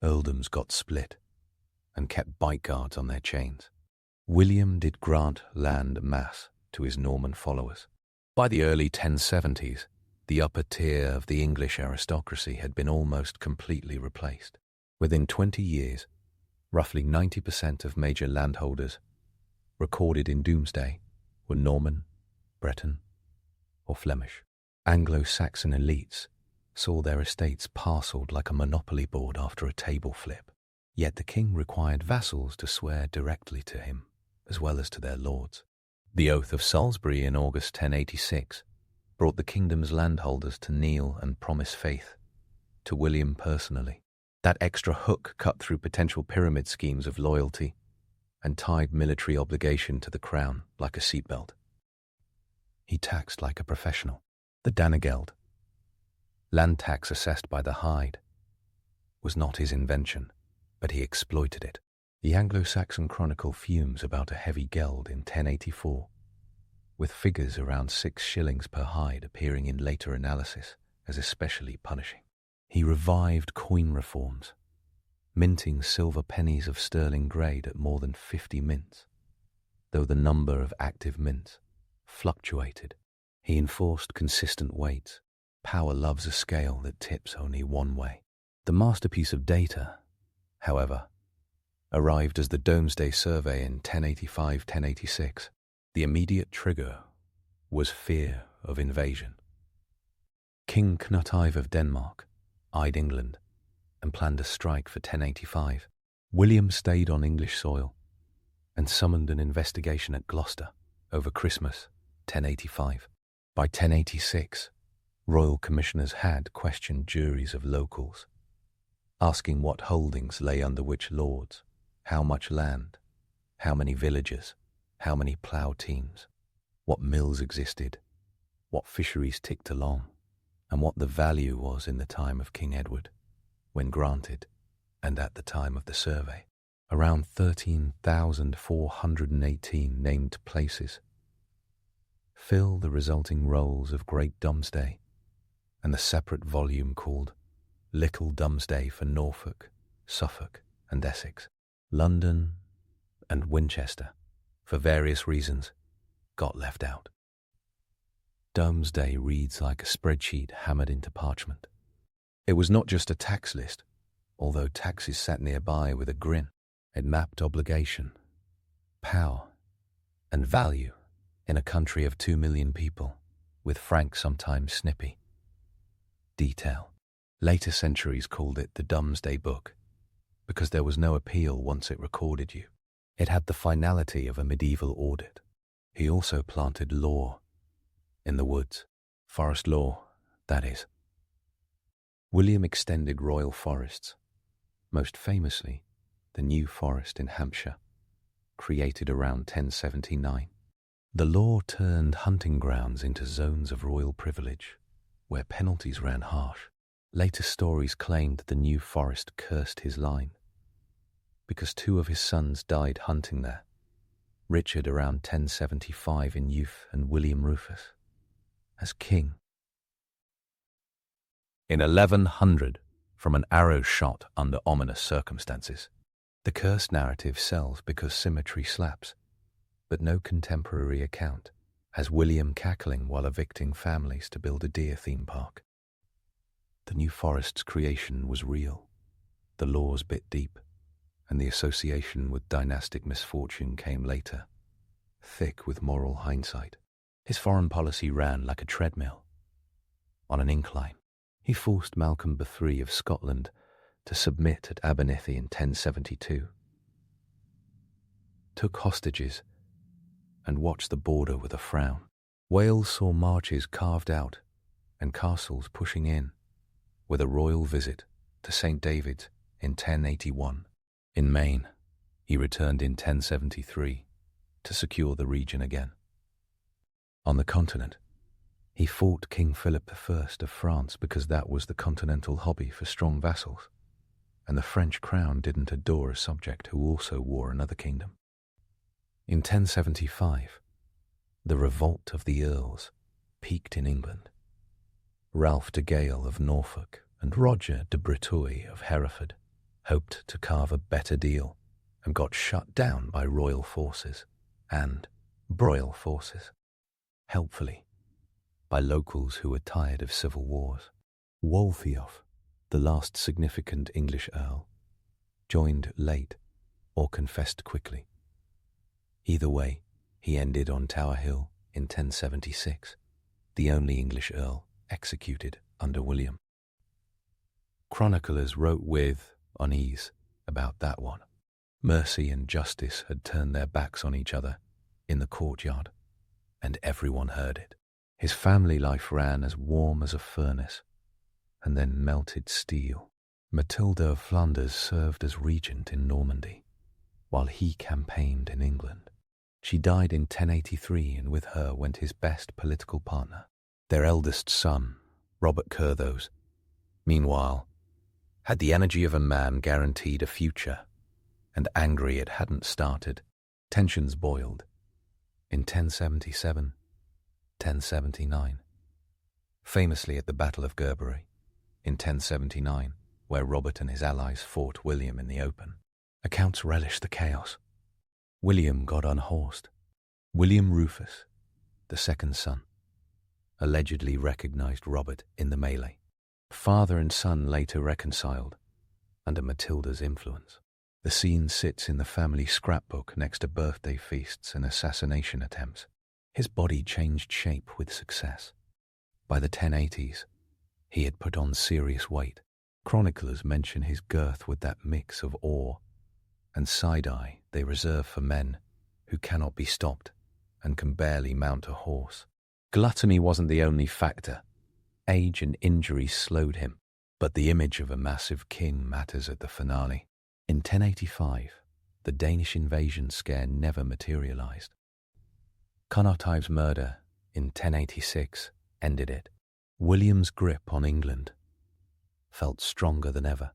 Earldoms got split and kept bite guards on their chains. William did grant land masse to his Norman followers. By the early 1070s, the upper tier of the English aristocracy had been almost completely replaced. Within 20 years, roughly 90% of major landholders recorded in Domesday were Norman, Breton, or Flemish. Anglo-Saxon elites saw their estates parcelled like a monopoly board after a table flip. Yet the king required vassals to swear directly to him, as well as to their lords. The Oath of Salisbury in August 1086 brought the kingdom's landholders to kneel and promise faith to William personally. That extra hook cut through potential pyramid schemes of loyalty and tied military obligation to the crown like a seatbelt. He taxed like a professional. The Danegeld, land tax assessed by the hide, was not his invention, but he exploited it. The Anglo-Saxon Chronicle fumes about a heavy geld in 1084, with figures around 6 shillings per hide appearing in later analysis as especially punishing. He revived coin reforms, minting silver pennies of sterling grade at more than 50 mints, though the number of active mints fluctuated. He enforced consistent weights. Power loves a scale that tips only one way. The masterpiece of data, however, arrived as the Domesday Survey in 1085-1086. The immediate trigger was fear of invasion. King Knut Ive of Denmark eyed England and planned a strike for 1085. William stayed on English soil and summoned an investigation at Gloucester over Christmas 1085. By 1086, royal commissioners had questioned juries of locals, asking what holdings lay under which lords, how much land, how many villagers, how many plough teams, what mills existed, what fisheries ticked along, and what the value was in the time of King Edward, when granted, and at the time of the survey. Around 13,418 named places fill the resulting rolls of Great Domesday and the separate volume called Little Domesday for Norfolk, Suffolk, and Essex. London and Winchester, for various reasons, got left out. Domesday reads like a spreadsheet hammered into parchment. It was not just a tax list, although taxes sat nearby with a grin. It mapped obligation, power, and value in a country of 2 million people, with frank, sometimes snippy detail. Later centuries called it the Domesday Book, because there was no appeal once it recorded you. It had the finality of a medieval audit. He also planted law in the woods, forest law, that is. William extended royal forests, most famously the New Forest in Hampshire, created around 1079. The law turned hunting grounds into zones of royal privilege, where penalties ran harsh. Later stories claimed that the New Forest cursed his line, because 2 of his sons died hunting there, Richard around 1075 in youth and William Rufus as king. In 1100, from an arrow shot under ominous circumstances, the cursed narrative sells because symmetry slaps, but no contemporary account has William cackling while evicting families to build a deer theme park. The New Forest's creation was real, the laws bit deep, and the association with dynastic misfortune came later, thick with moral hindsight. His foreign policy ran like a treadmill, on an incline. He forced Malcolm III of Scotland to submit at Abernethy in 1072, took hostages, and watched the border with a frown. Wales saw marches carved out and castles pushing in, with a royal visit to St. David's in 1081. In Maine, he returned in 1073 to secure the region again. On the continent, he fought King Philip I of France because that was the continental hobby for strong vassals, and the French crown didn't adore a subject who also wore another kingdom. In 1075, the revolt of the Earls peaked in England. Ralph de Gale of Norfolk and Roger de Breteuil of Hereford hoped to carve a better deal and got shut down by royal forces and broil forces, helpfully, by locals who were tired of civil wars. Waltheof, the last significant English earl, joined late or confessed quickly. Either way, he ended on Tower Hill in 1076, the only English earl executed under William. Chroniclers wrote with unease about that one. Mercy and justice had turned their backs on each other in the courtyard, and everyone heard it. His family life ran as warm as a furnace, and then melted steel. Matilda of Flanders served as regent in Normandy, while he campaigned in England. She died in 1083, and with her went his best political partner, their eldest son, Robert Curthose. Meanwhile, had the energy of a man guaranteed a future, and angry it hadn't started. Tensions boiled. In 1077, 1079. Famously at the Battle of Gerbery, in 1079, where Robert and his allies fought William in the open. Accounts relish the chaos. William got unhorsed. William Rufus, the second son, allegedly recognized Robert in the melee. Father and son later reconciled, under Matilda's influence. The scene sits in the family scrapbook next to birthday feasts and assassination attempts. His body changed shape with success. By the 1080s, he had put on serious weight. Chroniclers mention his girth with that mix of awe and side-eye they reserve for men who cannot be stopped and can barely mount a horse. Gluttony wasn't the only factor. Age and injury slowed him, but the image of a massive king matters at the finale. In 1085, the Danish invasion scare never materialized. Conartive's murder in 1086 ended it. William's grip on England felt stronger than ever.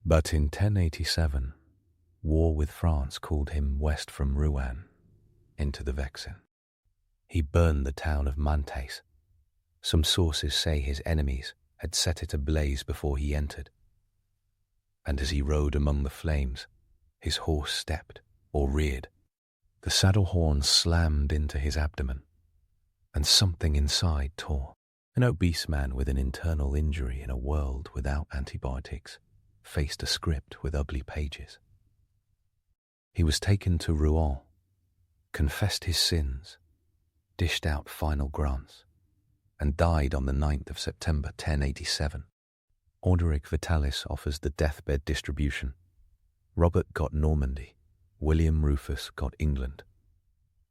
But in 1087, war with France called him west from Rouen into the Vexin. He burned the town of Mantes. Some sources say his enemies had set it ablaze before he entered. And as he rode among the flames, his horse stepped or reared. The saddle horn slammed into his abdomen, and something inside tore. An obese man with an internal injury in a world without antibiotics faced a script with ugly pages. He was taken to Rouen, confessed his sins, dished out final grants, and died on the 9th of September 1087. Orderic Vitalis offers the deathbed distribution. Robert got Normandy, William Rufus got England,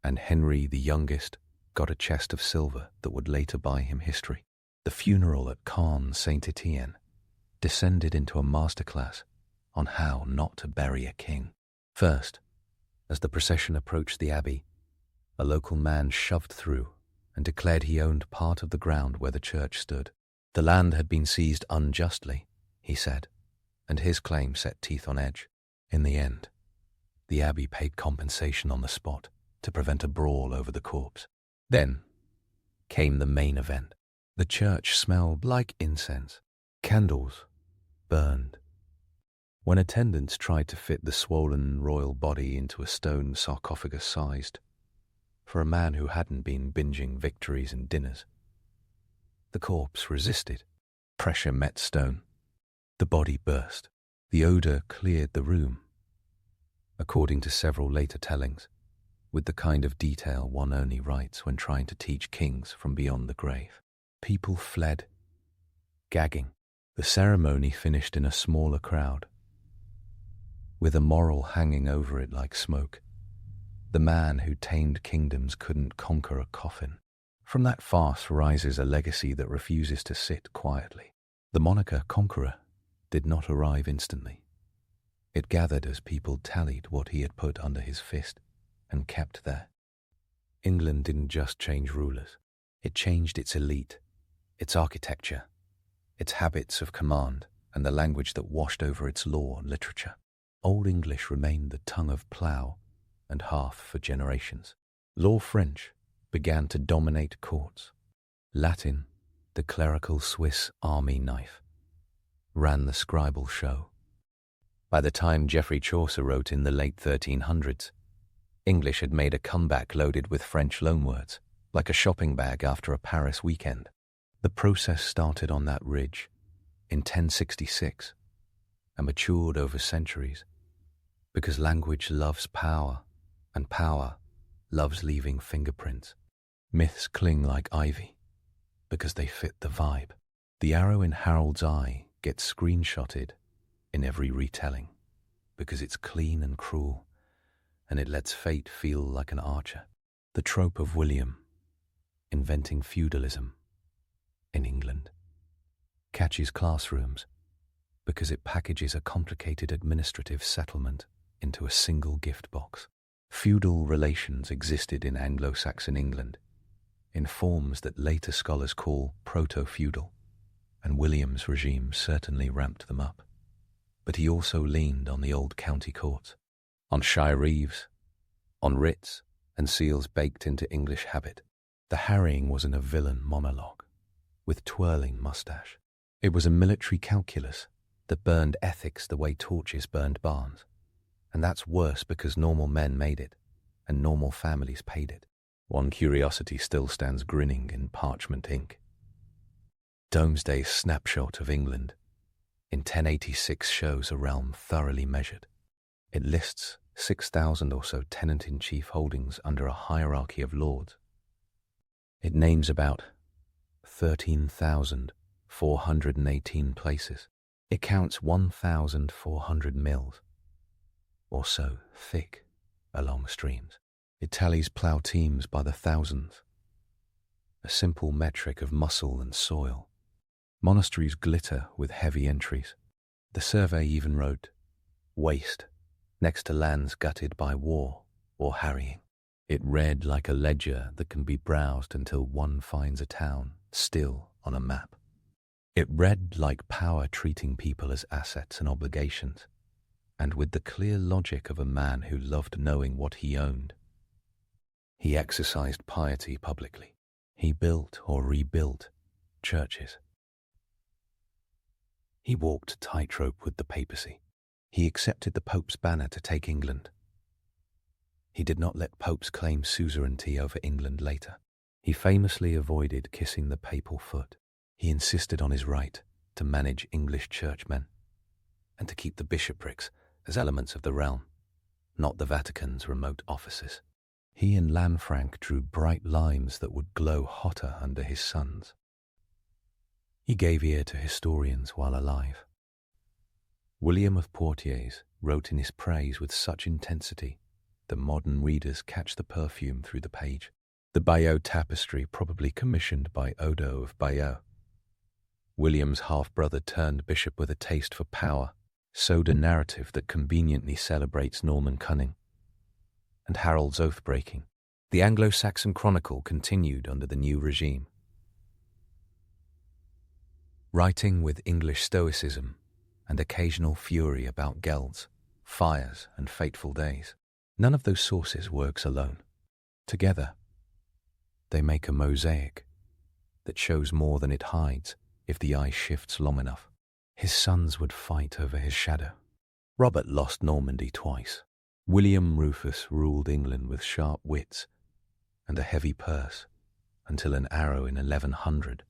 and Henry the youngest got a chest of silver that would later buy him history. The funeral at Caen Saint-Étienne descended into a masterclass on how not to bury a king. First, as the procession approached the abbey, a local man shoved through and declared he owned part of the ground where the church stood. The land had been seized unjustly, he said, and his claim set teeth on edge. In the end, the abbey paid compensation on the spot to prevent a brawl over the corpse. Then came the main event. The church smelled like incense. Candles burned. When attendants tried to fit the swollen royal body into a stone sarcophagus sized for a man who hadn't been binging victories and dinners, the corpse resisted. Pressure met stone. The body burst. The odor cleared the room, according to several later tellings, with the kind of detail one only writes when trying to teach kings from beyond the grave. People fled, gagging. The ceremony finished in a smaller crowd, with a moral hanging over it like smoke. The man who tamed kingdoms couldn't conquer a coffin. From that farce rises a legacy that refuses to sit quietly. The moniker Conqueror did not arrive instantly. It gathered as people tallied what he had put under his fist and kept there. England didn't just change rulers. It changed its elite, its architecture, its habits of command, and the language that washed over its law and literature. Old English remained the tongue of plough and hearth for generations. Law French began to dominate courts. Latin, the clerical Swiss army knife, ran the scribal show. By the time Geoffrey Chaucer wrote in the late 1300s, English had made a comeback loaded with French loanwords, like a shopping bag after a Paris weekend. The process started on that ridge in 1066 and matured over centuries, because language loves power, and power loves leaving fingerprints. Myths cling like ivy because they fit the vibe. The arrow in Harold's eye gets screenshotted in every retelling because it's clean and cruel, and it lets fate feel like an archer. The trope of William inventing feudalism in England catches classrooms because it packages a complicated administrative settlement into a single gift box. Feudal relations existed in Anglo-Saxon England in forms that later scholars call proto-feudal, and William's regime certainly ramped them up. But he also leaned on the old county courts, on shire reeves, on writs and seals baked into English habit. The harrying wasn't a villain monologue with twirling moustache. It was a military calculus that burned ethics the way torches burned barns. And that's worse because normal men made it, and normal families paid it. One curiosity still stands grinning in parchment ink. Domesday's snapshot of England in 1086 shows a realm thoroughly measured. It lists 6,000 or so tenant-in-chief holdings under a hierarchy of lords. It names about 13,418 places. It counts 1,400 mills, or so thick, along streams. It tallies plough teams by the thousands, a simple metric of muscle and soil. Monasteries glitter with heavy entries. The survey even wrote, waste, next to lands gutted by war or harrying. It read like a ledger that can be browsed until one finds a town still on a map. It read like power treating people as assets and obligations, and with the clear logic of a man who loved knowing what he owned. He exercised piety publicly. He built or rebuilt churches. He walked a tightrope with the papacy. He accepted the Pope's banner to take England. He did not let popes claim suzerainty over England later. He famously avoided kissing the papal foot. He insisted on his right to manage English churchmen and to keep the bishoprics as elements of the realm, not the Vatican's remote offices. He and Lanfranc drew bright lines that would glow hotter under his suns. He gave ear to historians while alive. William of Poitiers wrote in his praise with such intensity that modern readers catch the perfume through the page. The Bayeux tapestry, probably commissioned by Odo of Bayeux. William's half-brother turned bishop with a taste for power, sowed a narrative that conveniently celebrates Norman cunning, and Harold's oath-breaking. The Anglo-Saxon Chronicle continued under the new regime. Writing with English stoicism and occasional fury about gelds, fires, and fateful days. None of those sources works alone. Together, they make a mosaic that shows more than it hides if the eye shifts long enough. His sons would fight over his shadow. Robert lost Normandy twice. William Rufus ruled England with sharp wits and a heavy purse until an arrow in 1100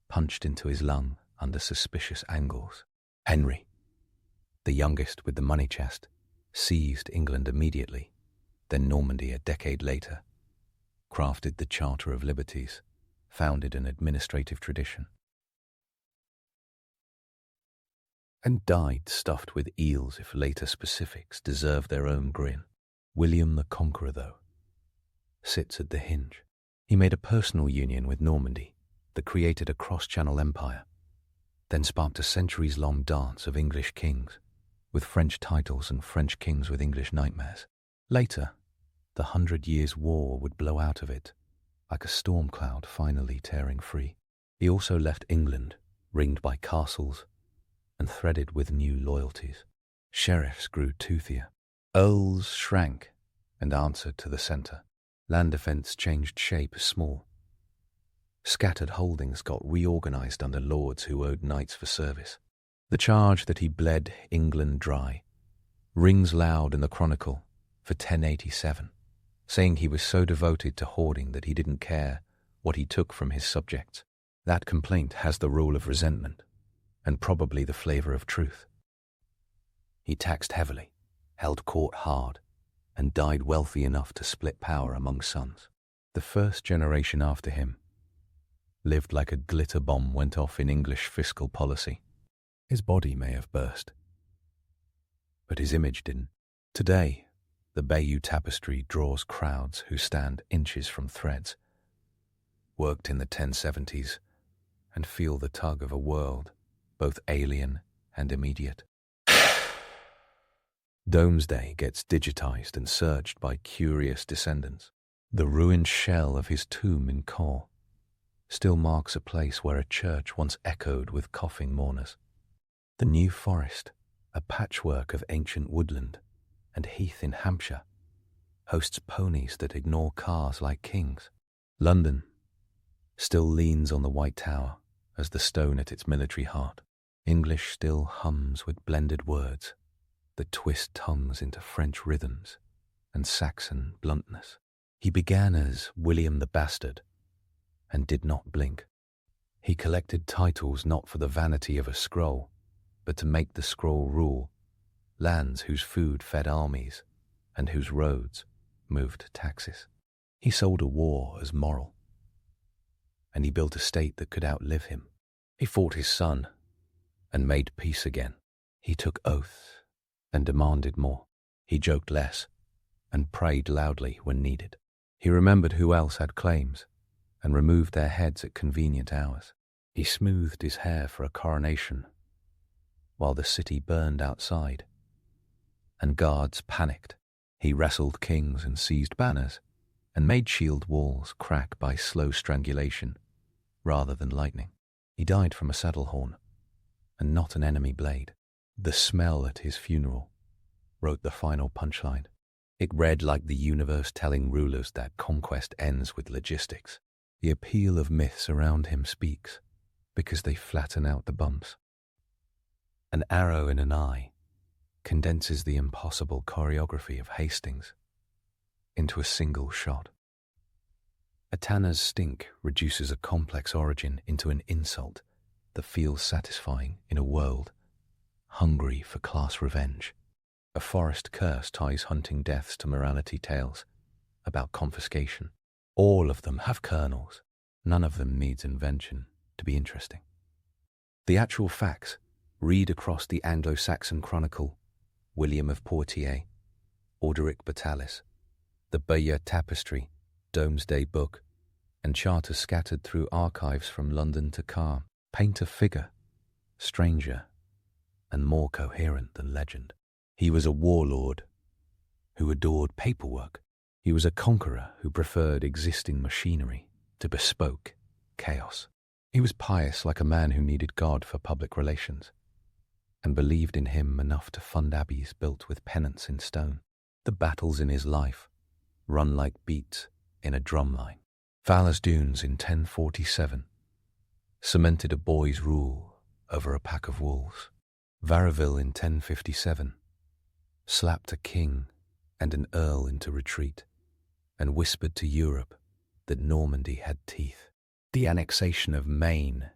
punched into his lung under suspicious angles. Henry, the youngest with the money chest, seized England immediately, then Normandy a decade later, crafted the Charter of Liberties, founded an administrative tradition, and died stuffed with eels if later specifics deserve their own grin. William the Conqueror, though, sits at the hinge. He made a personal union with Normandy that created a cross-channel empire, then sparked a centuries-long dance of English kings, with French titles and French kings with English nightmares. Later, the 100 Years' War would blow out of it, like a storm cloud finally tearing free. He also left England, ringed by castles and threaded with new loyalties. Sheriffs grew toothier. Earls shrank and answered to the centre. Land defence changed shape small. Scattered holdings got reorganised under lords who owed knights for service. The charge that he bled England dry rings loud in the Chronicle for 1087, saying he was so devoted to hoarding that he didn't care what he took from his subjects. That complaint has the rule of resentment, and probably the flavour of truth. He taxed heavily, held court hard, and died wealthy enough to split power among sons. The first generation after him lived like a glitter bomb went off in English fiscal policy. His body may have burst, but his image didn't. Today, the Bayeux tapestry draws crowds who stand inches from threads, worked in the 1070s, and feel the tug of a world, both alien and immediate. Domesday gets digitized and searched by curious descendants. The ruined shell of his tomb in Kor still marks a place where a church once echoed with coughing mourners. The New Forest, a patchwork of ancient woodland and heath in Hampshire, hosts ponies that ignore cars like kings. London still leans on the White Tower as the stone at its military heart. English still hums with blended words that twist tongues into French rhythms and Saxon bluntness. He began as William the Bastard and did not blink. He collected titles not for the vanity of a scroll, but to make the scroll rule lands whose food fed armies and whose roads moved taxes. He sold a war as moral, and he built a state that could outlive him. He fought his son and made peace again. He took oaths and demanded more. He joked less and prayed loudly when needed. He remembered who else had claims and removed their heads at convenient hours. He smoothed his hair for a coronation while the city burned outside and guards panicked. He wrestled kings and seized banners and made shield walls crack by slow strangulation rather than lightning. He died from a saddle horn and not an enemy blade. The smell at his funeral wrote the final punchline. It read like the universe telling rulers that conquest ends with logistics. The appeal of myths around him speaks because they flatten out the bumps. An arrow in an eye condenses the impossible choreography of Hastings into a single shot. A tanner's stink reduces a complex origin into an insult that feels satisfying in a world hungry for class revenge. A forest curse ties hunting deaths to morality tales about confiscation. All of them have kernels. None of them needs invention to be interesting. The actual facts read across the Anglo-Saxon Chronicle, William of Poitiers, Orderic Batalis, the Bayeux Tapestry, Domesday Book, and charters scattered through archives from London to Caen paint a figure, stranger and more coherent than legend. He was a warlord who adored paperwork. He was a conqueror who preferred existing machinery to bespoke chaos. He was pious like a man who needed God for public relations and believed in him enough to fund abbeys built with pennants in stone. The battles in his life run like beats in a drumline. Falaise Dunes in 1047 cemented a boy's rule over a pack of wolves. Varaville in 1057 slapped a king and an earl into retreat and whispered to Europe that Normandy had teeth. The annexation of Maine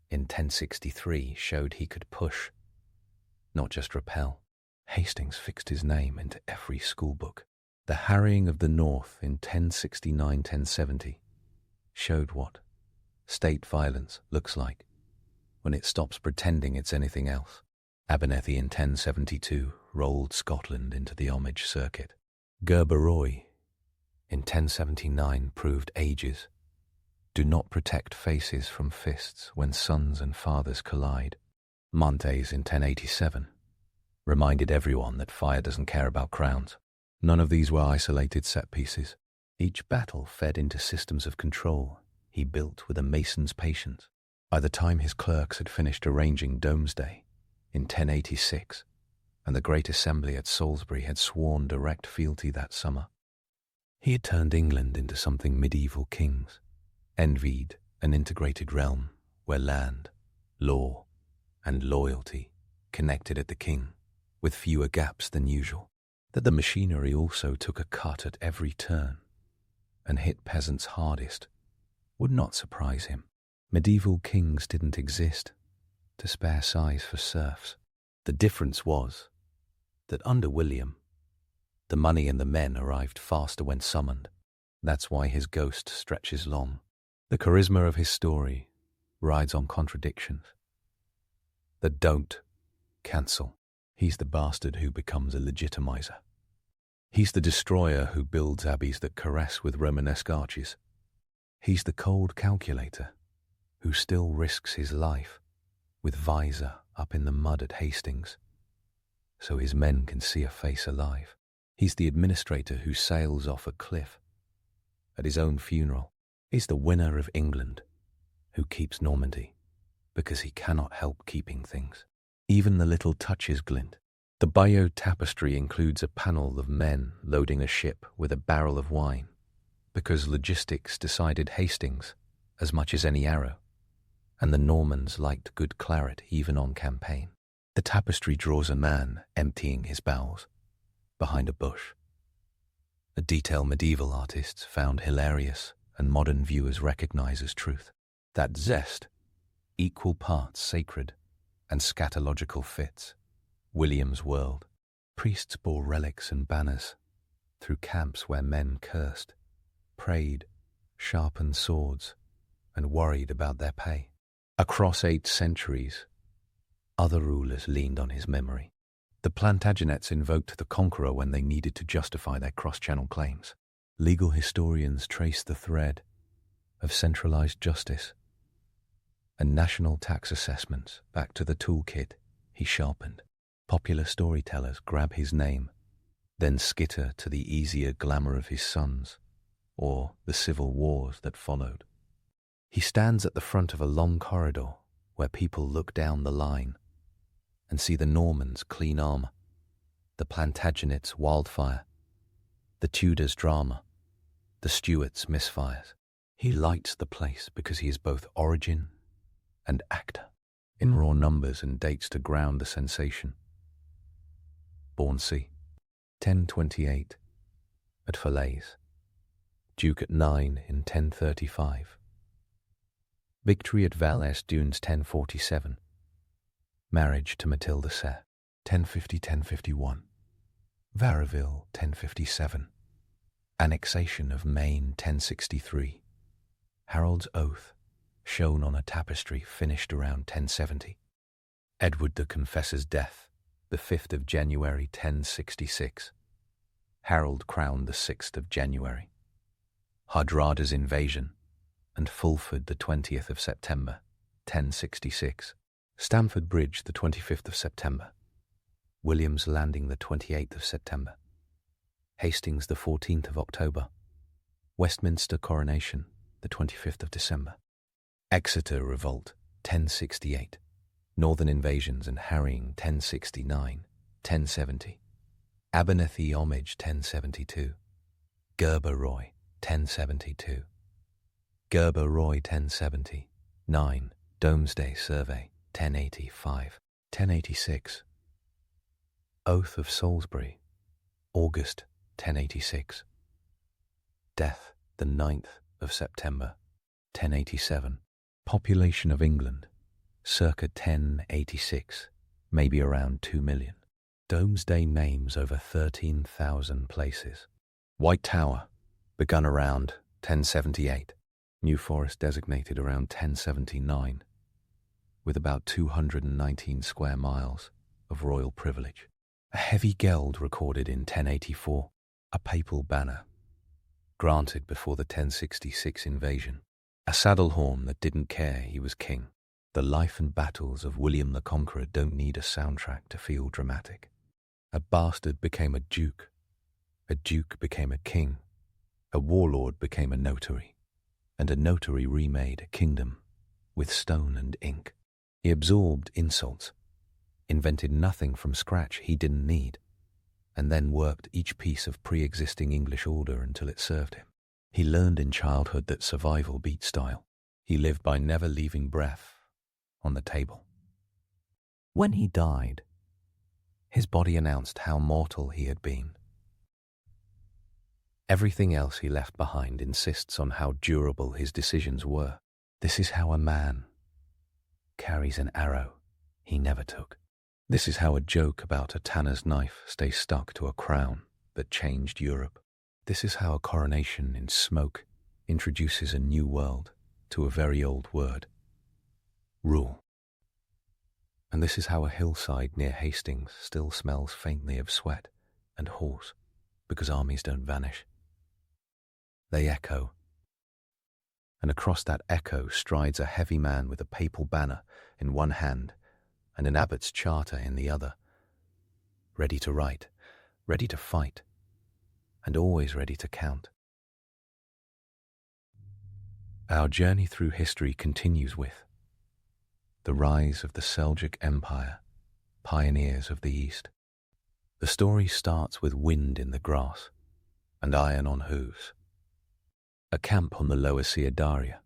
in 1063 showed he could push, not just repel. Hastings fixed his name into every schoolbook. The harrying of the North in 1069-1070 showed what state violence looks like when it stops pretending it's anything else. Abernethy in 1072 rolled Scotland into the homage circuit. Gerberoy in 1079 proved ages do not protect faces from fists when sons and fathers collide. Montes in 1087 reminded everyone that fire doesn't care about crowns. None of these were isolated set pieces. Each battle fed into systems of control he built with a mason's patience. By the time his clerks had finished arranging Domesday in 1086, and the Great Assembly at Salisbury had sworn direct fealty that summer, he had turned England into something medieval kings envied, an integrated realm where land, law, and loyalty connected at the king, with fewer gaps than usual. That the machinery also took a cut at every turn and hit peasants hardest would not surprise him. Medieval kings didn't exist to spare size for serfs. The difference was that under William, the money and the men arrived faster when summoned. That's why his ghost stretches long. The charisma of his story rides on contradictions that don't cancel. He's the bastard who becomes a legitimizer. He's the destroyer who builds abbeys that caress with Romanesque arches. He's the cold calculator who still risks his life with visor up in the mud at Hastings, so his men can see a face alive. He's the administrator who sails off a cliff at his own funeral. He's the winner of England who keeps Normandy because he cannot help keeping things. Even the little touches glint. The Bayeux tapestry includes a panel of men loading a ship with a barrel of wine because logistics decided Hastings as much as any arrow, and the Normans liked good claret even on campaign. The tapestry draws a man emptying his bowels behind a bush, a detail medieval artists found hilarious and modern viewers recognize as truth. That zest, equal parts sacred and scatological fits William's world. Priests bore relics and banners through camps where men cursed, prayed, sharpened swords, and worried about their pay. Across 8 centuries, other rulers leaned on his memory. The Plantagenets invoked the Conqueror when they needed to justify their cross-channel claims. Legal historians trace the thread of centralized justice and national tax assessments back to the toolkit he sharpened. Popular storytellers grab his name, then skitter to the easier glamour of his sons or the civil wars that followed. He stands at the front of a long corridor where people look down the line and see the Normans' clean armor, the Plantagenets' wildfire, the Tudors' drama, the Stuarts' misfires. He lights the place because he is both origin and actor. In raw numbers and dates to ground the sensation. Born c. 1028 at Falaise, Duke at 9 in 1035. Victory at Val-es Dunes 1047. Marriage to Matilda Serre 1050-1051. Varaville 1057. Annexation of Maine 1063. Harold's oath shown on a tapestry finished around 1070. Edward the Confessor's death, the 5th of January 1066. Harold crowned the 6th of January. Hardrada's invasion and Fulford the 20th of September 1066. Stamford Bridge the 25th of September. William's landing the 28th of September. Hastings the 14th of October. Westminster coronation the 25th of December. Exeter revolt 1068. Northern invasions and harrying 1069, 1070. Abernethy homage 1072. Gerber Roy 1072. Gerber Roy 1070. 9. Domesday Survey 1085. 1086. Oath of Salisbury, August 1086. Death the 9th of September 1087. Population of England circa 1086, maybe around 2 million. Domesday names over 13,000 places. White Tower, begun around 1078. New Forest designated around 1079, with about 219 square miles of royal privilege. A heavy geld recorded in 1084, a papal banner, granted before the 1066 invasion. A saddle horn that didn't care he was king. The life and battles of William the Conqueror don't need a soundtrack to feel dramatic. A bastard became a duke became a king, a warlord became a notary, and a notary remade a kingdom with stone and ink. He absorbed insults, invented nothing from scratch he didn't need, and then worked each piece of pre-existing English order until it served him. He learned in childhood that survival beat style. He lived by never leaving breath on the table. When he died, his body announced how mortal he had been. Everything else he left behind insists on how durable his decisions were. This is how a man carries an arrow he never took. This is how a joke about a tanner's knife stays stuck to a crown that changed Europe. This is how a coronation in smoke introduces a new world to a very old word: rule. And this is how a hillside near Hastings still smells faintly of sweat and horse, because armies don't vanish. They echo. And across that echo strides a heavy man with a papal banner in one hand and an abbot's charter in the other. ready to write, ready to fight, and always ready to count. Our journey through history continues with the rise of the Seljuk Empire, pioneers of the East. The story starts with wind in the grass and iron on hooves. A camp on the Lower Darya,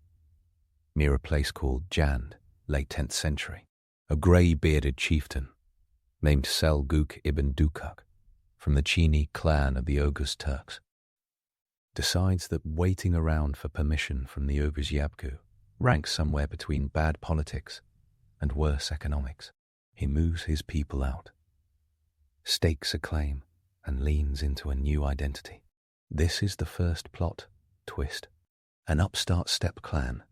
near a place called Jand, late 10th century. A grey-bearded chieftain named Seljuk ibn Dukak from the Chini clan of the Oghuz Turks decides that waiting around for permission from the Oghuz Yabgu ranks somewhere between bad politics and worse economics. He moves his people out, stakes a claim, and leans into a new identity. This is the first plot twist. An upstart steppe clan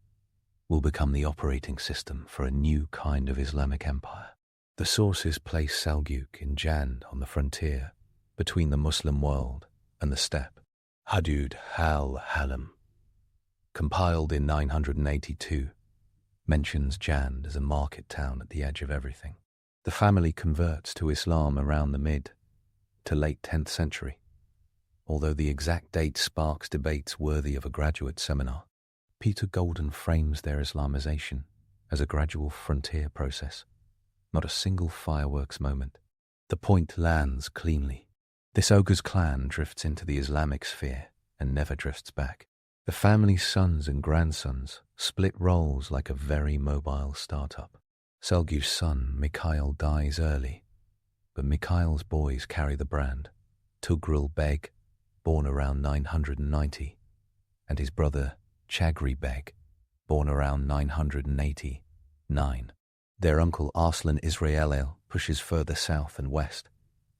will become the operating system for a new kind of Islamic empire. The sources place Seljuk in Jand on the frontier between the Muslim world and the steppe. Hudud al-Halam, compiled in 982, mentions Jand as a market town at the edge of everything. The family converts to Islam around the mid to late 10th century, although the exact date sparks debates worthy of a graduate seminar. Peter Golden frames their Islamization as a gradual frontier process, not a single fireworks moment. The point lands cleanly. This Oghuz clan drifts into the Islamic sphere and never drifts back. The family's sons and grandsons split roles like a very mobile startup. Selju's son, Mikhail, dies early, but Mikhail's boys carry the brand. Tugrul Beg, born around 990, and his brother Chagri Beg, born around 989. Their uncle Arslan Israel pushes further south and west,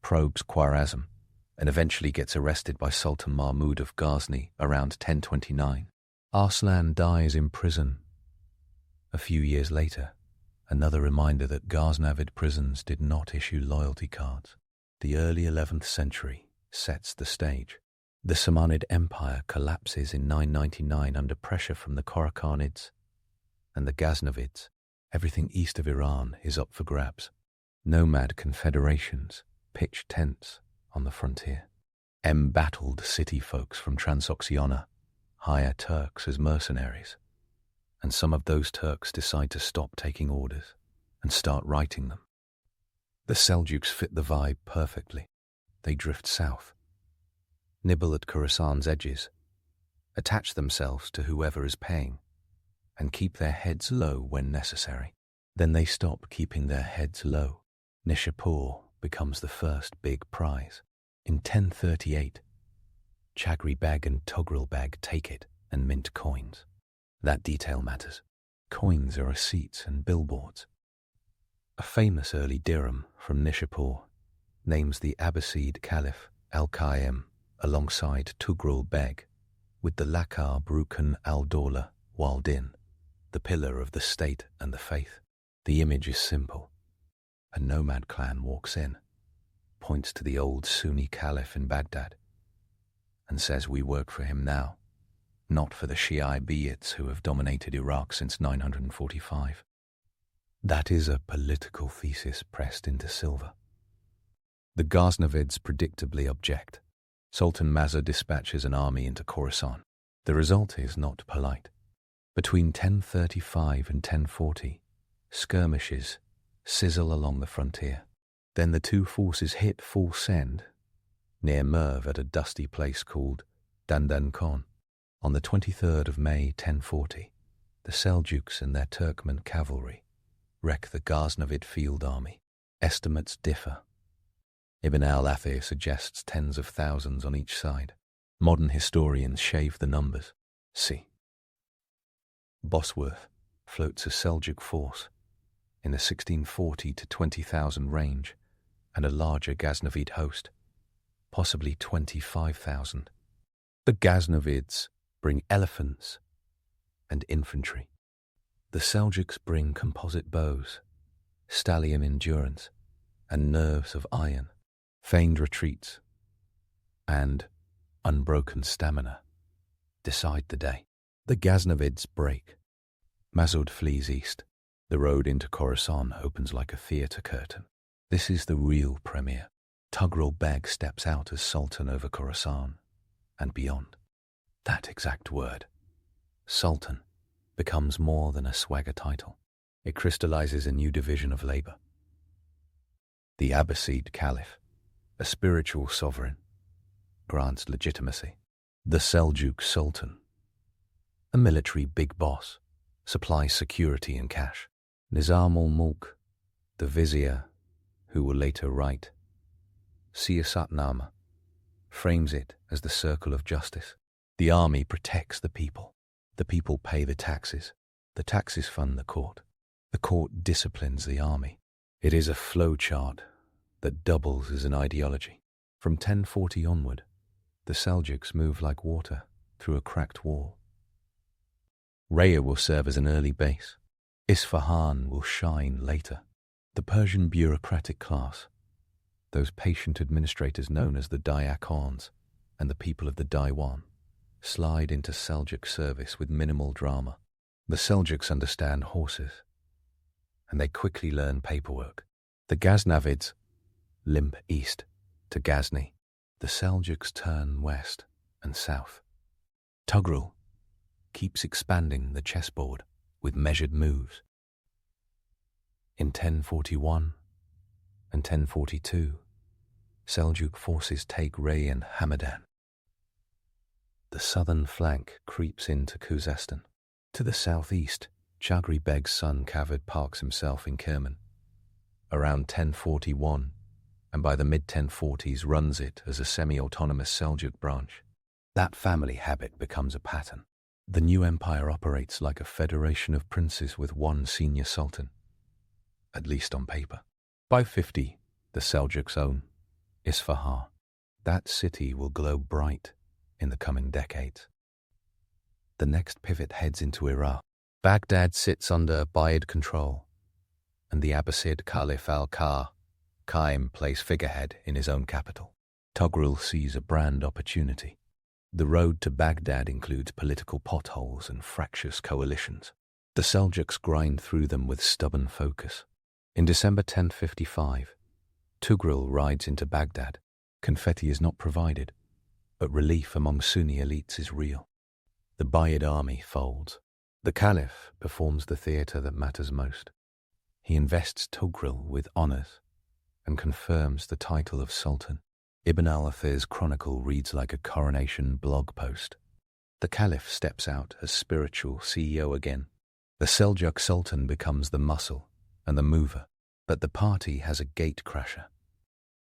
probes Khwarezm, and eventually gets arrested by Sultan Mahmud of Ghazni around 1029. Arslan dies in prison. A few years later, another reminder that Ghaznavid prisons did not issue loyalty cards. The early 11th century sets the stage. The Samanid Empire collapses in 999 under pressure from the Khorakanids and the Ghaznavids. Everything east of Iran is up for grabs. Nomad confederations pitch tents on the frontier. Embattled city folks from Transoxiana hire Turks as mercenaries, and some of those Turks decide to stop taking orders and start writing them. The Seljuks fit the vibe perfectly. They drift south, nibble at Khorasan's edges, attach themselves to whoever is paying, and keep their heads low when necessary. Then they stop keeping their heads low. Nishapur becomes the first big prize. In 1038, Chagri Beg and Tugrul Beg take it and mint coins. That detail matters. Coins are receipts and billboards. A famous early dirham from Nishapur names the Abbasid Caliph Al-Qaim alongside Tugrul Beg with the Laqab Rukn al-Dawla Waldin, the pillar of the state and the faith. The image is simple. A nomad clan walks in, points to the old Sunni caliph in Baghdad, and says we work for him now, not for the Shi'ites who have dominated Iraq since 945. That is a political thesis pressed into silver. The Ghaznavids predictably object. Sultan Mazar dispatches an army into Khorasan. The result is not polite. Between 1035 and 1040, skirmishes sizzle along the frontier. Then the two forces hit full send near Merv at a dusty place called Dandankon. On the 23rd of May 1040, the Seljuks and their Turkmen cavalry wreck the Ghaznavid field army. Estimates differ. Ibn al-Athir suggests tens of thousands on each side. Modern historians shave the numbers. See. Bosworth floats a Seljuk force in the 1640 to 20,000 range and a larger Ghaznavid host, possibly 25,000. The Ghaznavids bring elephants and infantry. The Seljuks bring composite bows, stallion endurance, and nerves of iron, feigned retreats, and unbroken stamina decide the day. The Ghaznavids break. Masud flees east. The road into Khorasan opens like a theatre curtain. This is the real premiere. Tughril Beg steps out as Sultan over Khorasan and beyond. That exact word, Sultan, becomes more than a swagger title. It crystallizes a new division of labor. The Abbasid Caliph, a spiritual sovereign, grants legitimacy. The Seljuk Sultan, a military big boss, supplies security and cash. Nizam ul-Mulk, the vizier, who will later write Siyasatnama, frames it as the circle of justice. The army protects the people pay the taxes fund the court disciplines the army. It is a flowchart that doubles as an ideology. From 1040 onward, the Seljuks move like water through a cracked wall. Raya will serve as an early base. Isfahan will shine later. The Persian bureaucratic class, those patient administrators known as the Dayakans and the people of the Diwan, slide into Seljuk service with minimal drama. The Seljuks understand horses, and they quickly learn paperwork. The Ghaznavids limp east to Ghazni. The Seljuks turn west and south. Tughril keeps expanding the chessboard with measured moves. In 1041 and 1042, Seljuk forces take Ray and Hamadan. The southern flank creeps into Khuzestan. To the southeast, Chagri Beg's son Kavad parks himself in Kerman. Around 1041, and by the mid-1040s runs it as a semi-autonomous Seljuk branch. That family habit becomes a pattern. The new empire operates like a federation of princes with one senior sultan, at least on paper. By 50, the Seljuks own Isfahan. That city will glow bright in the coming decades. The next pivot heads into Iraq. Baghdad sits under Ubaid control, and the Abbasid Caliph al-Qaim plays figurehead in his own capital. Tughril sees a brand opportunity. The road to Baghdad includes political potholes and fractious coalitions. The Seljuks grind through them with stubborn focus. In December 1055, Tughril rides into Baghdad. Confetti is not provided, but relief among Sunni elites is real. The Ubaid army folds. The Caliph performs the theatre that matters most. He invests Tughril with honours and confirms the title of Sultan. Ibn al-Athir's chronicle reads like a coronation blog post. The Caliph steps out as spiritual CEO again. The Seljuk Sultan becomes the muscle and the mover, but the party has a gatecrasher.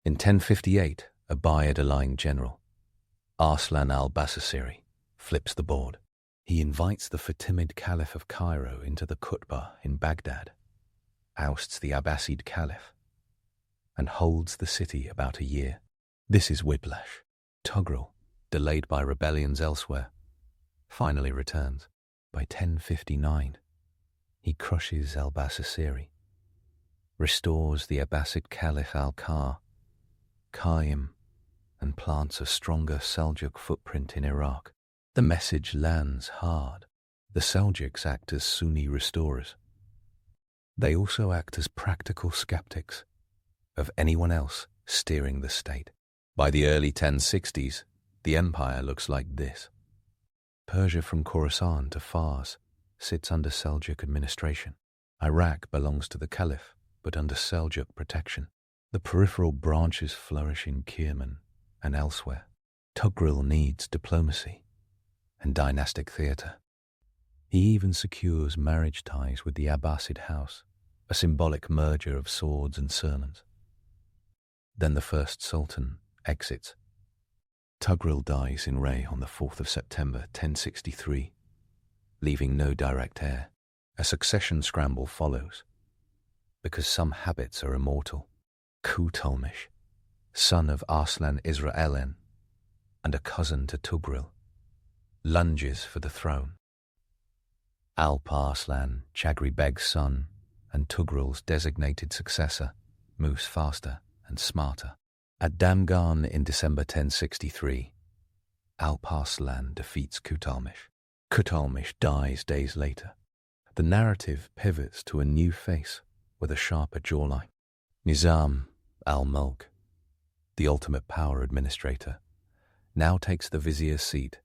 In 1058, a Ubaid-aligned general, Arslan al-Basasiri, flips the board. He invites the Fatimid Caliph of Cairo into the Qutbah in Baghdad, ousts the Abbasid Caliph, and holds the city about a year. This is whiplash. Tughril, delayed by rebellions elsewhere, finally returns. By 1059, he crushes al-Basasiri, restores the Abbasid Caliph al-Qaim, and plants a stronger Seljuk footprint in Iraq. The message lands hard. The Seljuks act as Sunni restorers. They also act as practical skeptics of anyone else steering the state. By the early 1060s, the empire looks like this. Persia from Khorasan to Fars sits under Seljuk administration. Iraq belongs to the Caliph, but under Seljuk protection. The peripheral branches flourish in Kerman and elsewhere. Tughril needs diplomacy and dynastic theatre. He even secures marriage ties with the Abbasid house, a symbolic merger of swords and sermons. Then the first sultan exits. Tughril dies in Ray on the 4th of September 1063, leaving no direct heir. A succession scramble follows, because some habits are immortal. Kutalmish, son of Arslan Israelen and a cousin to Tughril, lunges for the throne. Alp Arslan, Chagri Beg's son, and Tughril's designated successor, moves faster and smarter. At Damgan in December 1063, Alp Arslan defeats Kutalmish. Kutalmish dies days later. The narrative pivots to a new face with a sharper jawline. Nizam al-Mulk, the ultimate power administrator, now takes the vizier's seat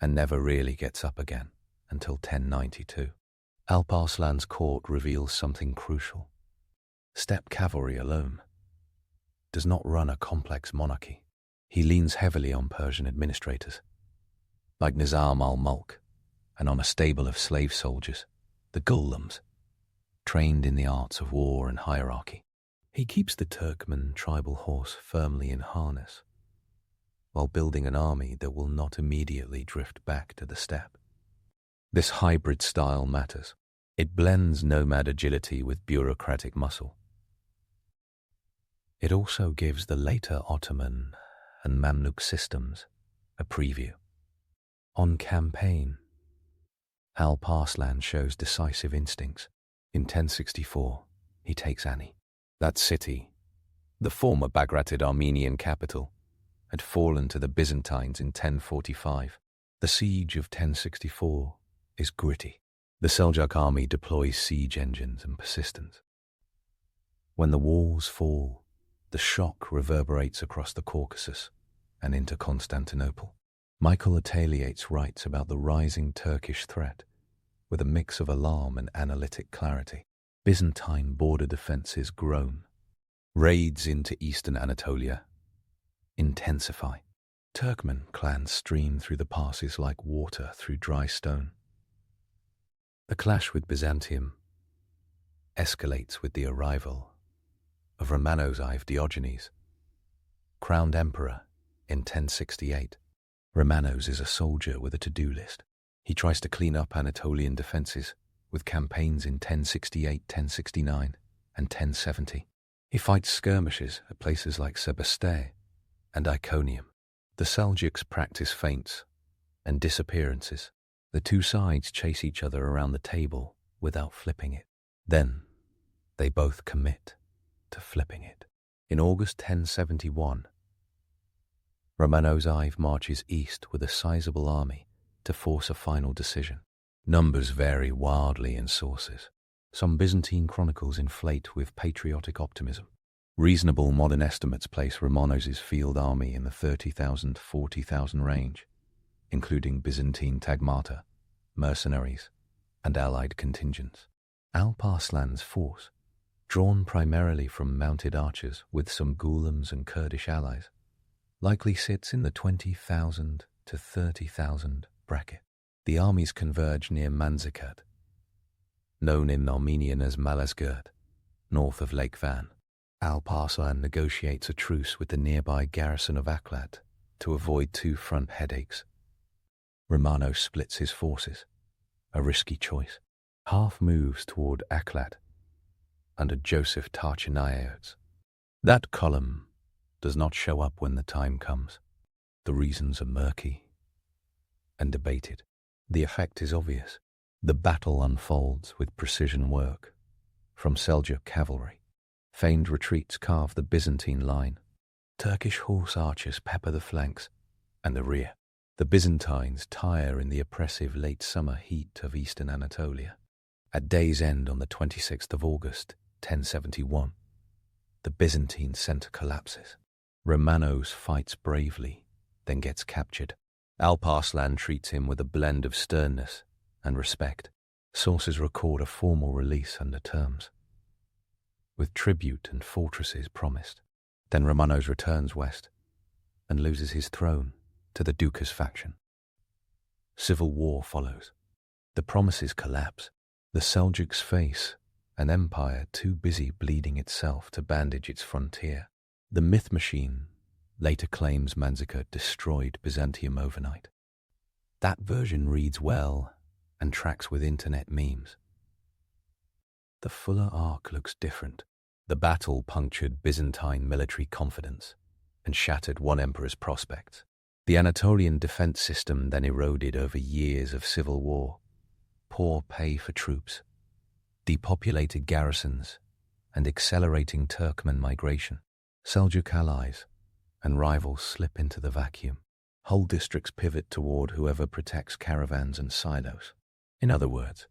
and never really gets up again until 1092. Alparslan's court reveals something crucial. Steppe cavalry alone does not run a complex monarchy. He leans heavily on Persian administrators, like Nizam al-Mulk, and on a stable of slave soldiers, the Ghullams, trained in the arts of war and hierarchy. He keeps the Turkmen tribal horse firmly in harness, while building an army that will not immediately drift back to the steppe. This hybrid style matters. It blends nomad agility with bureaucratic muscle. It also gives the later Ottoman and Mamluk systems a preview. On campaign, Alparslan shows decisive instincts. In 1064, he takes Ani. That city, the former Bagratid Armenian capital, had fallen to the Byzantines in 1045. The siege of 1064 is gritty. The Seljuk army deploys siege engines and persistence. When the walls fall, the shock reverberates across the Caucasus and into Constantinople. Michael Ataliates writes about the rising Turkish threat with a mix of alarm and analytic clarity. Byzantine border defenses groan. Raids into eastern Anatolia intensify. Turkmen clans stream through the passes like water through dry stone. The clash with Byzantium escalates with the arrival of Romanos I Diogenes, crowned emperor in 1068. Romanos is a soldier with a to-do list. He tries to clean up Anatolian defenses with campaigns in 1068, 1069, and 1070. He fights skirmishes at places like Sebaste and Iconium. The Seljuks practice feints and disappearances. The two sides chase each other around the table without flipping it. Then they both commit to flipping it. In August 1071, Romanos I marches east with a sizable army to force a final decision. Numbers vary wildly in sources. Some Byzantine chronicles inflate with patriotic optimism. Reasonable modern estimates place Romanos' field army in the 30,000 to 40,000 range, including Byzantine tagmata, mercenaries, and allied contingents. Alparslan's force, drawn primarily from mounted archers with some Ghulams and Kurdish allies, likely sits in the 20,000 to 30,000 bracket. The armies converge near Manzikert, known in Armenian as Malazgirt, north of Lake Van. Alparslan negotiates a truce with the nearby garrison of Aklat to avoid two front headaches. Romanos splits his forces, a risky choice. Half moves toward Aklat under Joseph Tarchanaeotes. That column does not show up when the time comes. The reasons are murky and debated. The effect is obvious. The battle unfolds with precision work from Seljuk cavalry. Feigned retreats carve the Byzantine line. Turkish horse archers pepper the flanks and the rear. The Byzantines tire in the oppressive late summer heat of eastern Anatolia. At day's end on the 26th of August, 1071, the Byzantine center collapses. Romanos fights bravely, then gets captured. Alparslan treats him with a blend of sternness and respect. Sources record a formal release under terms, with tribute and fortresses promised. Then Romanos returns west and loses his throne to the Dukas faction. Civil war follows. The promises collapse. The Seljuks face an empire too busy bleeding itself to bandage its frontier. The myth machine later claims Manzikert destroyed Byzantium overnight. That version reads well and tracks with internet memes. The fuller arc looks different. The battle punctured Byzantine military confidence and shattered one emperor's prospects. The Anatolian defense system then eroded over years of civil war, poor pay for troops, depopulated garrisons, and accelerating Turkmen migration. Seljuk allies and rivals slip into the vacuum. Whole districts pivot toward whoever protects caravans and silos. In other words,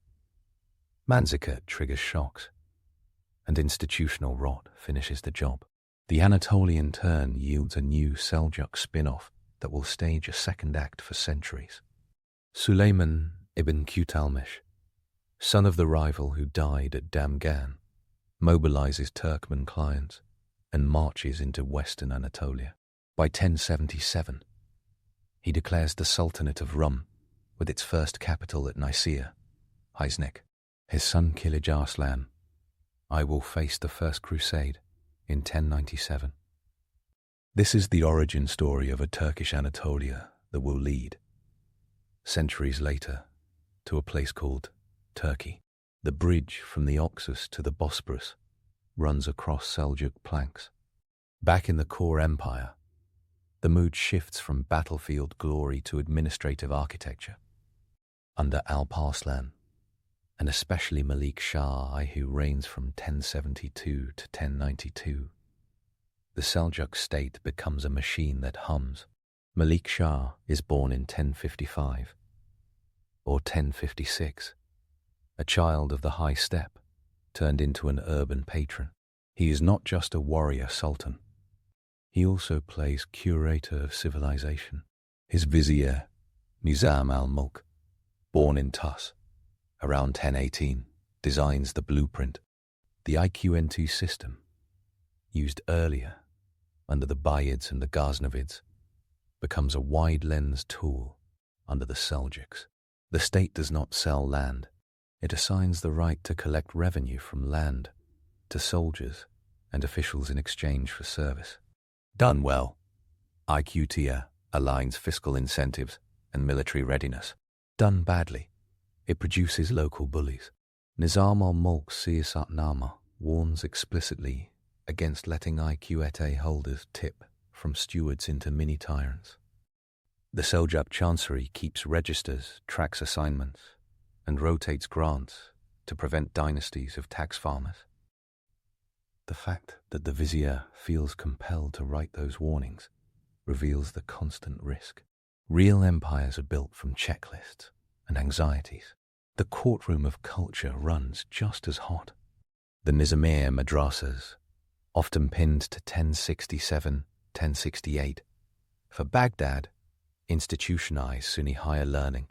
Manzikert triggers shocks, and institutional rot finishes the job. The Anatolian turn yields a new Seljuk spin-off that will stage a second act for centuries. Suleiman ibn Qutulmish, son of the rival who died at Damgan, mobilizes Turkmen clients and marches into western Anatolia. By 1077, he declares the Sultanate of Rum, with its first capital at Nicaea, Iznik. His son Kilij Arslan, I will face the First Crusade in 1097. This is the origin story of a Turkish Anatolia that will lead, centuries later, to a place called Turkey. The bridge from the Oxus to the Bosporus runs across Seljuk planks. Back in the core empire, the mood shifts from battlefield glory to administrative architecture. Under Alp Arslan, and especially Malik Shah, who reigns from 1072 to 1092, the Seljuk state becomes a machine that hums. Malik Shah is born in 1055 or 1056, a child of the high steppe, turned into an urban patron. He is not just a warrior sultan. He also plays curator of civilization. His vizier, Nizam al-Mulk, born in Tus, around 1018, designs the blueprint. The IQN2 system, used earlier under the Buyids and the Ghaznavids, becomes a wide-lens tool under the Seljuks. The state does not sell land. It assigns the right to collect revenue from land to soldiers and officials in exchange for service. Done well, IQTIA aligns fiscal incentives and military readiness. Done badly, it produces local bullies. Nizam al-Mulk's Siyasatnama warns explicitly against letting IQETA holders tip from stewards into mini-tyrants. The Seljuk Chancery keeps registers, tracks assignments, and rotates grants to prevent dynasties of tax farmers. The fact that the vizier feels compelled to write those warnings reveals the constant risk. Real empires are built from checklists and anxieties. The courtroom of culture runs just as hot. The Nizamiya madrasas, often pinned to 1067, 1068, for Baghdad, institutionized Sunni higher learning.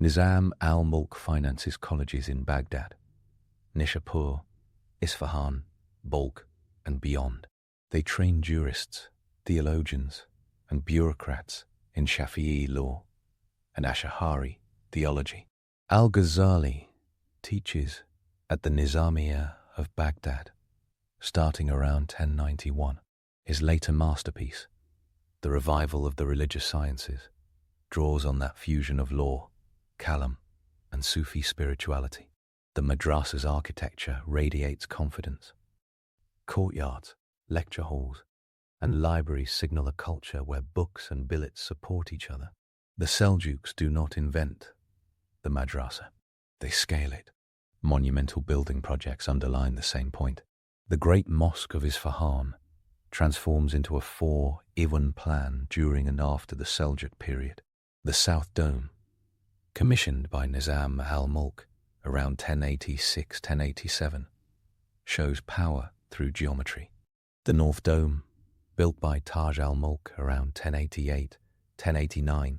Nizam al-Mulk finances colleges in Baghdad, Nishapur, Isfahan, Balkh, and beyond. They train jurists, theologians, and bureaucrats in Shafi'i law and Ash'ari theology. Al-Ghazali teaches at the Nizamiya of Baghdad, starting around 1091. His later masterpiece, The Revival of the Religious Sciences, draws on that fusion of law, kalam, and Sufi spirituality. The madrasa's architecture radiates confidence. Courtyards, lecture halls, and libraries signal a culture where books and billets support each other. The Seljuks do not invent the madrasa. They scale it. Monumental building projects underline the same point. The Great Mosque of Isfahan transforms into a 4-Iwan plan during and after the Seljuk period. The South Dome, commissioned by Nizam al-Mulk around 1086-1087, shows power through geometry. The North Dome, built by Taj al-Mulk around 1088-1089,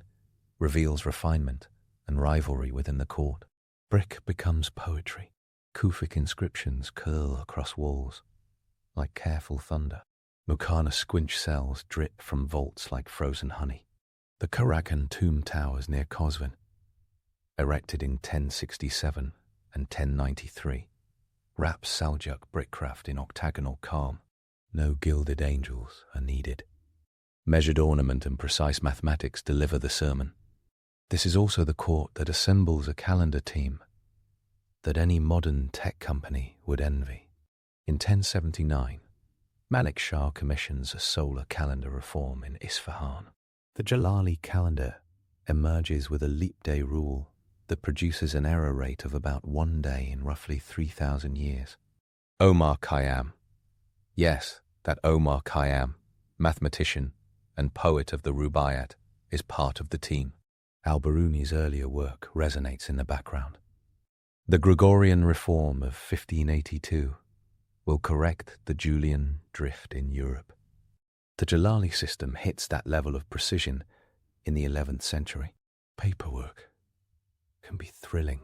reveals refinement and rivalry within the court. Brick becomes poetry. Kufic inscriptions curl across walls like careful thunder. Muqarna squinch cells drip from vaults like frozen honey. The Karakan tomb towers near Qazvin, erected in 1067 and 1093, wrap Seljuk brickcraft in octagonal calm. No gilded angels are needed. Measured ornament and precise mathematics deliver the sermon. This is also the court that assembles a calendar team that any modern tech company would envy. In 1079, Malik Shah commissions a solar calendar reform in Isfahan. The Jalali calendar emerges with a leap day rule that produces an error rate of about 1 day in roughly 3,000 years. Omar Khayyam. Yes, that Omar Khayyam, mathematician and poet of the Rubaiyat, is part of the team. Al-Biruni's earlier work resonates in the background. The Gregorian reform of 1582 will correct the Julian drift in Europe. The Jalali system hits that level of precision in the 11th century. Paperwork can be thrilling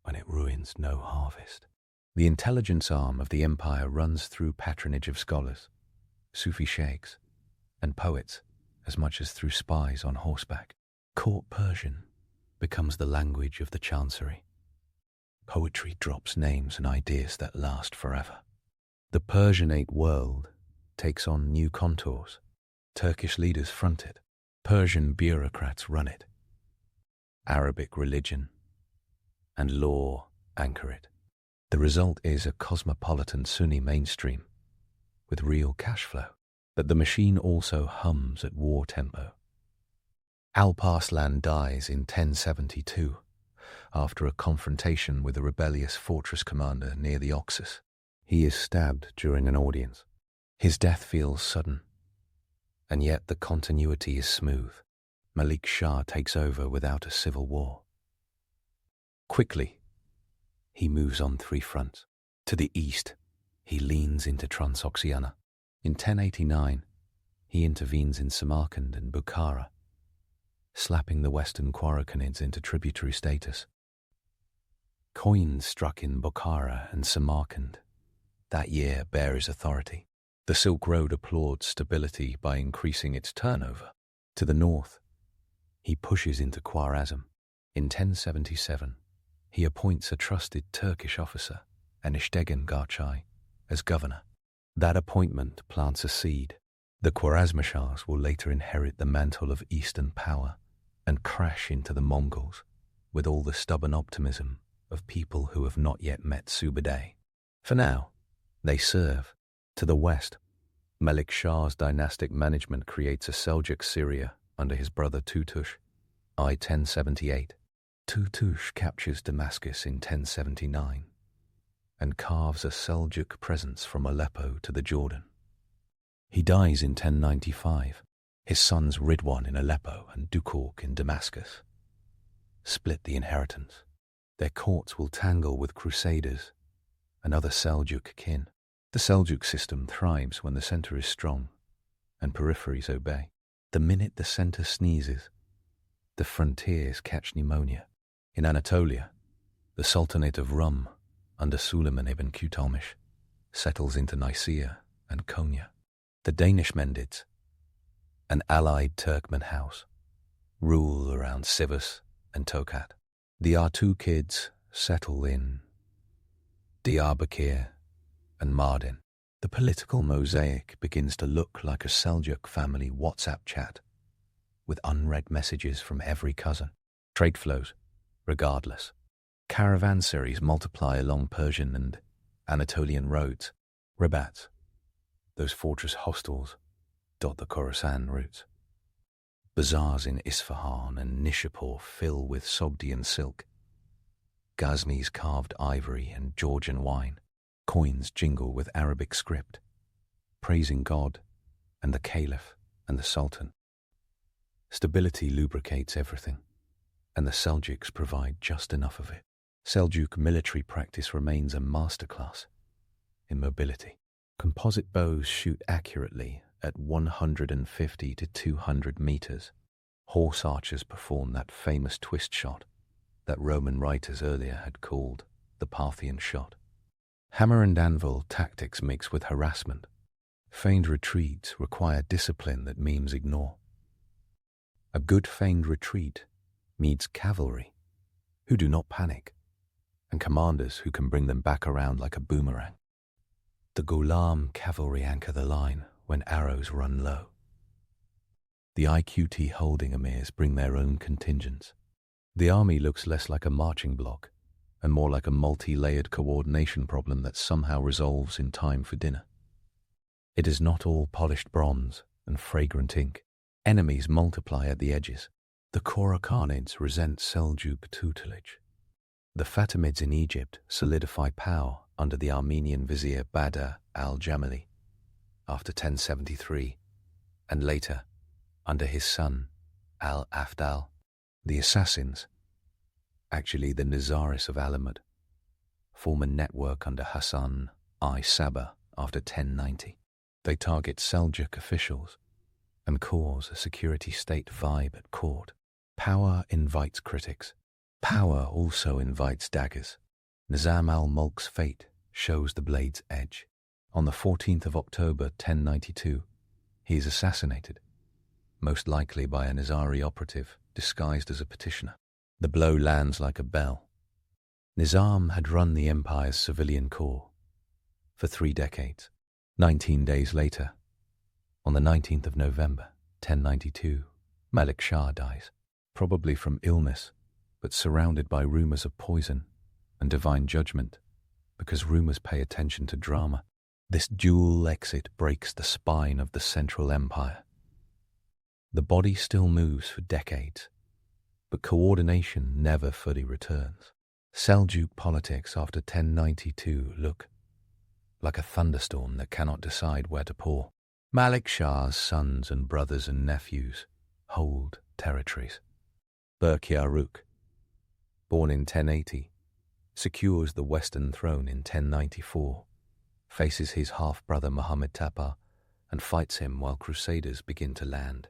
when it ruins no harvest. The intelligence arm of the empire runs through patronage of scholars, Sufi sheikhs, and poets as much as through spies on horseback. Court Persian becomes the language of the chancery. Poetry drops names and ideas that last forever. The Persianate world takes on new contours. Turkish leaders front it. Persian bureaucrats run it. Arabic religion and law anchor it. The result is a cosmopolitan Sunni mainstream with real cash flow, but the machine also hums at war tempo. Alparslan dies in 1072 after a confrontation with a rebellious fortress commander near the Oxus. He is stabbed during an audience. His death feels sudden, and yet the continuity is smooth. Malik Shah takes over without a civil war. Quickly, he moves on 3 fronts. To the east, he leans into Transoxiana. In 1089, he intervenes in Samarkand and Bukhara, slapping the western Quarakanids into tributary status. Coins struck in Bukhara and Samarkand that year bear his authority. The Silk Road applauds stability by increasing its turnover. To the north, he pushes into Khwarezm. In 1077, he appoints a trusted Turkish officer, Eniştegan Garchai, as governor. That appointment plants a seed. The Khwarezmishahs will later inherit the mantle of Eastern power and crash into the Mongols with all the stubborn optimism of people who have not yet met Sube'etei. For now, they serve. To the west, Malik Shah's dynastic management creates a Seljuk Syria under his brother Tutush, I 1078. Tutush captures Damascus in 1079 and carves a Seljuk presence from Aleppo to the Jordan. He dies in 1095. His sons Ridwan in Aleppo and Dukork in Damascus split the inheritance. Their courts will tangle with Crusaders and other Seljuk kin. The Seljuk system thrives when the center is strong and peripheries obey. The minute the center sneezes, the frontiers catch pneumonia. In Anatolia, the Sultanate of Rum, under Suleiman ibn Qutamish, settles into Nicaea and Konya. The Danish Mendids, an allied Turkmen house, rule around Sivas and Tokat. The Artukids settle in Diyarbakir and Mardin. The political mosaic begins to look like a Seljuk family WhatsApp chat, with unread messages from every cousin. Trade flows, regardless. Caravansaries multiply along Persian and Anatolian roads. Ribats, those fortress hostels, dot the Khorasan routes. Bazaars in Isfahan and Nishapur fill with Sogdian silk, Ghazni's carved ivory and Georgian wine. Coins jingle with Arabic script, praising God and the Caliph and the Sultan. Stability lubricates everything, and the Seljuks provide just enough of it. Seljuk military practice remains a masterclass in mobility. Composite bows shoot accurately at 150 to 200 meters. Horse archers perform that famous twist shot that Roman writers earlier had called the Parthian shot. Hammer and anvil tactics mix with harassment. Feigned retreats require discipline that memes ignore. A good feigned retreat needs cavalry who do not panic, and commanders who can bring them back around like a boomerang. The Ghulam cavalry anchor the line when arrows run low. The IQT holding emirs bring their own contingents. The army looks less like a marching block and more like a multi-layered coordination problem that somehow resolves in time for dinner. It is not all polished bronze and fragrant ink. Enemies multiply at the edges. The Khorakanids resent Seljuk tutelage. The Fatimids in Egypt solidify power under the Armenian vizier Badr al-Jamali after 1073, and later under his son al-Afdal. The assassins, actually the Nizaris of Alamut, form a network under Hassan I Sabah after 1090. They target Seljuk officials and cause a security state vibe at court. Power invites critics. Power also invites daggers. Nizam al-Mulk's fate shows the blade's edge. On the 14th of October 1092, he is assassinated, most likely by a Nizari operative disguised as a petitioner. The blow lands like a bell. Nizam had run the empire's civilian corps for 3 decades. 19 days later, on the 19th of November 1092, Malik Shah dies, probably from illness, but surrounded by rumors of poison and divine judgment, because rumors pay attention to drama. This dual exit breaks the spine of the Central Empire. The body still moves for decades, but coordination never fully returns. Seljuk politics after 1092 look like a thunderstorm that cannot decide where to pour. Malik Shah's sons and brothers and nephews hold territories. Berkyaruk, born in 1080, secures the Western throne in 1094, faces his half-brother Muhammad Tapa and fights him while crusaders begin to land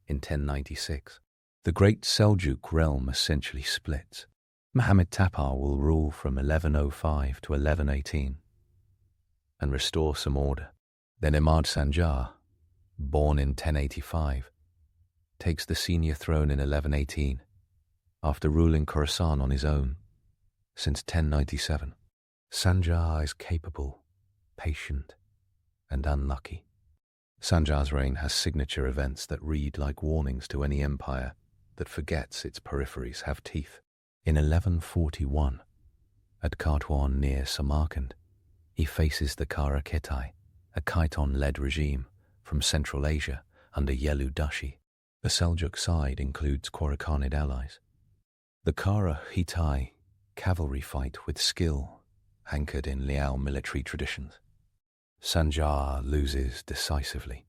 in 1096. The great Seljuk realm essentially splits. Muhammad Tapa will rule from 1105 to 1118 and restore some order. Then Imad Sanjar, born in 1085, takes the senior throne in 1118 after ruling Khorasan on his own since 1097. Sanjar is capable, patient, and unlucky. Sanjar's reign has signature events that read like warnings to any empire that forgets its peripheries have teeth. In 1141, at Khartoum near Samarkand, he faces the Kara Kitai, a Khiton-led regime from Central Asia under Yelu Dashi. The Seljuk side includes Khorasanid allies. The Kara Hitai cavalry fight with skill, anchored in Liao military traditions. Sanjar loses decisively.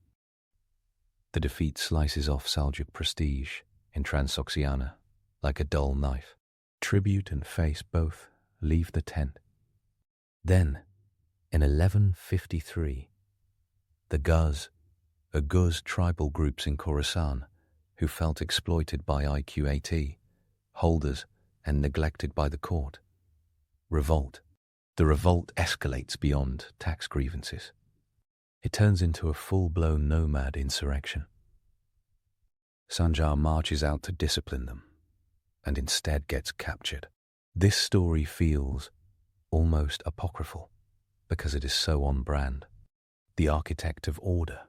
The defeat slices off Seljuk prestige in Transoxiana like a dull knife. Tribute and face both leave the tent. Then, in 1153, the Guz tribal groups in Khorasan, who felt exploited by IQAT, holders, and neglected by the court, revolt. The revolt escalates beyond tax grievances. It turns into a full-blown nomad insurrection. Sanjar marches out to discipline them, and instead gets captured. This story feels almost apocryphal because it is so on brand. The architect of order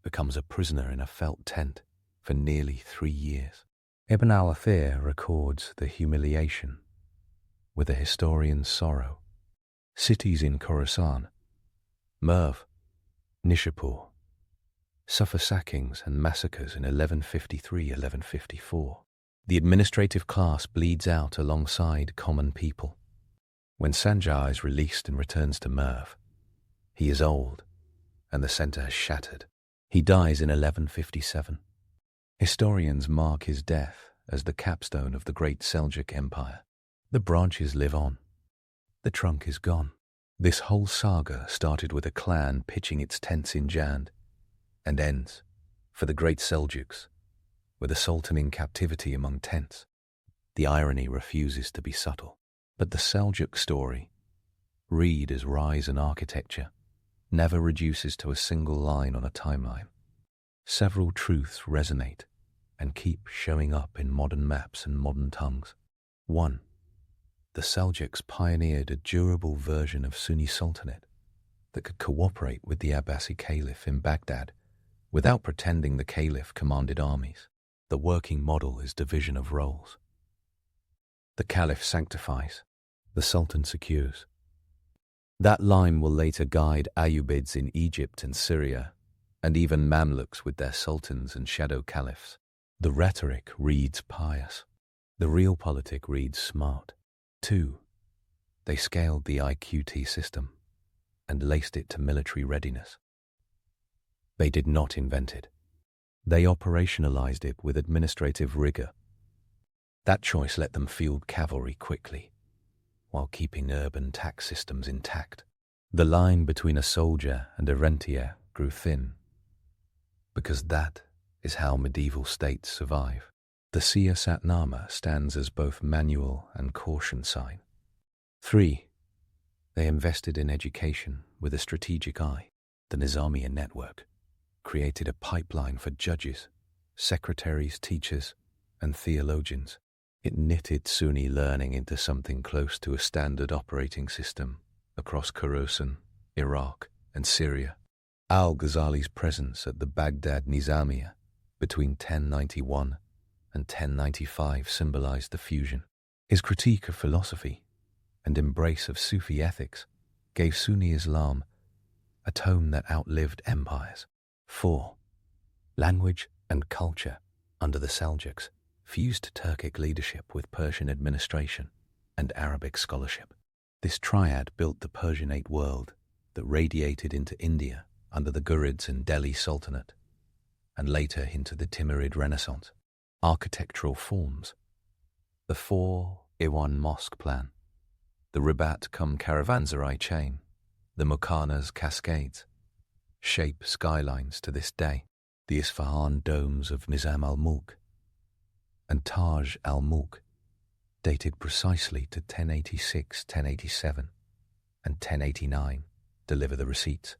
becomes a prisoner in a felt tent for nearly 3 years. Ibn al-Athir records the humiliation with a historian's sorrow. Cities in Khorasan, Merv, Nishapur, suffer sackings and massacres in 1153-1154. The administrative class bleeds out alongside common people. When Sanjar is released and returns to Merv, he is old, and the center has shattered. He dies in 1157. Historians mark his death as the capstone of the great Seljuk Empire. The branches live on. The trunk is gone. This whole saga started with a clan pitching its tents in Jand, and ends, for the great Seljuks, with a sultan in captivity among tents. The irony refuses to be subtle. But the Seljuk story, read as rise and architecture, never reduces to a single line on a timeline. Several truths resonate and keep showing up in modern maps and modern tongues. 1. The Seljuks pioneered a durable version of Sunni Sultanate that could cooperate with the Abbasi Caliph in Baghdad without pretending the Caliph commanded armies. The working model is division of roles. The Caliph sanctifies, the Sultan secures. That line will later guide Ayyubids in Egypt and Syria, and even Mamluks with their sultans and shadow caliphs. The rhetoric reads pious. The realpolitik reads smart. 2. They scaled the IQT system and laced it to military readiness. They did not invent it. They operationalized it with administrative rigor. That choice let them field cavalry quickly, while keeping urban tax systems intact. The line between a soldier and a rentier grew thin, because that is how medieval states survive. The Siya Satnama stands as both manual and caution sign. 3. They invested in education with a strategic eye. The Nizamiya network created a pipeline for judges, secretaries, teachers, and theologians. It knitted Sunni learning into something close to a standard operating system across Khorasan, Iraq, and Syria. Al-Ghazali's presence at the Baghdad Nizamiya between 1091 and 1095 symbolized the fusion. His critique of philosophy and embrace of Sufi ethics gave Sunni Islam a tone that outlived empires. 4. Language and culture under the Seljuks fused Turkic leadership with Persian administration and Arabic scholarship. This triad built the Persianate world that radiated into India under the Ghurids and Delhi Sultanate, and later into the Timurid Renaissance. Architectural forms: the 4 Iwan mosque plan, the Ribat-cum-Caravanserai chain, the Mukhanas cascades, shape skylines to this day. The Isfahan domes of Nizam al-Mulk and Taj al-Mulk, dated precisely to 1086, 1087, and 1089, deliver the receipts.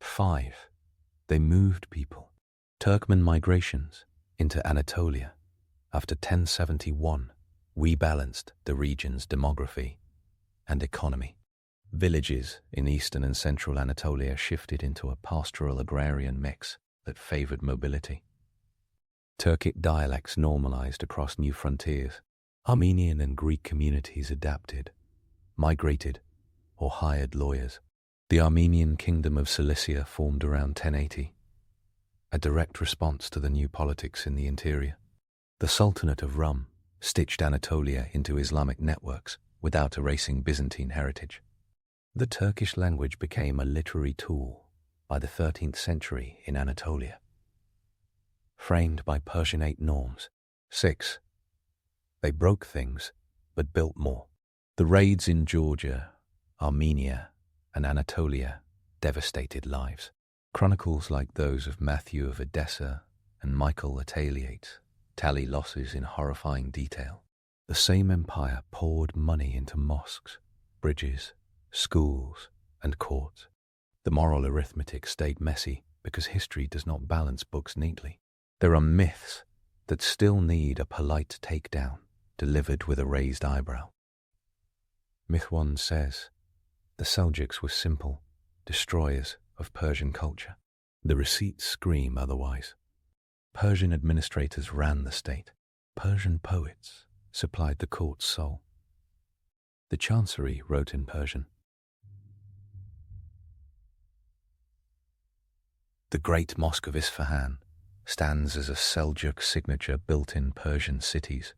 5. They moved people. Turkmen migrations into Anatolia after 1071 rebalanced the region's demography and economy. Villages in eastern and central Anatolia shifted into a pastoral agrarian mix that favored mobility. Turkic dialects normalized across new frontiers. Armenian and Greek communities adapted, migrated, or hired lawyers. The Armenian Kingdom of Cilicia formed around 1080, a direct response to the new politics in the interior. The Sultanate of Rum stitched Anatolia into Islamic networks without erasing Byzantine heritage. The Turkish language became a literary tool by the 13th century in Anatolia, framed by Persianate norms. 6. They broke things, but built more. The raids in Georgia, Armenia, and Anatolia devastated lives. Chronicles like those of Matthew of Edessa and Michael Ataliate tally losses in horrifying detail. The same empire poured money into mosques, bridges, schools, and courts. The moral arithmetic stayed messy because history does not balance books neatly. There are myths that still need a polite takedown, delivered with a raised eyebrow. Myth 1 says, the Seljuks were simple destroyers of Persian culture. The receipts scream otherwise. Persian administrators ran the state. Persian poets supplied the court's soul. The chancery wrote in Persian. The Great Mosque of Isfahan stands as a Seljuk signature built in Persian cities,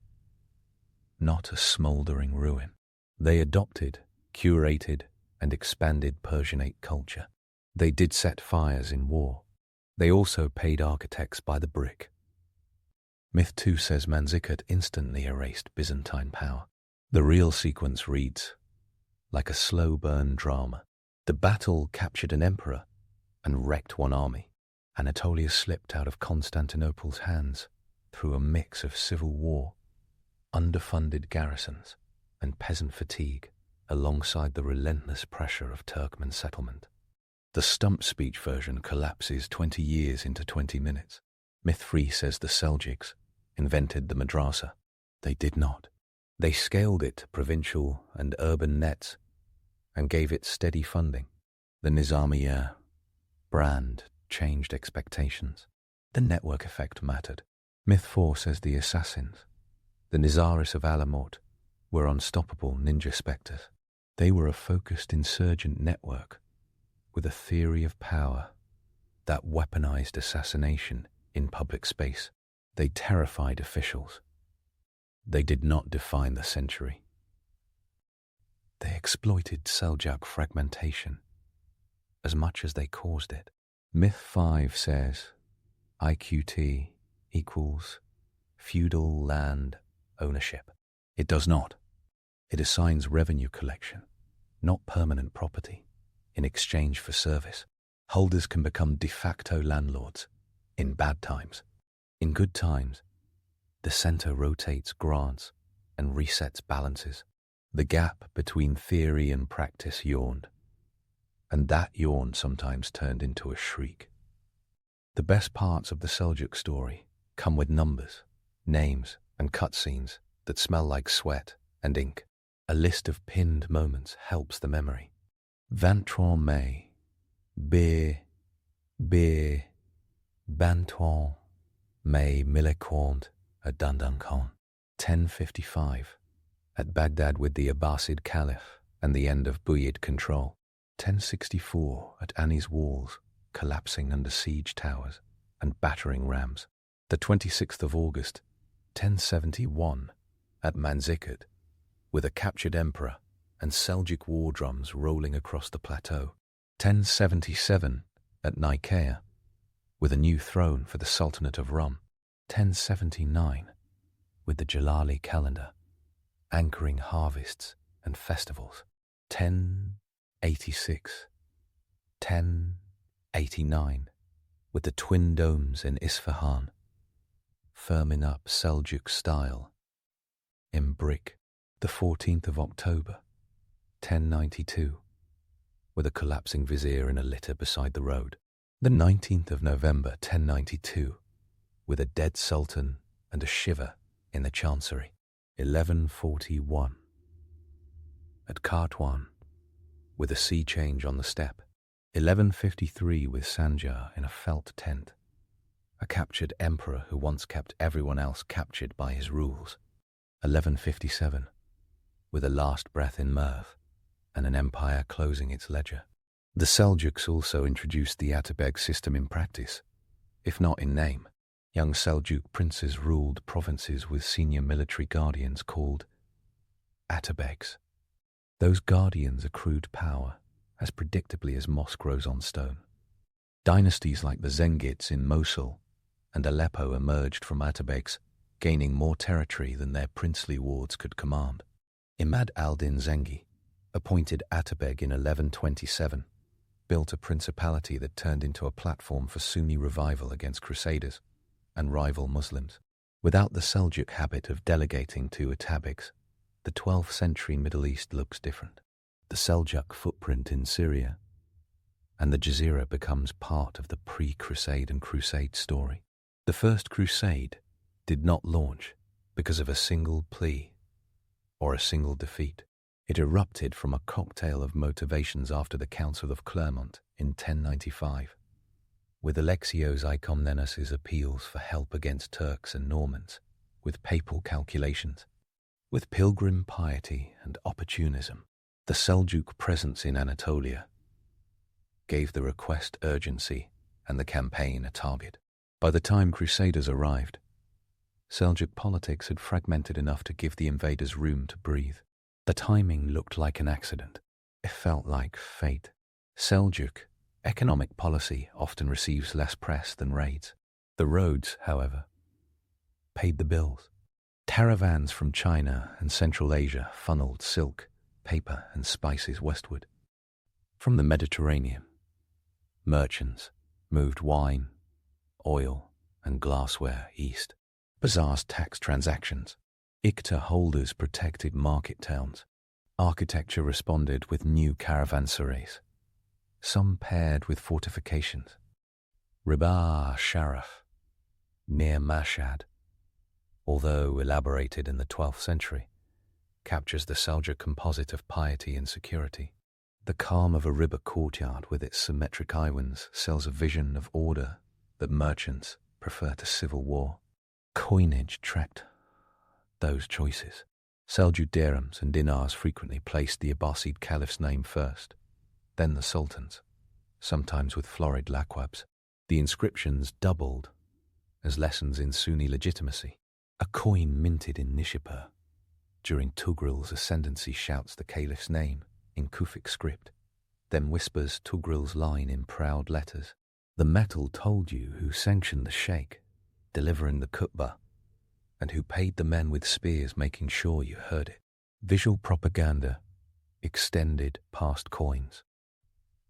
not a smouldering ruin. They adopted, curated, and expanded Persianate culture. They did set fires in war. They also paid architects by the brick. Myth 2 says Manzikert instantly erased Byzantine power. The real sequence reads like a slow burn drama. The battle captured an emperor and wrecked one army. Anatolia slipped out of Constantinople's hands through a mix of civil war, underfunded garrisons, and peasant fatigue, alongside the relentless pressure of Turkmen settlement. The stump speech version collapses 20 years into 20 minutes. Myth 3 says the Seljuks invented the madrasa. They did not. They scaled it to provincial and urban nets and gave it steady funding. The Nizamiya brand changed expectations. The network effect mattered. Myth 4 says the assassins, the Nizaris of Alamut, were unstoppable ninja spectres. They were a focused insurgent network with a theory of power that weaponized assassination in public space. They terrified officials. They did not define the century. They exploited Seljuk fragmentation as much as they caused it. Myth 5 says IQT equals feudal land ownership. It does not. It assigns revenue collection, not permanent property, in exchange for service. Holders can become de facto landlords in bad times. In good times, the center rotates grants and resets balances. The gap between theory and practice yawned, and that yawn sometimes turned into a shriek. The best parts of the Seljuk story come with numbers, names, and cutscenes that smell like sweat and ink. A list of pinned moments helps the memory. 23 May, beer, 23 May 1040 at Dandan Khan, 1055, at Baghdad with the Abbasid Caliph and the end of Buyid control, 1064 at Ani's walls, collapsing under siege towers and battering rams, the 26th of August, 1071, at Manzikert, with a captured emperor and Seljuk war drums rolling across the plateau, 1077 at Nicaea, with a new throne for the Sultanate of Rum, 1079, with the Jalali calendar, anchoring harvests and festivals, 1086, 1089, with the twin domes in Isfahan, firming up Seljuk style, in brick, the 14th of October, 1092, with a collapsing vizier in a litter beside the road, the 19th of November, 1092, with a dead sultan and a shiver in the chancery, 1141, at Khartoum, with a sea change on the steppe, 1153 with Sanjar in a felt tent, a captured emperor who once kept everyone else captured by his rules, 1157, with a last breath in mirth and an empire closing its ledger. The Seljuks also introduced the Atabeg system in practice, if not in name. Young Seljuk princes ruled provinces with senior military guardians called Atabegs. Those guardians accrued power as predictably as moss grows on stone. Dynasties like the Zengids in Mosul and Aleppo emerged from Atabegs, gaining more territory than their princely wards could command. Imad al-Din Zengi, appointed Atabeg in 1127, built a principality that turned into a platform for Sunni revival against Crusaders and rival Muslims. Without the Seljuk habit of delegating to Atabegs, the 12th century Middle East looks different. The Seljuk footprint in Syria and the Jazeera becomes part of the pre-Crusade and Crusade story. The First Crusade did not launch because of a single plea or a single defeat. It erupted from a cocktail of motivations after the Council of Clermont in 1095, with Alexios Ikomnenos' appeals for help against Turks and Normans, with papal calculations, with pilgrim piety and opportunism. The Seljuk presence in Anatolia gave the request urgency and the campaign a target. By the time Crusaders arrived, Seljuk politics had fragmented enough to give the invaders room to breathe. The timing looked like an accident. It felt like fate. Seljuk economic policy often receives less press than raids. The roads, however, paid the bills. Caravans from China and Central Asia funneled silk, paper, and spices westward. From the Mediterranean, merchants moved wine, oil, and glassware east. Bazaars taxed transactions. Ikta holders protected market towns. Architecture responded with new caravanserais, some paired with fortifications. Riba Sharaf, near Mashhad, although elaborated in the 12th century, captures the Seljuk composite of piety and security. The calm of a riba courtyard with its symmetric islands sells a vision of order that merchants prefer to civil war. Coinage tracked those choices. Seljuk dirhams and dinars frequently placed the Abbasid caliph's name first, then the sultan's, sometimes with florid laqabs. The inscriptions doubled as lessons in Sunni legitimacy. A coin minted in Nishapur during Tughrel's ascendancy shouts the caliph's name in Kufic script, then whispers Tughrel's line in proud letters. The metal told you who sanctioned the sheikh, delivering the khutbah, and who paid the men with spears making sure you heard it. Visual propaganda extended past coins.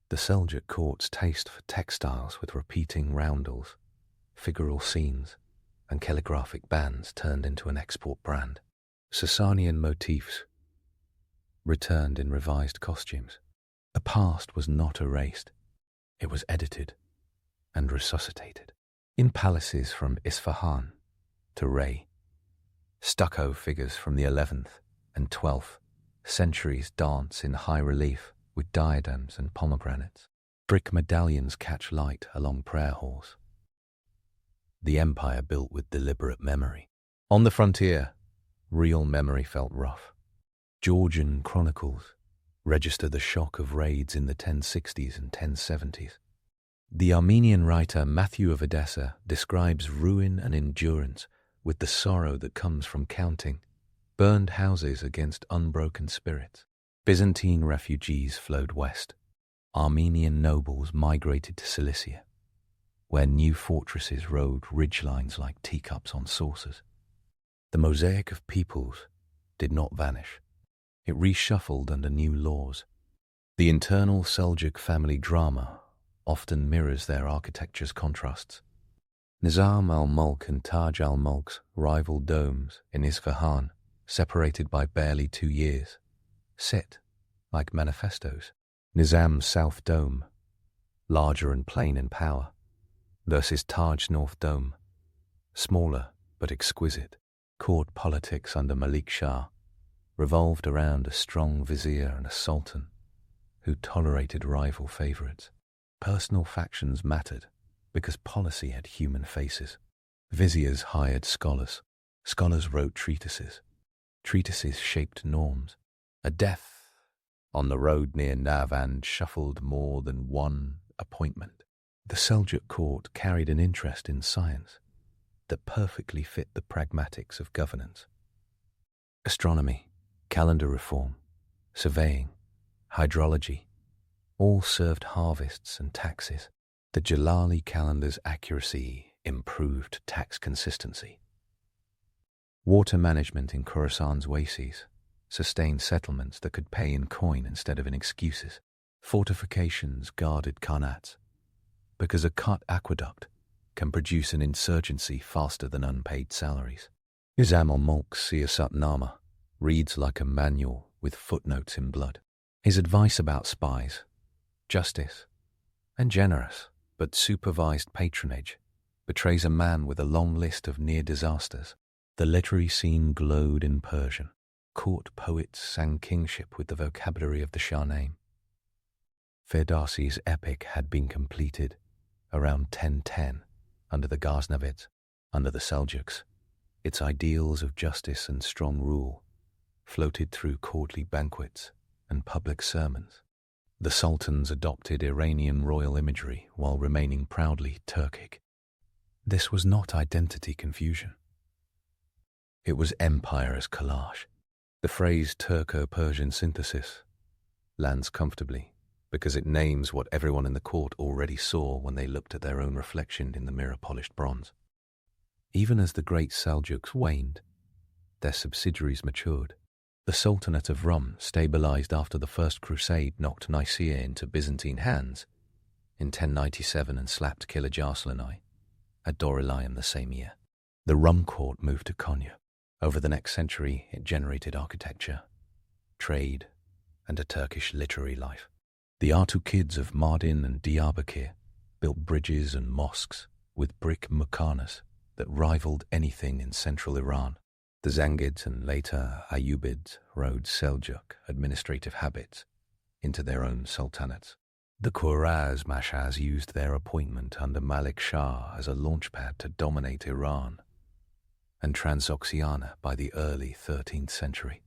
The Seljuk court's taste for textiles with repeating roundels, figural scenes, and calligraphic bands turned into an export brand. Sasanian motifs returned in revised costumes. The past was not erased. It was edited and resuscitated. In palaces from Isfahan to Ray, stucco figures from the 11th and 12th centuries dance in high relief with diadems and pomegranates. Brick medallions catch light along prayer halls. The empire built with deliberate memory. On the frontier, real memory felt rough. Georgian chronicles register the shock of raids in the 1060s and 1070s. The Armenian writer Matthew of Edessa describes ruin and endurance with the sorrow that comes from counting burned houses against unbroken spirits. Byzantine refugees flowed west. Armenian nobles migrated to Cilicia, where new fortresses rode ridgelines like teacups on saucers. The mosaic of peoples did not vanish. It reshuffled under new laws. The internal Seljuk family drama often mirrors their architecture's contrasts. Nizam al-Mulk and Taj al-Mulk's rival domes in Isfahan, separated by barely 2 years, sit like manifestos. Nizam's South Dome, larger and plain in power, versus Taj's North Dome, smaller but exquisite. Court politics under Malik Shah revolved around a strong vizier and a sultan who tolerated rival favorites. Personal factions mattered because policy had human faces. Viziers hired scholars. Scholars wrote treatises. Treatises shaped norms. A death on the road near Navand shuffled more than one appointment. The Seljuk court carried an interest in science that perfectly fit the pragmatics of governance. Astronomy, calendar reform, surveying, hydrology, all served harvests and taxes. The Jalali calendar's accuracy improved tax consistency. Water management in Khorasan's oases sustained settlements that could pay in coin instead of in excuses. Fortifications guarded khanats, because a cut aqueduct can produce an insurgency faster than unpaid salaries. Nizam al-Mulk's Siyasatnama reads like a manual with footnotes in blood. His advice about spies, justice, and generous but supervised patronage betrays a man with a long list of near disasters. The literary scene glowed in Persian. Court poets sang kingship with the vocabulary of the Shah name. Ferdowsi's epic had been completed around 1010 under the Ghaznavids, under the Seljuks. Its ideals of justice and strong rule floated through courtly banquets and public sermons. The sultans adopted Iranian royal imagery while remaining proudly Turkic. This was not identity confusion. It was empire as collage. The phrase Turco-Persian synthesis lands comfortably because it names what everyone in the court already saw when they looked at their own reflection in the mirror-polished bronze. Even as the great Seljuks waned, their subsidiaries matured. The Sultanate of Rum stabilized after the First Crusade knocked Nicaea into Byzantine hands in 1097 and slapped Kilij Arslanai at Dorilayim the same year. The Rum court moved to Konya. Over the next century, it generated architecture, trade, and a Turkish literary life. The Artukids of Mardin and Diyarbakir built bridges and mosques with brick mukhanas that rivaled anything in central Iran. The Zangids and later Ayyubids rode Seljuk administrative habits into their own sultanates. The Khwarazm-Mashas used their appointment under Malik Shah as a launchpad to dominate Iran and Transoxiana by the early 13th century.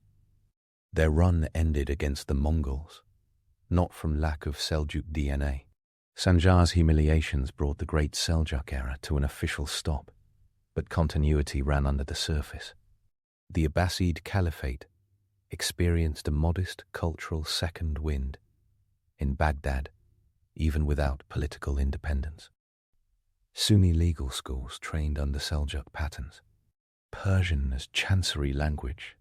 Their run ended against the Mongols, not from lack of Seljuk DNA. Sanjar's humiliations brought the Great Seljuk era to an official stop, but continuity ran under the surface. The Abbasid Caliphate experienced a modest cultural second wind in Baghdad, even without political independence. Sunni legal schools trained under Seljuk patterns. Persian as chancery language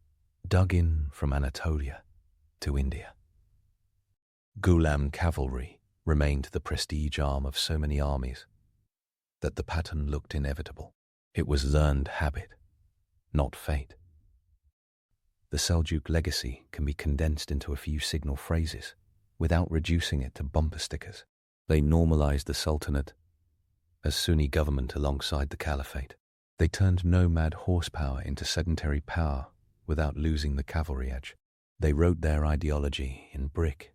dug in from Anatolia to India. Ghulam cavalry remained the prestige arm of so many armies that the pattern looked inevitable. It was learned habit, not fate. The Seljuk legacy can be condensed into a few signal phrases without reducing it to bumper stickers. They normalized the Sultanate as Sunni government alongside the Caliphate. They turned nomad horsepower into sedentary power without losing the cavalry edge. They wrote their ideology in brick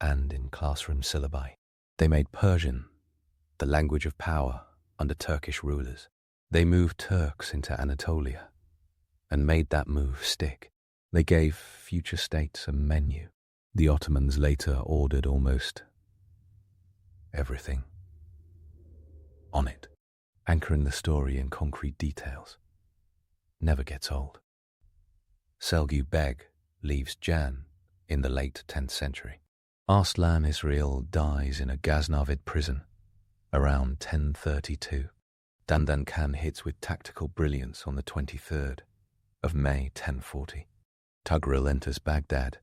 and in classroom syllabi. They made Persian the language of power under Turkish rulers. They moved Turks into Anatolia and made that move stick. They gave future states a menu. The Ottomans later ordered almost everything on it, anchoring the story in concrete details. Never gets old. Seljuk Beg leaves Jan in the late 10th century. Arslan Israel dies in a Ghaznavid prison around 1032. Dandan Khan hits with tactical brilliance on the 23rd of May 1040. Tughril enters Baghdad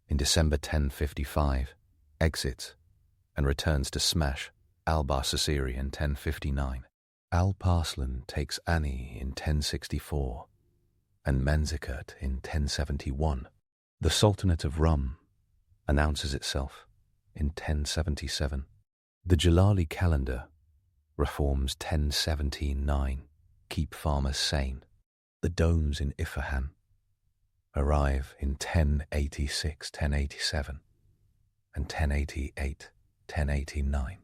in December 1055, exits, and returns to smash Al-Barsasiri in 1059. Alp-Arslan takes Ani in 1064 and Manzikert in 1071. The Sultanate of Rum announces itself in 1077. The Jalali calendar reforms 1079, keep farmers sane. The domes in Isfahan arrive in 1086, 1087, and 1088, 1089.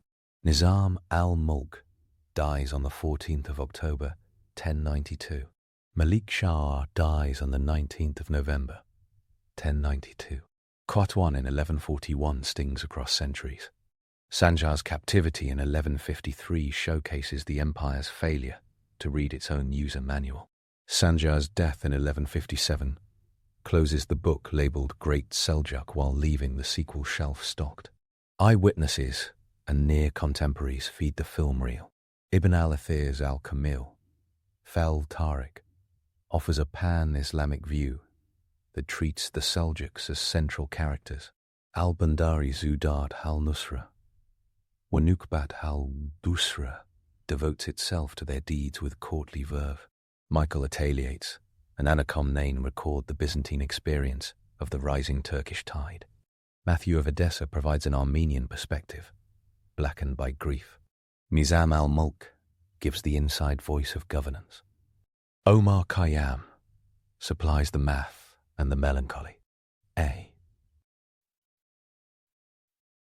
Nizam al-Mulk dies on the 14th of October, 1092. Malik Shah dies on the 19th of November, 1092. Qatwan in 1141 stings across centuries. Sanjar's captivity in 1153 showcases the empire's failure to read its own user manual. Sanjar's death in 1157 closes the book labeled Great Seljuk while leaving the sequel shelf stocked. Eyewitnesses and near contemporaries feed the film reel. Ibn al-Athir's Al-Kamil, Fel Tariq, offers a pan-Islamic view that treats the Seljuks as central characters. Al-Bandari's Udat al-Nusra, Wanukbat al-Dusra, devotes itself to their deeds with courtly verve. Michael Ataliates and Anna Komnene record the Byzantine experience of the rising Turkish tide. Matthew of Edessa provides an Armenian perspective, blackened by grief. Nizam al-Mulk gives the inside voice of governance. Omar Khayyam supplies the math and the melancholy. A.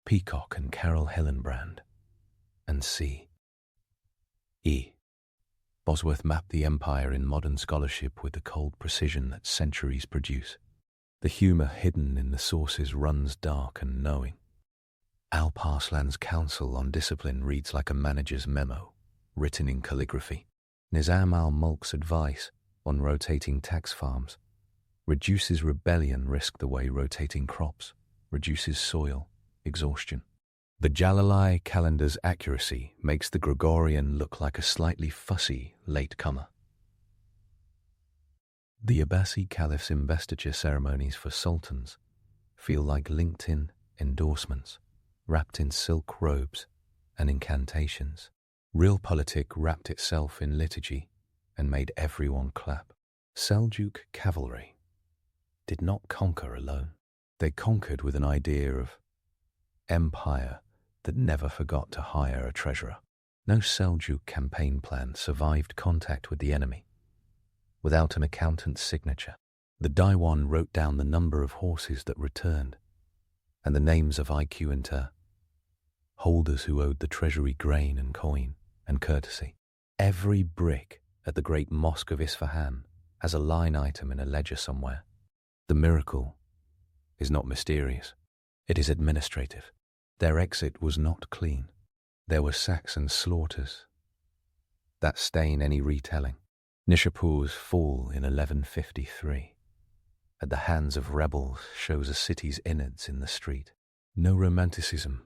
Peacock and Carol Hillenbrand. And C. E. Bosworth mapped the empire in modern scholarship with the cold precision that centuries produce. The humour hidden in the sources runs dark and knowing. Alp-Arslan's counsel on discipline reads like a manager's memo, written in calligraphy. Nizam al-Mulk's advice on rotating tax farms reduces rebellion risk the way rotating crops reduces soil exhaustion. The Jalali calendar's accuracy makes the Gregorian look like a slightly fussy latecomer. The Abbasi caliph's investiture ceremonies for sultans feel like LinkedIn endorsements, wrapped in silk robes and incantations. Realpolitik wrapped itself in liturgy and made everyone clap. Seljuk cavalry did not conquer alone. They conquered with an idea of empire that never forgot to hire a treasurer. No Seljuk campaign plan survived contact with the enemy without an accountant's signature. The Diwan wrote down the number of horses that returned and the names of IQ inter holders who owed the treasury grain and coin and courtesy. Every brick at the great mosque of Isfahan has a line item in a ledger somewhere. The miracle is not mysterious. It is administrative. Their exit was not clean. There were sacks and slaughters that stain any retelling. Nishapur's fall in 1153 at the hands of rebels shows a city's innards in the street. No romanticism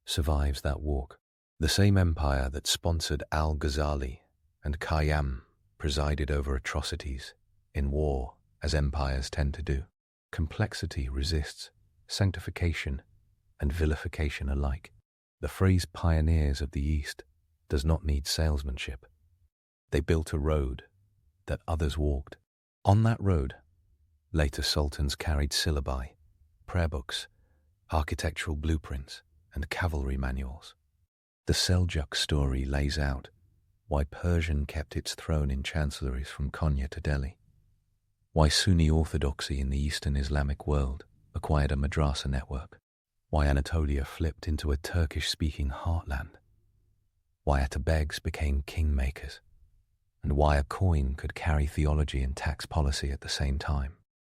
survives that walk. The same empire that sponsored Al-Ghazali and Khayyam presided over atrocities in war, as empires tend to do. Complexity resists sanctification and vilification alike. The phrase pioneers of the East does not need salesmanship. They built a road that others walked. On that road, later sultans carried syllabi, prayer books, architectural blueprints, and cavalry manuals. The Seljuk story lays out why Persian kept its throne in chancelleries from Konya to Delhi, why Sunni orthodoxy in the Eastern Islamic world acquired a madrasa network, why Anatolia flipped into a Turkish-speaking heartland, why Atabegs became kingmakers, and why a coin could carry theology and tax policy at the same time.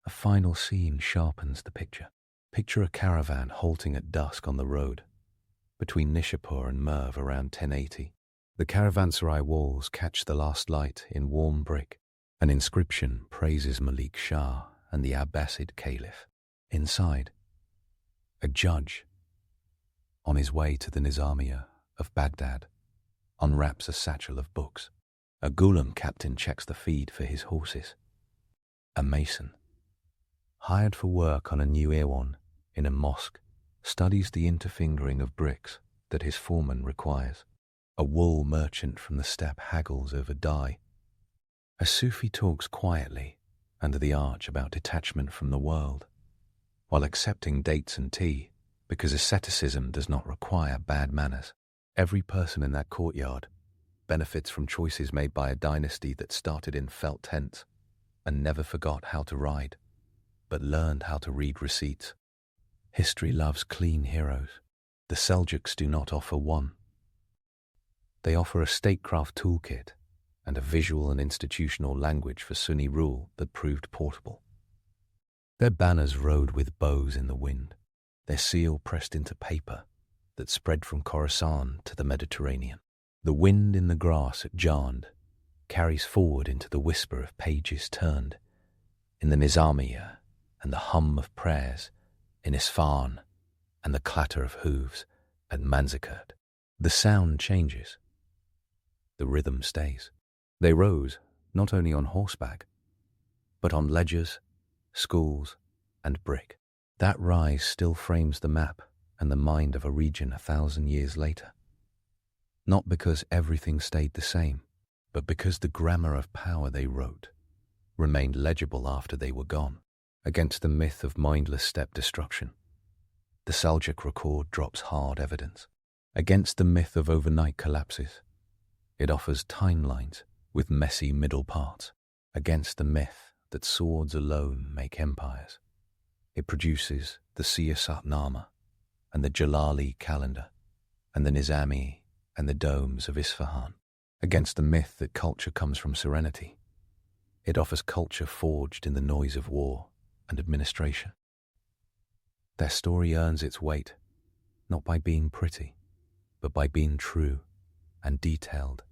A final scene sharpens the picture. Picture a caravan halting at dusk on the road between Nishapur and Merv around 1080. The caravanserai walls catch the last light in warm brick. An inscription praises Malik Shah and the Abbasid Caliph. Inside, a judge, on his way to the Nizamiya of Baghdad, unwraps a satchel of books. A Ghulam captain checks the feed for his horses. A mason, hired for work on a new Iwan in a mosque, studies the interfingering of bricks that his foreman requires. A wool merchant from the steppe haggles over dye. A Sufi talks quietly under the arch about detachment from the world, while accepting dates and tea because asceticism does not require bad manners. Every person in that courtyard benefits from choices made by a dynasty that started in felt tents and never forgot how to ride, but learned how to read receipts. History loves clean heroes. The Seljuks do not offer one. They offer a statecraft toolkit and a visual and institutional language for Sunni rule that proved portable. Their banners rode with bows in the wind, their seal pressed into paper that spread from Khorasan to the Mediterranean. The wind in the grass at Jand carries forward into the whisper of pages turned in the Nizamiya and the hum of prayers in Isfahan and the clatter of hooves at Manzikert. The sound changes. The rhythm stays. They rose not only on horseback, but on ledgers, schools, and brick. That rise still frames the map and the mind of a region 1,000 years later. Not because everything stayed the same, but because the grammar of power they wrote remained legible after they were gone. Against the myth of mindless steppe destruction, the Seljuk record drops hard evidence. Against the myth of overnight collapses, it offers timelines with messy middle parts. Against the myth that swords alone make empires, it produces the Siyasatnama and the Jalali calendar and the Nizami and the domes of Isfahan. Against the myth that culture comes from serenity, it offers culture forged in the noise of war and administration. Their story earns its weight, not by being pretty, but by being true and detailed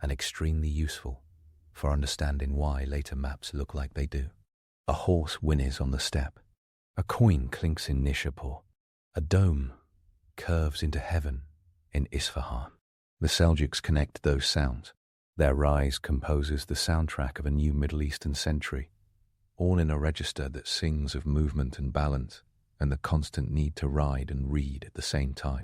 and extremely useful for understanding why later maps look like they do. A horse whinnies on the steppe. A coin clinks in Nishapur. A dome curves into heaven in Isfahan. The Seljuks connect those sounds. Their rise composes the soundtrack of a new Middle Eastern century, all in a register that sings of movement and balance and the constant need to ride and read at the same time.